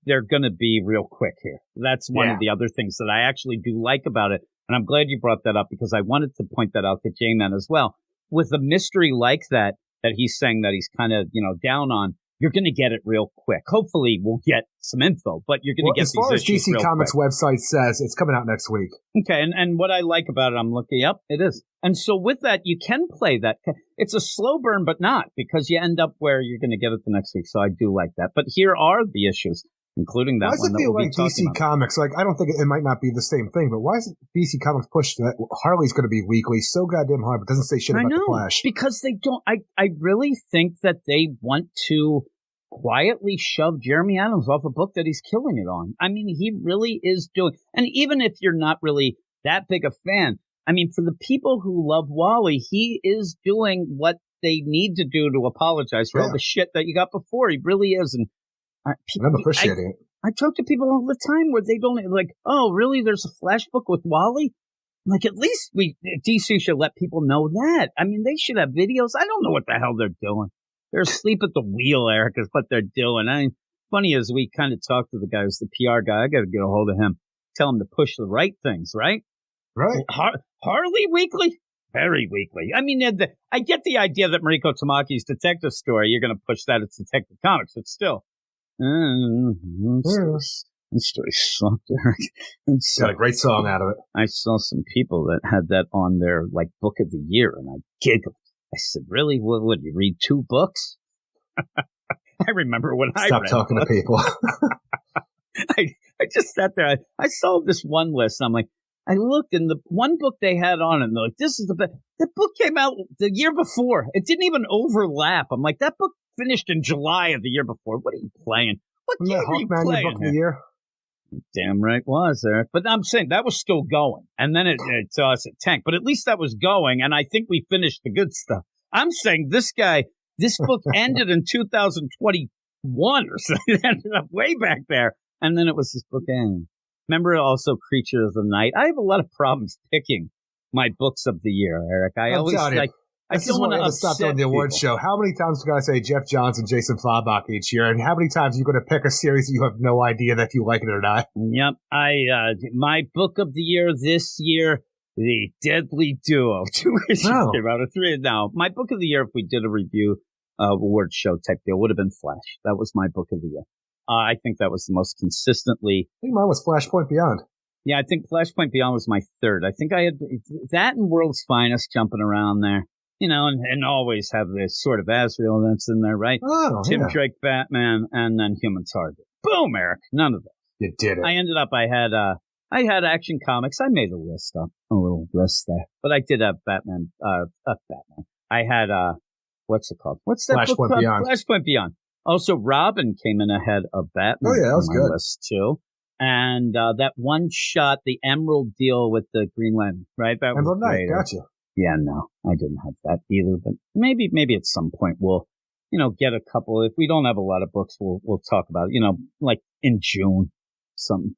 [SPEAKER 2] they're going to be real quick here. That's one of the other things that I actually do like about it. And I'm glad you brought that up because I wanted to point that out to J-Man as well. With a mystery like that he's saying that he's kind of, down on, you're going to get it real quick. Hopefully we'll get some info, but you're going to get
[SPEAKER 1] as far as
[SPEAKER 2] these issues
[SPEAKER 1] DC Comics
[SPEAKER 2] quick.
[SPEAKER 1] website says, it's coming out next week.
[SPEAKER 2] Okay, and what I like about it, I'm looking up, it is. And so with that, you can play that. It's a slow burn, but not, because you end up where you're going to get it the next week. So I do like that. But here are the issues, including that one.
[SPEAKER 1] Why does it feel like DC Comics, like, I don't think it might not be the same thing, but why is DC Comics pushed that Harley's going to be weekly so goddamn hard, but doesn't say shit about the Flash?
[SPEAKER 2] Because they don't, I really think that they want to quietly shove Jeremy Adams off a book that he's killing it on. I mean, he really is doing, and even if you're not really that big a fan, I mean, for the people who love Wally, he is doing what they need to do to apologize for all the shit that you got before. He really is. And
[SPEAKER 1] I'm appreciating it.
[SPEAKER 2] I talk to people all the time where they don't like, oh, really? There's a Flash book with Wally? Like, at least DC should let people know that. I mean, they should have videos. I don't know what the hell they're doing. They're asleep at the wheel, Eric, is what they're doing. I mean, funny as we kind of talked to the guy who's the PR guy. I got to get a hold of him. Tell him to push the right things, right?
[SPEAKER 1] Right.
[SPEAKER 2] Harley Weekly? Very weekly. I mean, I get the idea that Mariko Tamaki's detective story, you're going to push that as Detective Comics, but still. The story sucked, Eric.
[SPEAKER 1] Got a great song out of it.
[SPEAKER 2] I saw some people that had that on their, book of the year, and I giggled. I said, really? What would you read 2 books? I remember when I read
[SPEAKER 1] talking to people.
[SPEAKER 2] I just sat there. I saw this one list. And I'm like, I looked, and the one book they had on, and they're like, this is the best. That book came out the year before. It didn't even overlap. I'm like, that book finished in July of the year before. What are you playing? What game are you playing?
[SPEAKER 1] Book of the year?
[SPEAKER 2] Damn right was there. But I'm saying that was still going. And then it tanked. But at least that was going. And I think we finished the good stuff. I'm saying this book ended in 2021 or something. It ended up way back there. And then it was this book end. Remember also Creature of the Night? I have a lot of problems picking my books of the year, Eric. I always like. I don't want to
[SPEAKER 1] stop doing the awards show. How many times do I say Jeff Johns and Jason Fabach each year? And how many times are you going to pick a series that you have no idea that you like it or not?
[SPEAKER 2] Yep. My book of the year this year, The Deadly Duo. 2 issues came out of 3. Now, my book of the year, if we did a review award show type deal, would have been Flash. That was my book of the year. I think that was the most consistently.
[SPEAKER 1] I think mine was Flashpoint Beyond.
[SPEAKER 2] Yeah, I think Flashpoint Beyond was my 3rd. I think I had that and World's Finest jumping around there. You know, and always have this sort of Azrael that's in there, right?
[SPEAKER 1] Oh,
[SPEAKER 2] Tim Drake, Batman, and then Human Target. Boom, Eric. None of those.
[SPEAKER 1] You did it.
[SPEAKER 2] I ended up, I had Action Comics. I made a little list there. But I did have Batman, Batman. I had, what's it called? What's that book called?
[SPEAKER 1] Beyond.
[SPEAKER 2] Flashpoint Beyond. Also, Robin came in ahead of Batman.
[SPEAKER 1] Oh, yeah, that was good.
[SPEAKER 2] List too. And that one shot, the Emerald deal with the Green Lantern, right? That
[SPEAKER 1] Emerald
[SPEAKER 2] was great.
[SPEAKER 1] Knight, gotcha.
[SPEAKER 2] Yeah, no, I didn't have that either. But maybe at some point we'll, get a couple. If we don't have a lot of books, we'll talk about it. Like in June.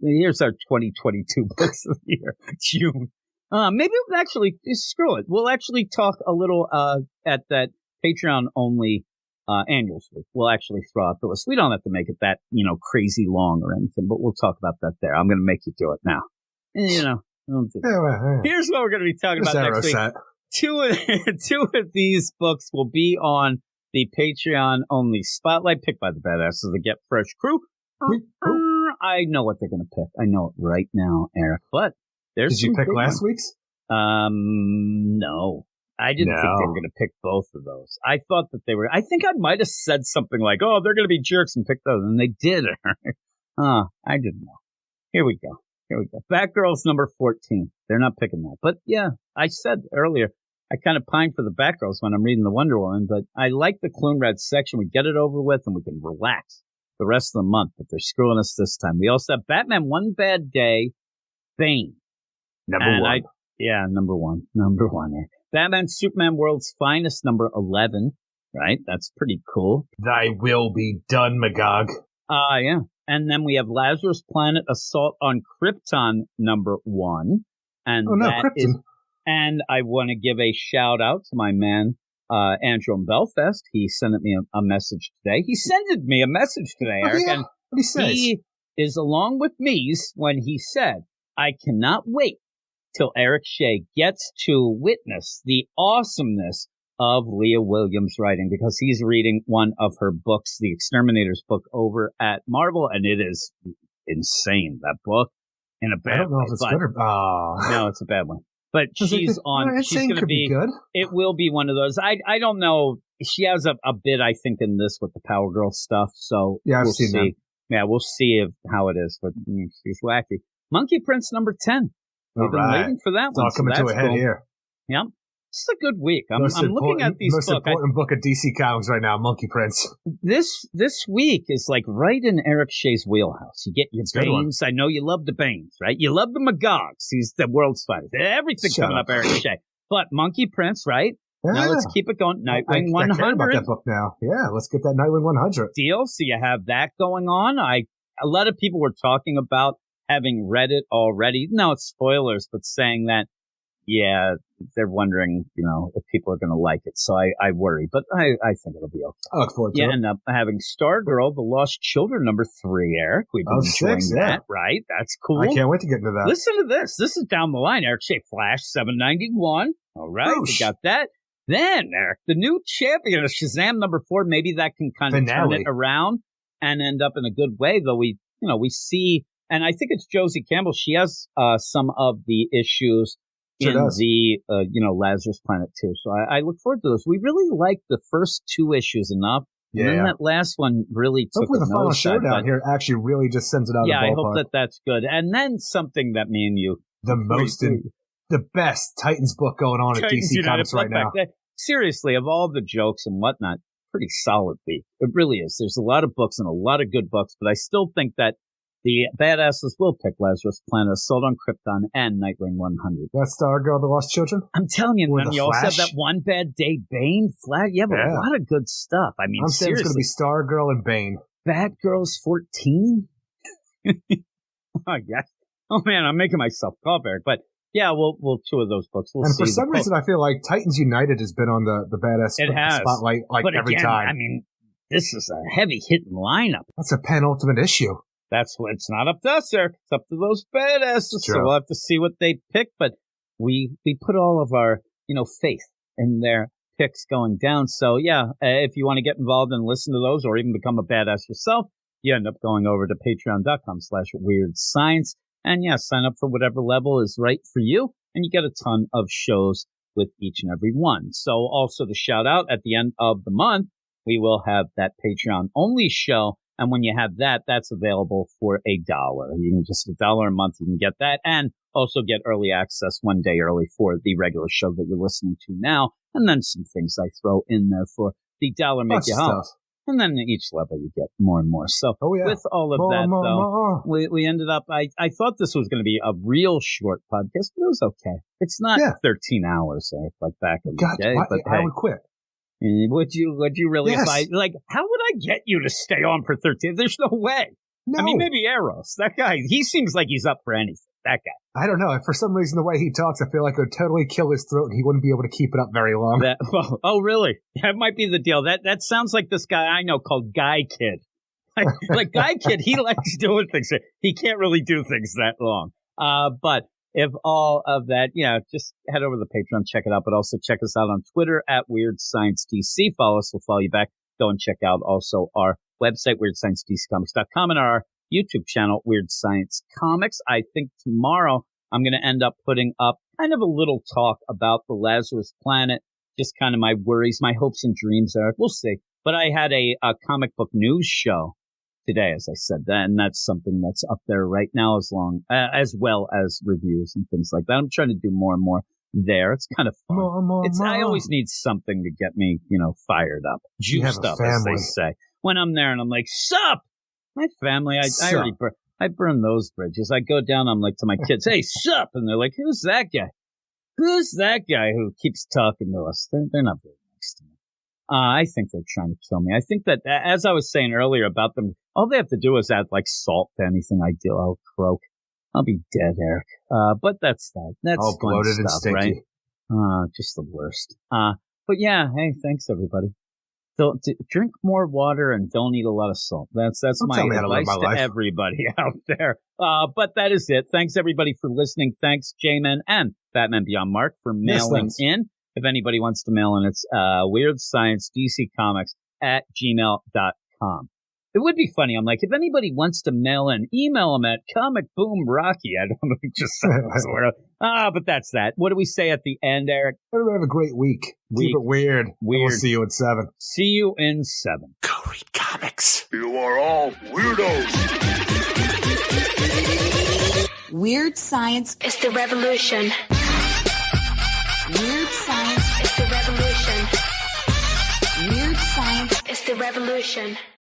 [SPEAKER 2] Here's our 2022 books of the year. June. Maybe we'll actually screw it. We'll actually talk a little at that Patreon only annuals week. We'll actually throw out the list. We don't have to make it that crazy long or anything, but we'll talk about that there. I'm going to make you do it now. Here's what we're going to be talking about next week. 2 of these books will be on the Patreon-only spotlight picked by the badasses of the Get Fresh crew. I know what they're going to pick. I know it right now, Eric. But there's
[SPEAKER 1] Did you pick last week's?
[SPEAKER 2] No. I didn't think they were going to pick both of those. I thought that they were. I think I might have said something like, "Oh, they're going to be jerks and pick those," and they did. I didn't know. Here we go. Batgirl's number 14. They're not picking that, but yeah, I said earlier I kind of pine for the Batgirls when I'm reading the Wonder Woman, but I like the Clune Red section. We get it over with and we can relax the rest of the month. But they're screwing us this time. We also have Batman One Bad Day, Bane.
[SPEAKER 1] Number one.
[SPEAKER 2] Number one. Batman Superman World's Finest, number 11. Right? That's pretty cool.
[SPEAKER 1] Thy will be done, Magog.
[SPEAKER 2] Yeah. And then we have Lazarus Planet Assault on Krypton, number 1. And
[SPEAKER 1] Krypton.
[SPEAKER 2] And I want to give a shout out to my man, Andrew in Belfast. He sent me a message today. Eric.
[SPEAKER 1] Yeah.
[SPEAKER 2] And
[SPEAKER 1] what he says?
[SPEAKER 2] He is along with me when he said, I cannot wait till Eric Shea gets to witness the awesomeness of Leah Williams' writing, because he's reading one of her books, the Exterminator's book, over at Marvel, and it is insane, that book, in a bad way.
[SPEAKER 1] I don't know if it's good or...
[SPEAKER 2] No, it's a bad one. But she's going to be
[SPEAKER 1] good.
[SPEAKER 2] It will be one of those. I don't know. She has a bit, I think, in this with the Power Girl stuff, so
[SPEAKER 1] yeah,
[SPEAKER 2] we'll see. That. Yeah, we'll see how it is, but she's wacky. Monkey Prince number 10. We've been waiting for that one.
[SPEAKER 1] It's all coming to a head here.
[SPEAKER 2] Yeah. It's a good week. I'm looking at these books.
[SPEAKER 1] Most important book of DC Comics right now, Monkey Prince.
[SPEAKER 2] This week is like right in Eric Shea's wheelhouse. You get your Banes. I know you love the Banes, right? You love the Magogs. He's the world's finest. Everything coming up Eric Shea. But Monkey Prince, right?
[SPEAKER 1] Yeah.
[SPEAKER 2] Now let's keep it going. Nightwing 100.
[SPEAKER 1] I care about that book now. Yeah, let's get that Nightwing 100.
[SPEAKER 2] Deal. So you have that going on. A lot of people were talking about having read it already. No, it's spoilers, but saying that, yeah, they're wondering, if people are going to like it. So I worry, but I think it'll be okay.
[SPEAKER 1] I look forward to it.
[SPEAKER 2] You end up having Stargirl, The Lost Children, number 3, Eric. We've been enjoying that, right? That's cool.
[SPEAKER 1] I can't wait to get into that.
[SPEAKER 2] Listen to this. This is down the line, Eric Shea. Flash 791. All right, we got that. Then, Eric, the new champion of Shazam, number 4. Maybe that can kind of turn it around and end up in a good way, though we see, and I think it's Josie Campbell. She has some of the issues in the, Lazarus Planet too. So I look forward to those. We really liked the first 2 issues enough.
[SPEAKER 1] Yeah.
[SPEAKER 2] And then that last one really took
[SPEAKER 1] hopefully the final showdown here actually really just sends it out of the ballpark.
[SPEAKER 2] Yeah, I hope that's good. And then something that me and you...
[SPEAKER 1] The best Titans book going on at DC Comics right now.
[SPEAKER 2] Seriously, of all the jokes and whatnot, pretty solid week. It really is. There's a lot of books and a lot of good books, but I still think that the badasses will pick Lazarus Planet, Assault on Krypton, and Nightwing 100.
[SPEAKER 1] That's Stargirl, The Lost Children?
[SPEAKER 2] I'm telling you, man, you also have that One Bad Day, Bane, Flag. You have a lot of good stuff. I mean,
[SPEAKER 1] I'm saying it's going to be Stargirl and Bane.
[SPEAKER 2] Batgirl's 14? Oh, yes. Oh, man, I'm making myself cough, Eric. But, yeah, we'll 2 of those books. We'll see.
[SPEAKER 1] For some reason, I feel like Titans United has been on the badass spotlight every time.
[SPEAKER 2] I mean, this is a heavy-hitting lineup.
[SPEAKER 1] That's a penultimate issue.
[SPEAKER 2] It's not up to us, sir. It's up to those badasses. So we'll have to see what they pick. But we put all of our, faith in their picks going down. So, yeah, if you want to get involved and listen to those or even become a badass yourself, you end up going over to patreon.com/weirdscience. And, yeah, sign up for whatever level is right for you. And you get a ton of shows with each and every one. So also to shout out at the end of the month, we will have that Patreon-only show. And when you have that, that's available for $1. You can just $1 a month. You can get that and also get early access 1 day early for the regular show that you're listening to now. And then some things I throw in there for the $1 make you home. And then at each level you get more and more. So with all of that, we ended up, I thought this was going to be a real short podcast, but it was okay. It's not 13 hours like back in the day. But
[SPEAKER 1] I would quit.
[SPEAKER 2] Would you really? Yes. How would I get you to stay on for 13? There's no way. No. I mean, maybe Eros. That guy, he seems like he's up for anything. That guy.
[SPEAKER 1] I don't know. For some reason, the way he talks, I feel like it would totally kill his throat and he wouldn't be able to keep it up very long.
[SPEAKER 2] Oh, really? That might be the deal. That sounds like this guy I know called Guy Kid. Like Guy Kid, he likes doing things. He can't really do things that long. But if all of that, just head over to the Patreon, check it out, but also check us out on Twitter at Weird Science DC. Follow us, we'll follow you back. Go and check out also our website, WeirdScienceDCComics.com, and our YouTube channel, Weird Science Comics. I think tomorrow I'm going to end up putting up kind of a little talk about the Lazarus Planet, just kind of my worries, my hopes and dreams there. We'll see. But I had a comic book news show today, as I said, and that's something that's up there right now, as well as reviews and things like that. I'm trying to do more and more there. It's kind of fun. I always need something to get me, fired up, juiced up, as they say. When I'm there and I'm like, sup, my family, I burn those bridges. I go down, I'm like to my kids, hey, sup, and they're like, who's that guy? Who's that guy who keeps talking to us? They're not very nice to me. I think they're trying to kill me. I think that, as I was saying earlier about them, all they have to do is add salt to anything I do. I'll croak. I'll be dead, Eric. But that's that. That's all bloated and stinky. Right? Just the worst. But yeah, hey, thanks everybody. So drink more water and don't eat a lot of salt. That's my advice to everybody out there. But that is it. Thanks everybody for listening. Thanks J-Man and Batman Beyond Mark for mailing in. If anybody wants to mail in, it's WeirdScienceDCComics@gmail.com. It would be funny. I'm like, if anybody wants to mail in, email them at Comic Boom Rocky. I don't know if it just sounds weird. But that's that. What do we say at the end, Eric?
[SPEAKER 1] Everybody have a great week. Keep it weird. We'll see you in 7.
[SPEAKER 2] See you in 7.
[SPEAKER 1] Go read comics.
[SPEAKER 4] You are all weirdos.
[SPEAKER 5] Weird science
[SPEAKER 6] is the revolution.
[SPEAKER 5] Weird science
[SPEAKER 6] is the revolution.
[SPEAKER 5] Weird science
[SPEAKER 6] is the revolution.